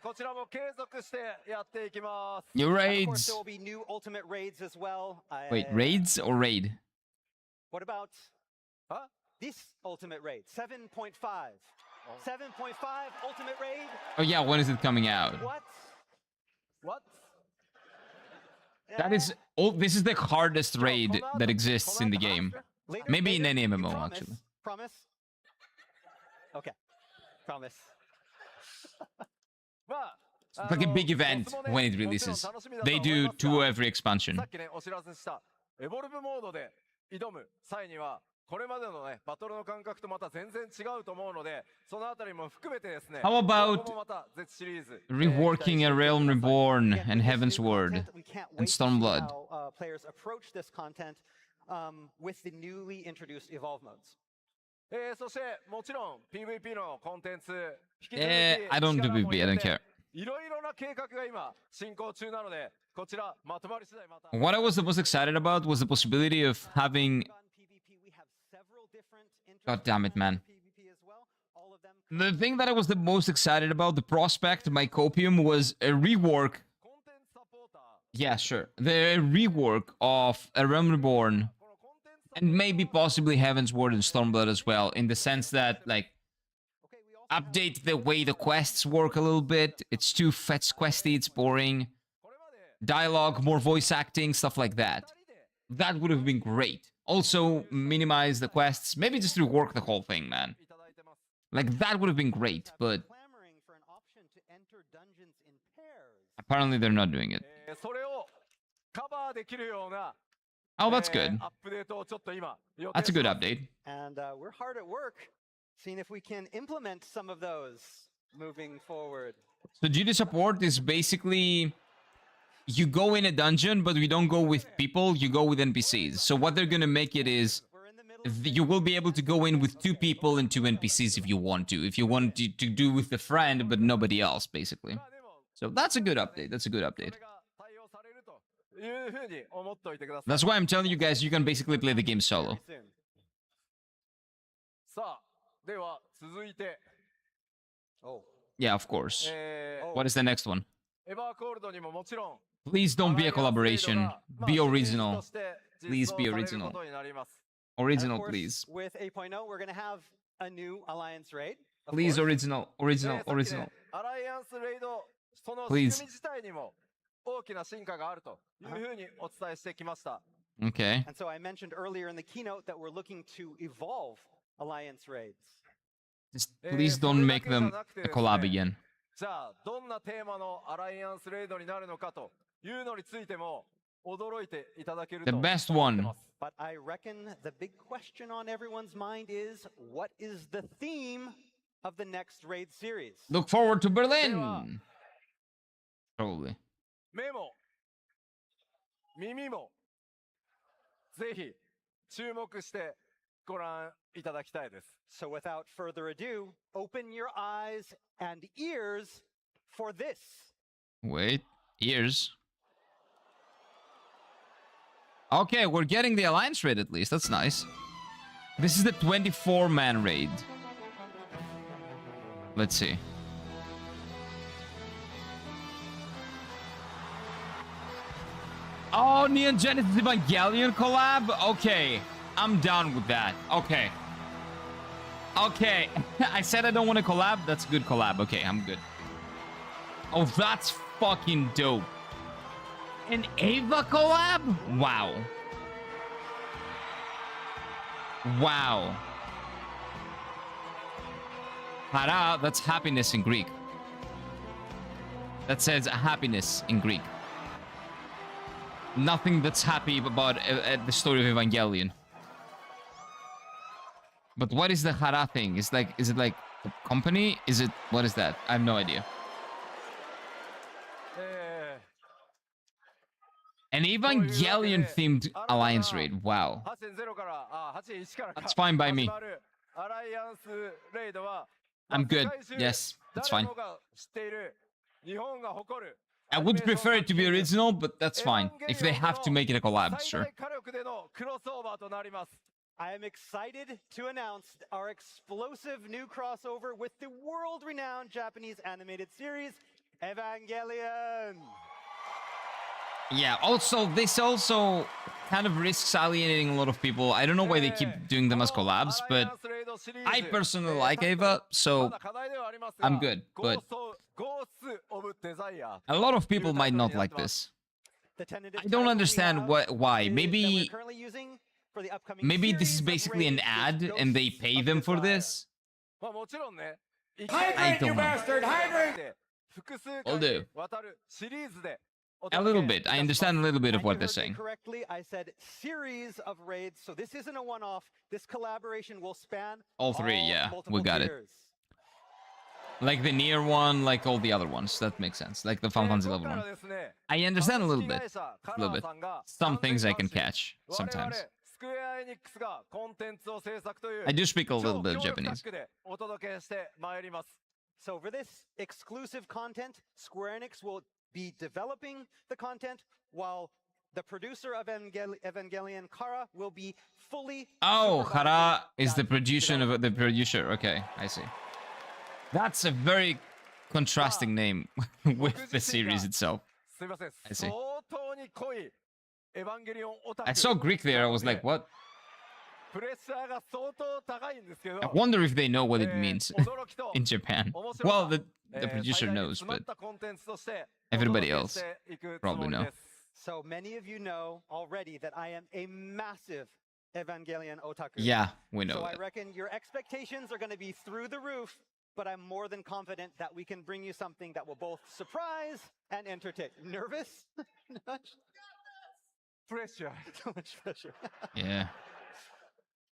こちらも継続してやっていきます。 Your And of course, raids. there will be new ultimate raids as well. Wait, raids or raid? What about Huh? this ultimate raid? 7.5. 7.5 ultimate raid? Oh yeah, when is it coming out? What? What? That is oh, this is the hardest raid that exists in the game. Later, Maybe in later? any You MMO, promise? actually. Promise? Okay. Promise. まあ It's like a big event when it releases. They do two every expansion. さっきねお知らせしたエボルブモードで挑む際にはこれまでのねバトルの感覚とまた全然違うと思うのでそのあたりも含めてですね How about 今後もまた Z シリーズ Reworking a Realm Reborn Again, and with this Heaven's new Word content, we can't and wait to see Stormblood. how, players approach this content with the newly introduced evolve modes. そしてもちろん PVP のコンテンツ引き続き I don't do 力も PvP, 入 I れ don't て care. いろいろな計画が今進行中なのでこちらまとまり次第また What I was the most excited about was the possibility of having. On PvP, we have several different God damn it, man. PvP as well. All of them The thing that I was the most excited about, the prospect, my copium, was a rework. コンテンツサポーター Yeah, sure. The rework of A Realm Reborn このコンテンツサポーター and maybe possibly Heaven's Word and Stormblood as well, in the sense that, like, Okay, we also have update the way the quests work a little bit. It's too fetch questy, it's boring. これまで Dialogue, more voice acting, stuff like that. 2人で That would have been great. Also, minimize the quests, maybe just rework the whole thing, man. いただいてます Like, that would have been great, but clamoring for an option to enter dungeons in pairs. apparently they're not doing it. それをカバーできるような Oh, that's good. アップデートをちょっと今予定 That's a して good ます update. And we're hard at work seeing if we can implement some of those moving forward. So duty support is basically you go in a dungeon, but we don't go with people, you go with NPCs. So what they're gonna make it is We're in the middle of you will be able to go in with 2 people and 2 NPCs if you want to. If you want to do with a friend, but nobody else, basically. まあでも So that's a good update. That's a good そ update. れが対応されるというふうに思っておいてください。 That's why I'm telling you guys you can basically play the game solo. Very soon. さあ、では続いて、 Oh. Yeah, of course. エ What is the next one? ヴァーコールドにももちろん Please don't be a アライアンスレイド collaboration. が、まあ Be シリーズ original. として Please 実 be 装される original. ことになります。 And of Original, course, please. with 8.0, we're going to have a new alliance raid. of Please, course. original, original, さっきね original. アライアンスレイド、その Please. 仕組み自体にも大きな進化があるというふうにお伝えしてきました。 Okay. And so I mentioned earlier in the keynote that we're looking to evolve alliance raids. Just please don't make them a collab again. じゃあどんなテーマのアライアンスレイドになるのかというのについても驚いていただける The と best 思って one. ます。 But I reckon the big question on everyone's mind is what is the theme of the next raid series? Look forward to Berlin. Probably. 目も耳もぜひ注目してご覧いただきたいです。 So without further ado, open your eyes and ears for this. Wait, ears. Okay, we're getting the alliance raid at least. That's nice. This is the 24-man raid. Let's see. Oh, Neon Genesis Evangelion collab? Okay, I'm down with that. Okay. Okay, I said I don't want to collab. That's a good collab. Okay, I'm good. Oh, that's fucking dope. An Ava collab? Wow. Wow. Hara, that's happiness in Greek. That says happiness in Greek. Nothing that's happy about the story of Evangelion. But what is the Hara thing? Is it like a company? Is it, what is that? I have no idea. え An Evangelion themed alliance raid. Wow. 8.0から8.1から That's fine by me. 始まるアライアンスレイドは I'm good. 世界中 Yes, that's 誰 fine. もが知っている日本が誇る I would prefer it to be original, but that's fine. If they have to make it a collab, 最 sure. 大火力でのクロスオーバーとなります。 I am excited to announce our explosive new crossover with the world-renowned Japanese animated series, Evangelion. Yeah, also, this also kind of risks alienating a lot of people. I don't know why they keep doing them as collabs, but I personally like Ava, so I'm good, but a lot of people might not like this. The tentative I don't title we understand have why. is that we're Maybe currently using for the upcoming maybe this series is of basically an raids ad is and they Ghosts pay of them for Desire. this. まあもちろんね、 Hydrate, you don't know. bastard! Hydrate! 複数 Will 回 do. にわたるシリーズで A little bit. I understand a little bit of And what you they're heard me saying. correctly. I said series of raids, so this isn't a one-off. This collaboration will span All three, yeah, we multiple got it. years. Like the near one, like all the other ones. That makes sense. Like the Final Fantasy 11 one. I understand a little bit. A little bit. Some things I can catch sometimes. I do speak a little bit of Japanese. So for this exclusive content, Square Enix will be developing the content while the producer of Evangelion, Kara, will be fully. Oh, supervising Hara is the that producer of development. the producer. Okay, I see. That's a very contrasting name with the series itself. I see. I saw Greek there. I was like, what? I wonder if they know what it means in Japan. Well, the producer knows, but everybody else probably know. So many of you know already that I am a massive Evangelion otaku. Yeah, we know So I that. reckon your expectations are going to be through the roof, but I'm more than confident that we can bring you something that will both surprise and entertain. Nervous? Pressure. So much pressure. Yeah.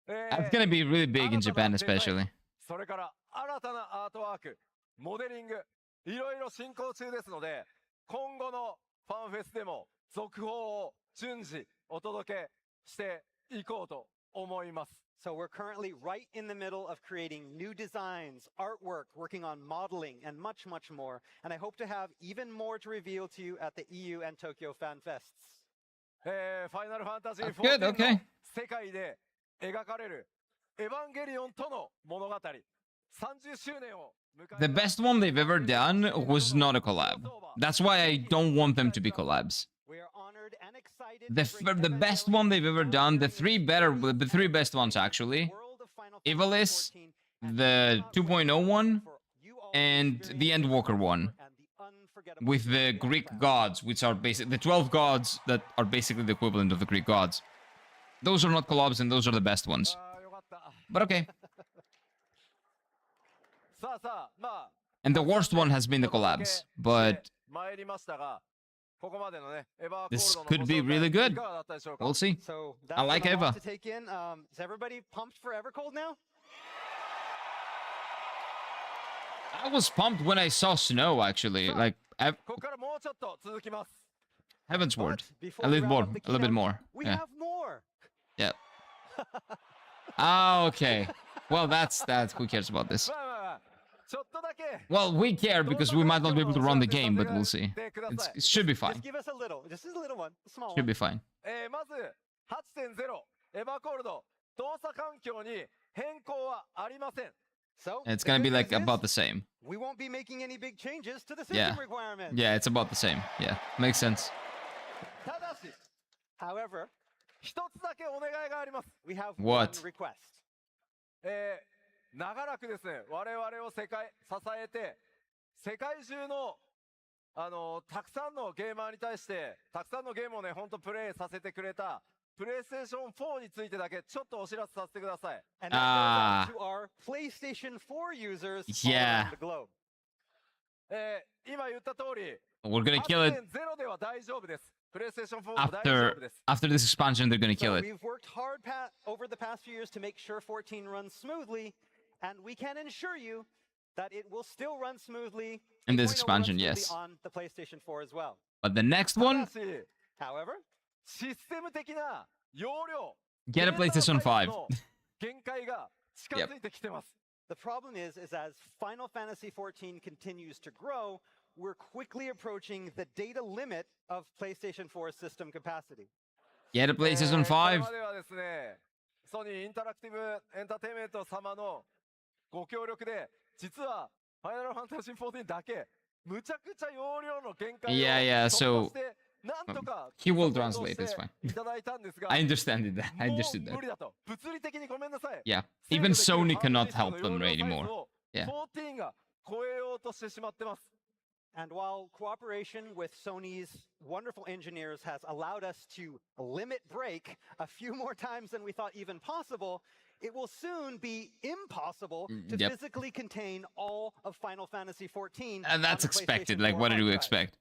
It's gonna be really big in Japan, especially. それから新たなアートワーク、モデリング、いろいろ進行中ですので、今後のファンフェスでも続報を順次お届けしていこうと思います。 So we're currently right in the middle of creating new designs, artwork, working on modeling, and much, much more. And I hope to have even more to reveal to you at the EU and Tokyo Fan Fests. ファイナルファンタジー That's good, 14 okay. の世界で描かれるエヴァンゲリオンとの物語30周年を迎えた The best one they've ever done was not a collab. That's why I don't want them to be collabs. We are honored and excited The to bring the best one they've ever done, the three best ones actually, World of Final Ivalice, Fantasy 14 the 2.0 one, for you all and to the Endwalker one, and the unforgettable with the story of Greek Fanfest. gods, which are basically the 12 gods that are basically the equivalent of the Greek gods. Those are not collabs, and those are the best ones. あーよかった But okay. さあさあまあ And the worst one has been the お届け collabs, して but 参りましたがここまでのねエヴァーコール this ドの could be ご紹介 really good. いかがだったでしょうか we'll see. So I that's like been a lot Eva. to take in. Is everybody pumped for Evercold now? I was pumped when I saw snow, actually. Like, ここからもうちょっと続きます Heaven's But Word. before A we little wrap more. up the A little bit keynote, more. We Yeah. have more. Yeah. Ah, okay. Well, that's that. Who cares about this? まあまあまあちょっとだけ Well, we care because we might not be able to run the game, but we'll see. てくだ It's, さい it should be Just fine. give us a little, just a little one, a small Should one. be fine. まず 8.0 エヴァコールド動作環境に変更はありません So It's the gonna be good like news is about the same. we won't be making any big changes to the system Yeah. requirements. Yeah, it's about the same. Yeah, makes sense. ただし However, 一つだけお願いがあります we have What? one request. 長らくですね我々を支えて世界中のたくさんのゲーマーに対してたくさんのゲームをねほんとプレイさせてくれたプレイステーション4についてだけちょっとお知らせさせてください And that goes out to our PlayStation 4 users all Yeah. around the globe. 今言った通り We're gonna kill it 8.0 では大丈夫ですプレイステーション4も大丈夫です after this expansion. They're gonna kill So it. we've worked hard over the past few years to make sure 14 runs smoothly, and we can ensure you that it will still run smoothly In this 8.0 will run expansion, smoothly yes. on the PlayStation 4 as well. But the next た one, だし However, システム的な容量 get a PlayStation 5. の限界が近づいてきてます the problem is as Final Fantasy 14 continues to grow, we're quickly approaching the data limit of PlayStation 4's system capacity. Get a PlayStation これ 5. まではですねソニーインタラクティブエンターテインメント様のご協力で実はファイナルファンタジー14だけむちゃくちゃ容量の限界を Yeah, yeah, 突破してなんとか He will サポート translate. して It's fine. いただいたんですが I understand it. I もう understood that. 無理だと物理的にごめんなさい Yeah. 制 Even 御できる Sony ハード cannot ディスクの help them 容量サイズ anymore. を Yeah. 14が超えようとしてしまってます And while cooperation with Sony's wonderful engineers has allowed us to limit break a few more times than we thought even possible, it will soon be impossible to Yep. physically contain all of Final Fantasy 14. And that's on the expected. PlayStation Like, 4 what did hard you drive. expect?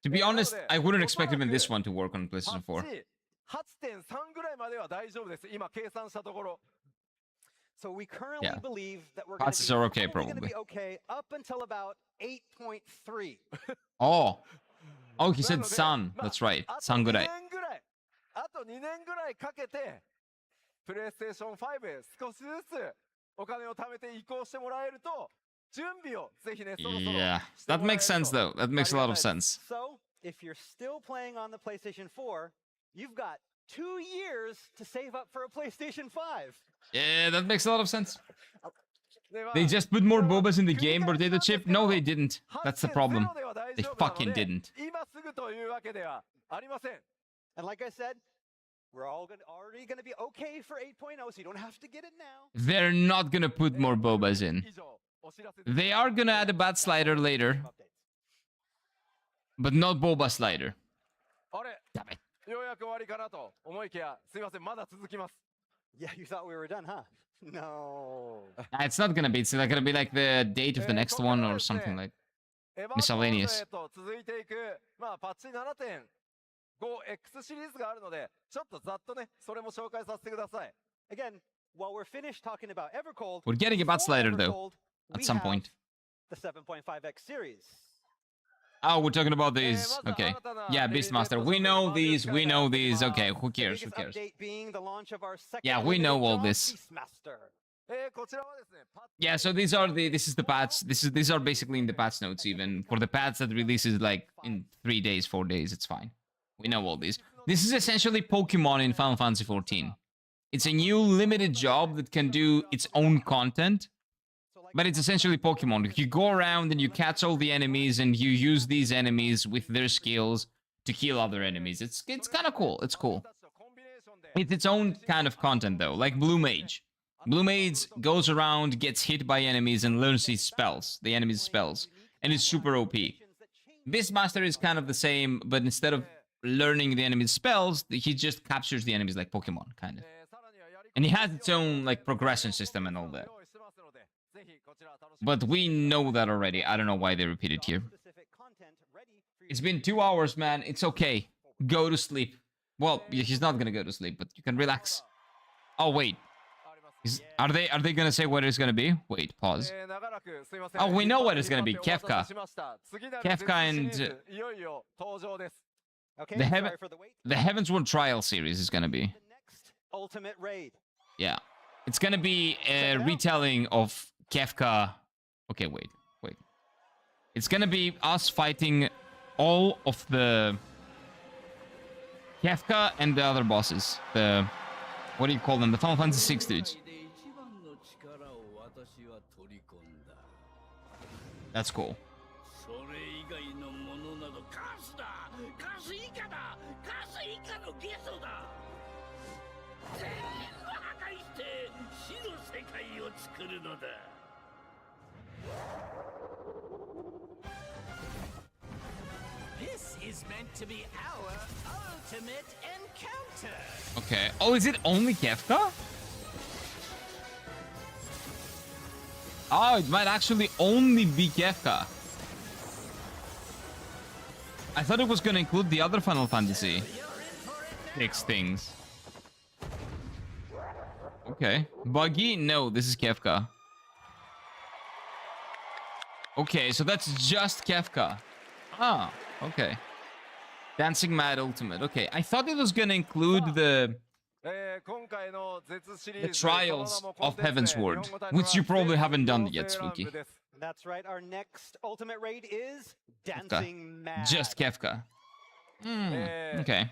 To be honest, I wouldn't expect even this one to work on PlayStation 4. 8.3ぐらいまでは大丈夫です今計算したところ So we currently Yeah. believe that we're going Patches to are be, okay, only gonna probably. be okay up until about 8.3. Oh. Oh, he な said ので sun. まあ That's right. あと Sun 2 good. 年ぐらいあと2年ぐらいかけてプレイステーション5へ少しずつお金を貯めて移行してもらえると準備をぜひねそろそろ Yeah. して That もらえ makes る sense, と though. That makes a lot of ありがたいです sense. So if you're still playing on the PlayStation 4, you've got 2 years to save up for a PlayStation 5. Yeah, that makes a lot of sense. でまあ They just put more bobas in the game potato chip? No, they didn't. That's the problem. 8.0では大 They 丈夫なの fucking で didn't. 今すぐというわけではありません And like I said, we're already going to be okay for 8.0, so you don't have to get it now. They're not gonna put more bobas in. 以上お知らせです They are gonna add a bat slider later, Updates. but not boba slider. あれ Damn it. ようやく終わりかなと思いきやすいませんまだ続きます Yeah, you thought we were done, huh? No. It's not gonna be. It's not gonna be like the date of the next one or something like. エヴァ Miscellaneous コードへと続いていく、まあ、パッチ 7.5X シリーズがあるので、ちょっとざっとね、それも紹介させてください。 Again, while we're finished talking about Evercold, We're getting a bat before slider though, Evercold, at we some have point. the 7.5X series. Oh, we're talking about these. Okay. Yeah, Beastmaster. We know these. We know these. Okay, who The cares? Who biggest cares? update being the launch of our second Yeah, we know limited all drop this. Beastmaster. こちらはですね、パッチ Yeah, so these are the. This is the patch. These are basically in the patch notes. Even for the patch that releases like in 3 days, 4 days, it's fine. We know all these. This is essentially Pokemon in Final Fantasy XIV. It's a new limited job that can do its own content, but it's essentially Pokemon. You go around and you catch all the enemies and you use these enemies with their skills to kill other enemies. It's kind of cool. It's cool. It's its own kind of content though, like Blue Mage. Blue Mage goes around, gets hit by enemies, and learns his spells, the enemy's spells, and it's super OP. Beastmaster is kind of the same, but instead of learning the enemy's spells, he just captures the enemies like Pokemon, kind of. And he has its own like progression system and all that. But we know that already. I don't know why they repeat it here. It's been 2 hours, man. It's okay. Go to sleep. Well, he's not gonna go to sleep, but you can relax. Oh wait. Are they gonna say what it's gonna be? Wait, pause. Oh, we know what it's gonna be. Kefka. Kefka and the Heavensward Trial series is gonna be. Ultimate raid. Yeah. It's gonna be a retelling of Kefka. Okay, wait. It's gonna be us fighting all of the Kefka and the other bosses. The what do you call them? The Final Fantasy VI dudes. That's cool. This is meant to be our ultimate encounter. Okay. Oh, is it only Kefka? Oh, it might actually only be Kefka. I thought it was going to include the other Final Fantasy things. Okay. Buggy? No, this is Kefka. Okay, so that's just Kefka. Ah, okay. Dancing Mad Ultimate. Okay, I thought it was going to include the Trials of Heavensward, which you probably haven't done yet, Spooky. That's right. Our next ultimate raid is Dancing Mad. Just Kefka. Okay.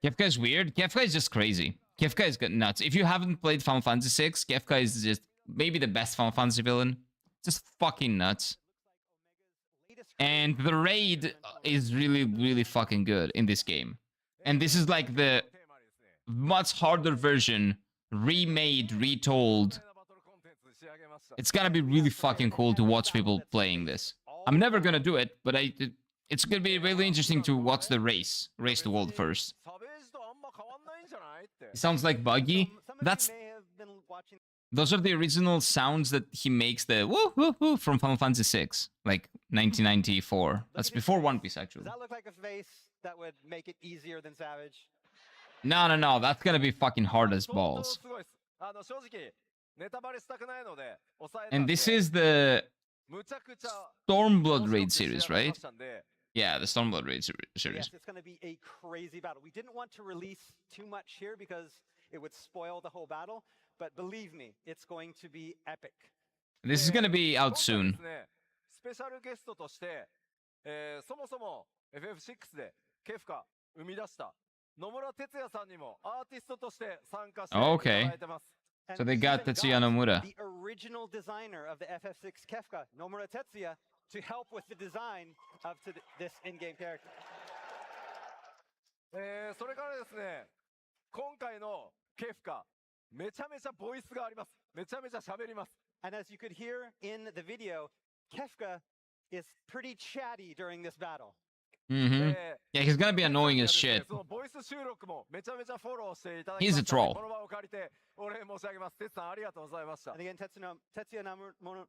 Kefka is weird. Kefka is just crazy. Kefka is nuts. If you haven't played Final Fantasy VI, Kefka is just maybe the best Final Fantasy villain. Just fucking nuts. And the raid is really, really fucking good in this game. And this is like the much harder version, remade, retold. It's gonna be really fucking cool to watch people playing this. I'm never gonna do it, but it's gonna be really interesting to watch the race the world first. It sounds like Buggy. Those are the original sounds that he makes, the woo woo woo from Final Fantasy VI, like 1994. That's before One Piece, actually. Does that look like a face that would make it easier than Savage? No. That's gonna be fucking hard as balls. And this is the Stormblood Raid series, right? Yeah, the Stormblood Raid series. Yes, it's going to be a crazy battle. We didn't want to release too much here because it would spoil the whole battle, but believe me, it's going to be epic. This is going to be out soon. Okay. So they got Tetsuya Nomura. The original designer of the FF6 Kefka, Nomura Tetsuya, to help with the design of this in-game character. And as you could hear in the video, Kefka is pretty chatty during this battle. Yeah, he's gonna be annoying as shit. He's a troll. And again, Tetsuya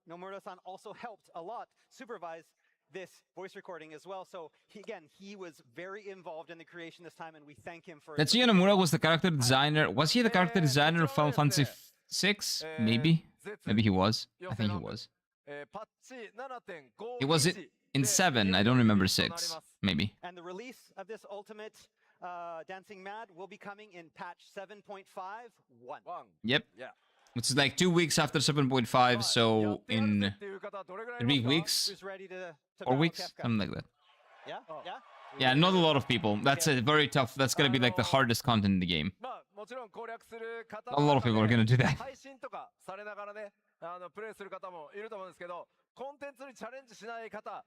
Nomura-san also helped a lot supervise this voice recording as well. So he was very involved in the creation this time, and we thank him for. Tetsuya Nomura was the character designer. Was he the character designer of Final Fantasy VI? Maybe. Maybe he was. I think he was. It was it in 7. I don't remember 6. Maybe. And the release of this ultimate Dancing Mad will be coming in patch 7.5.1. Yep. Which is like 2 weeks after 7.5, so in 3 weeks, 4 weeks, something like that. Yeah? Yeah, not a lot of people. That's a very tough. That's gonna be like the hardest content in the game. まあもちろん攻略する方 A lot of people are gonna do that. 配信とかされながらね、プレイする方もいると思うんですけど、コンテンツにチャレンジしない方、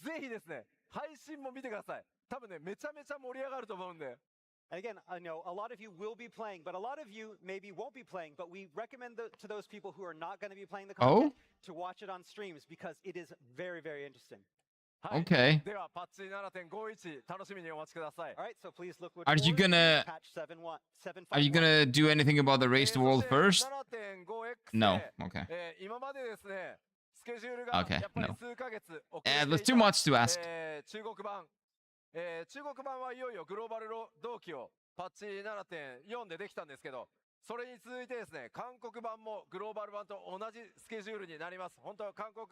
ぜひですね、配信も見てください。多分ね、めちゃめちゃ盛り上がると思うんで。And again, I know a lot of you will be playing, but a lot of you maybe won't be playing. But we recommend to those people who are not going to be playing the content to watch it on streams because it is very, very interesting. はい、 Okay. ではパッチ7.51楽しみにお待ちください。 All right, so please look. Are you gonna- patch 7.1, Are you gonna do anything about the race to world そして first? 7.5X で No. Okay. 今までですね、スケジュールがやっ Okay, ぱり no. 数ヶ月遅れていた That's too much to ask. 中国版、中国版はいよいよグローバル同期をパッチ7.4でできたんですけど、それに続いてですね、韓国版もグローバル版と同じスケジュールになります。本当は韓国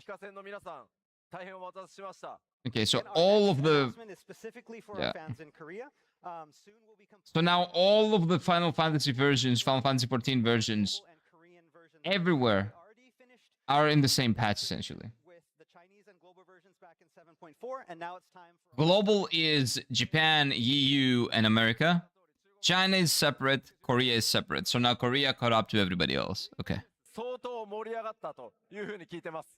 非課線の皆さん、大変お待たせしました。 Okay. So And our all next of the. announcement is specifically for Yeah. our fans in Korea. Soon we'll be So now all of the Final Fantasy versions, Final Fantasy 14 versions, and Korean versions everywhere already finished are in the same patch essentially. with the Chinese and global versions back in 7.4, and now it's time for Global is Japan, EU, and America. China is separate. Korea is separate. So now Korea caught up to everybody else. Okay. 相当盛り上がったというふうに聞いてます。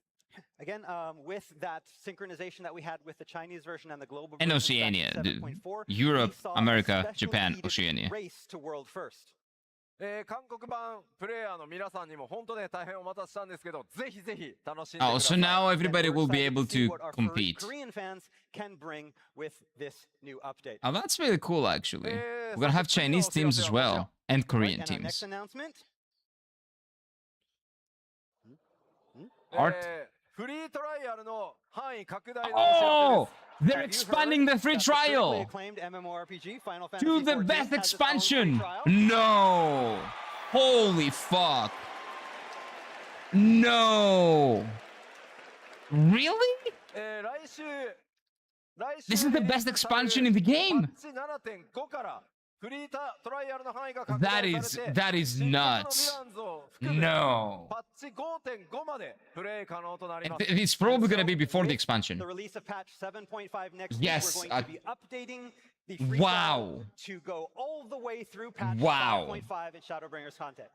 again with that synchronization that we had with the Chinese version and the global And version back in Oceania, dude. 7.4, Europe, we saw a America, special Japan, heated Oceania. race to world first. 韓国版プレイヤーの皆さんにも本当ね大変お待たせしたんですけど、ぜひぜひ楽しんでくだ Oh, さ so い。 now And everybody we're will be excited able see to what our compete. Korean fans can bring with this new update. Oh, that's really cool, actually. えー We're gonna have そして次の Chinese お知ら teams せ as はこちら well, and Right, Korean and our next teams. announcement. Art. フリートライアルの範囲拡大のお知 Oh, らせです。 they're Have you expanding the heard free that the critically trial acclaimed MMORPG Final Fantasy to the 14 best has its own free expansion. trial? No. Holy fuck. No. Really? 来週 This is the best expansion in the game. パッチ7.5からフリートライアルの範囲が拡 That 大され is て that is 新作のヴィ nuts. ランズを含む No. パッチ5.5までプレイ可能となります。 It's probably gonna be before the With expansion. The release of patch 7.5 next Yes, week, we're going to be updating the free Wow. trial to go all the way through patch Wow. 5.5 in Shadowbringers content.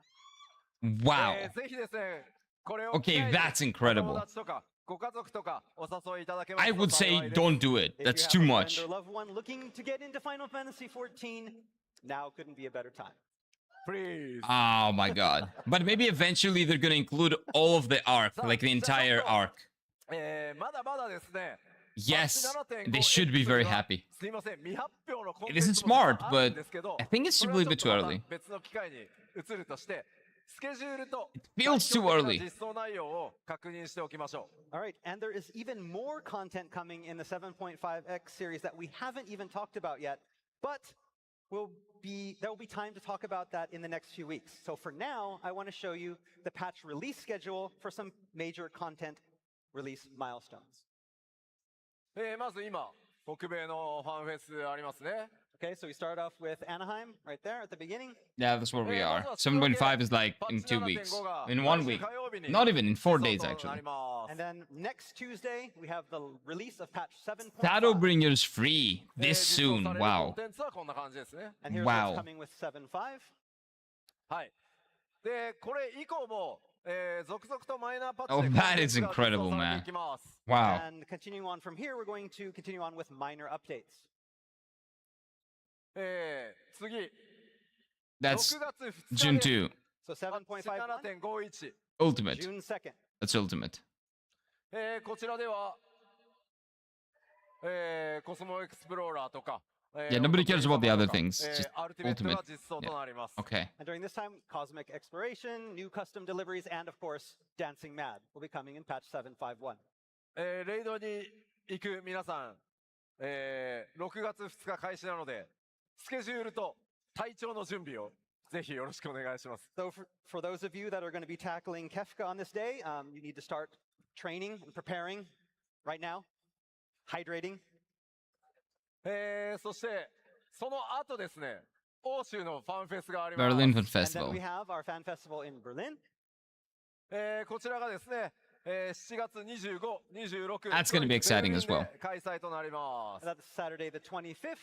Wow. ぜひですね、これを Okay, 機会に that's incredible. お友達とかご家族とかお誘いいただけます I と would 幸 say いです。 don't do it. If That's you too have a much. friend or loved one looking to get into Final Fantasy 14, now couldn't be a better time. Please. Oh my god. But maybe eventually they're gonna include all of the arc, like the entire arc. まだまだですね。 Yes, パッチ 7.5 they should be very は happy. すいません、未発表のコン It テン isn't ツも smart, あるん but ですけど、 I think it's それ simply は a ちょ bit っ too とま early. た別の機会に移るとして、スケジュールと It feels too 最 early. 強的な実装内容を確認しておきましょう。 All right, and there is even more content coming in the 7.5x series that we haven't even talked about yet, but there will be time to talk about that in the next few weeks. So for now, I want to show you the patch release schedule for some major content release milestones. まず今、北米のファンフェスありますね。 Okay, so we start off with Anaheim right there at the beginning. Yeah, that's where we are. 7.5 is like in 2 weeks. In 1 week. Not even in 4 days, actually. And then next Tuesday, we have the release of patch 7.5. Shadowbringers free this soon. コン Wow. テンツはこんな感じですね。 And here's Wow. what's coming with 7.5. はい。で、これ以降も、続々とマイナーパッチ Oh, で that is コンテンツが incredible, 実装され man. ていきます。 Wow. And continuing on from here, we're going to continue on with minor updates. 次、 That's 6月 June 2日で 2. So 7.51, 7.51、 Ultimate. June 2nd. That's ultimate. こちらでは、コスモエクスプローラーとか、Yeah, nobody cares about the other things. Just アルティメット ultimate. が実装となります。 Okay. And during this time, Cosmic Exploration, new custom deliveries, and of course, Dancing Mad will be coming in patch 7.51. レイドに行く皆さん、6月2日開始なので、スケジュールと体調の準備をぜひよろしくお願いします。 So for those of you that are going to be tackling Kefka on this day, you need to start training and preparing right now, hydrating. そして、その後ですね、欧州のファンフェスがあります。 Berlin Fan And then Festival. we have our fan festival in Berlin. こちらがですね、7月25、26 That's gonna be exciting as well. 開催となります。 That's Saturday the 25th.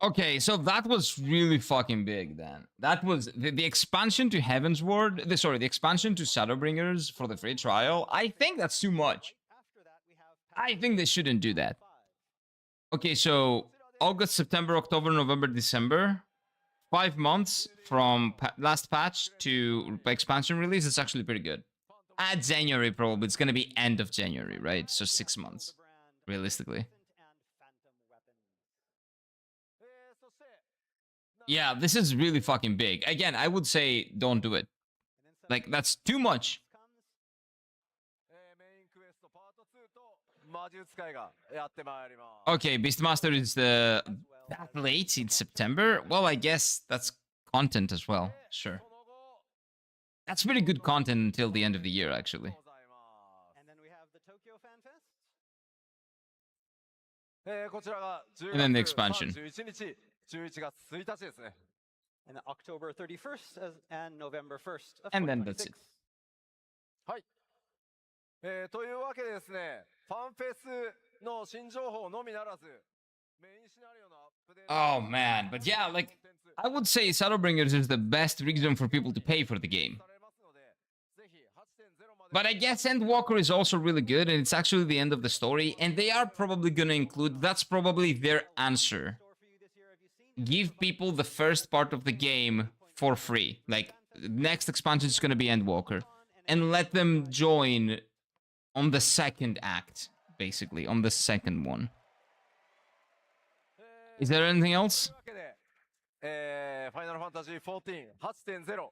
Okay, so that was really fucking big then. That was the expansion to Heaven's Ward. The expansion to Shadowbringers for the free trial. I think that's too much. After that, we have I think they shouldn't do that. Okay, so August, September, October, November, December. 5 months from last patch to expansion release. It's actually pretty good. At January, probably. It's going to be end of January, right? So 6 months, realistically. Yeah, this is really fucking big. Again, I would say don't do it. Like, that's too much. メインクエストパート2と魔術使いがやってまいります。 Okay, Beastmaster is that late in September? Well, I guess that's content as well. Sure. その後 That's pretty good content until the end of the year, actually. ございます。 And then we have the Tokyo Fanfest. こちらが10 And then the 月 expansion. 31日、11月1日ですね。 And then October 31st and November 1st of And then that's 2026. it. はい。というわけでですね、ファンフェスの新情報のみならず、メインシナリオのアップデート。 Oh, man. But yeah, like, I would say Shadowbringers is the best reason for people to pay for the game. されますので、ぜひ 8.0 まで But I guess Endwalker is also really good, and it's actually the end of the story, and they are probably gonna include, that's probably their answer. Store for you this year. Have you seen? Give people the first part of the game for free. Like, next expansion is gonna be Endwalker. And let them join on the second act, basically, on the second one. Is there anything else? というわけで、ファイナルファンタジー14 8.0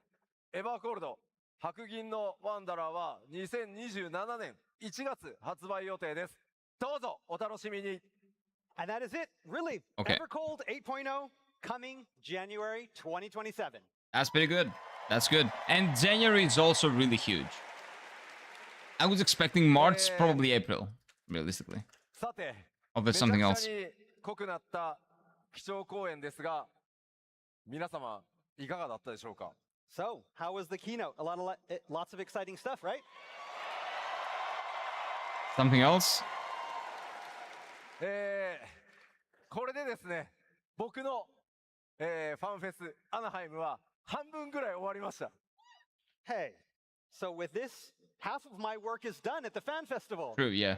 エバーコールド白銀のワンダラーは2027年1月発売予定です。どうぞお楽しみに。 And that is it. Really. Okay. Evercold 8.0 coming January 2027. That's pretty good. That's good. And January is also really huge. I was expecting March, probably April, realistically. さて、 Oh, め there's ちゃ something く else. ちゃに濃くなった基調講演ですが、皆様いかがだったでしょうか。 So, how was the keynote? Lots of exciting stuff, right? Something else? これでですね、僕の、ファンフェスアナハイムは半分ぐらい終わりました。 Hey, so with this, half of my work is done at the Fan Festival. True, yeah.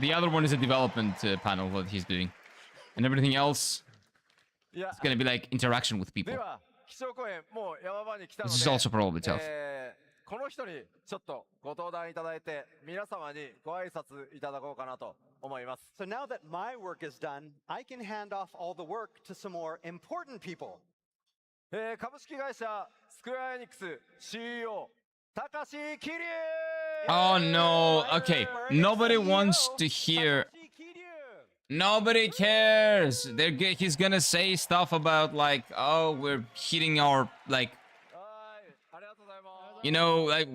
The other one is a development panel that he's doing. And everything else いや is、gonna be like interaction with people. では、基調講演もう山場に来たの This is で、 also probably tough. この人にちょっとご登壇いただいて、皆様にご挨拶いただこうかなと思います。 So now that my work is done, I can hand off all the work to some more important people. 株式会社スクエアエニックス CEO 高橋桐生 Oh no. Okay. Nobody wants to hear. Takashi Kiryu. Nobody cares. He's gonna say stuff about like, oh, we're hitting our like, はいありがとうございます you know, like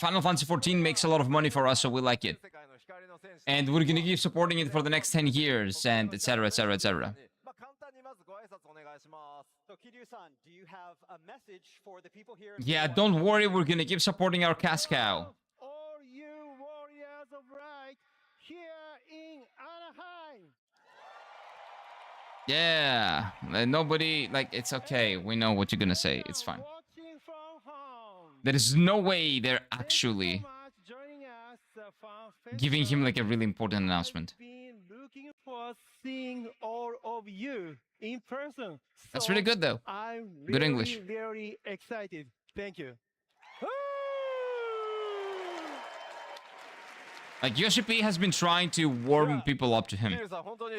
Final Fantasy 14 makes a lot of money for us, so we like it, 世界の光の戦士 and we're gonna keep supporting it for the next 10 years, and etc. etc. etc. まあ簡単にまずご挨拶お願いします So Kiryu-san, do you have a message for the people here? in Yeah, Taiwan? don't worry, we're gonna keep supporting our cash cow. All you warriors of light here in Anaheim. Yeah, nobody like it's okay. We know what you're gonna say. It's fine. Watching from home. There is no way they're Thanks actually so much joining us, Fan giving him Festival. like a really important announcement. I've been looking for seeing all of you in person. That's So really good though. I'm Good really, English. very excited. Thank you. Like Yoshi P has been trying to warm people up to 桐 him. 生さん本当に、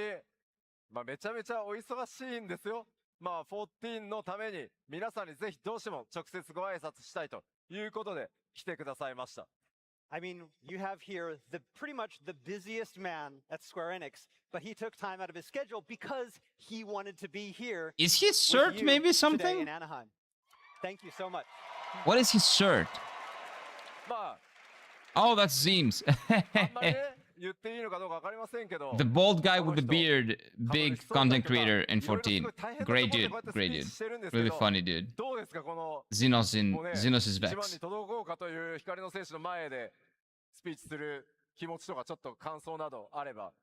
まあ、めちゃめちゃお忙しいんですよまあ14のために皆さんにぜひどうしても直接ご挨拶したいということで来てくださいました I mean, you have here pretty much the busiest man at Square Enix, but he took time out of his schedule because he wanted to be here. Is his with shirt you maybe today something? in Anaheim. Thank you so much. What is his shirt? ま Oh, that's Zeem's. ああんまりね言っていいのかどうかわかりませんけど The bald guy with the beard, big content creator in 14. Great dude, great dude. Really funny dude. どうですかこの Xenos もうね Xenos is 一番 Vex. に届こうかという光の戦士の前でスピーチする気持ちとかちょっと感想などあれば。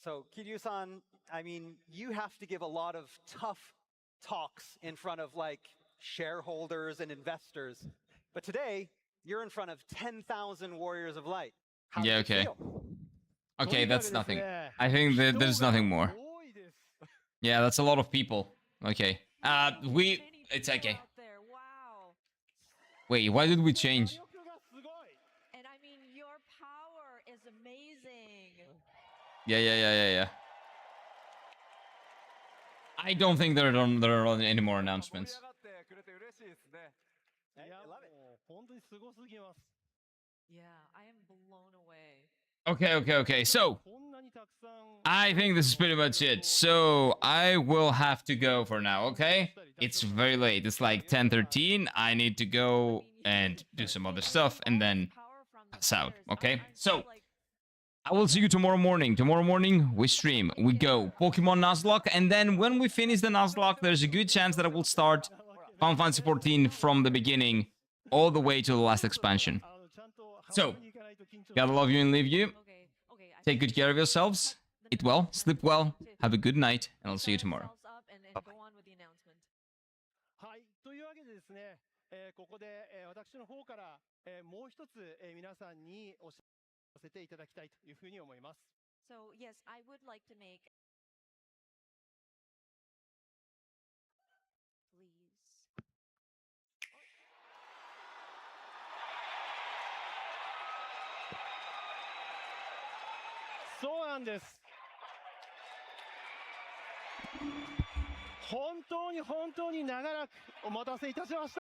So, Kiryu-san, I mean, you have to give a lot of tough talks in front of like shareholders and investors. But today, you're in front of 10,000 Warriors of Light. How Yeah, does it okay. feel? Okay, that's nothing. I think that there's nothing more. Yeah, that's a lot of people. Okay. It's okay. Wow. Wait, why did we change? And I mean, your power is amazing. Yeah. I don't think there are any more announcements. 盛り上がってくれて嬉しいですね。 I love it. 本当にすごすぎます。 Yeah, I am blown away. Okay. So, こんなにたくさん I think this is pretty much it. So, I will have to go for now, okay? It's very late. It's like 10:13. I need to go and do some other stuff and then pass out, okay? So, I will see you tomorrow morning. Tomorrow morning, we stream. We go Pokemon Nuzlocke. And then when we finish the Nuzlocke, there's a good chance that I will start Final Fantasy 14 from the beginning all the way to the last expansion. あのちゃんと So, ハワイに行かないと緊張 Gotta love you and leave you. Okay. Take good care of yourselves. Eat well, sleep well, have a good night, and I'll see you tomorrow. And go on with the announcement. はい、というわけでですね、ここで、私の方から、もう一つ、皆さんにお知らせていただきたいというふうに思います。 So, yes, I would like to make. Please. そうなんです。本当に長らくお待たせいたしました。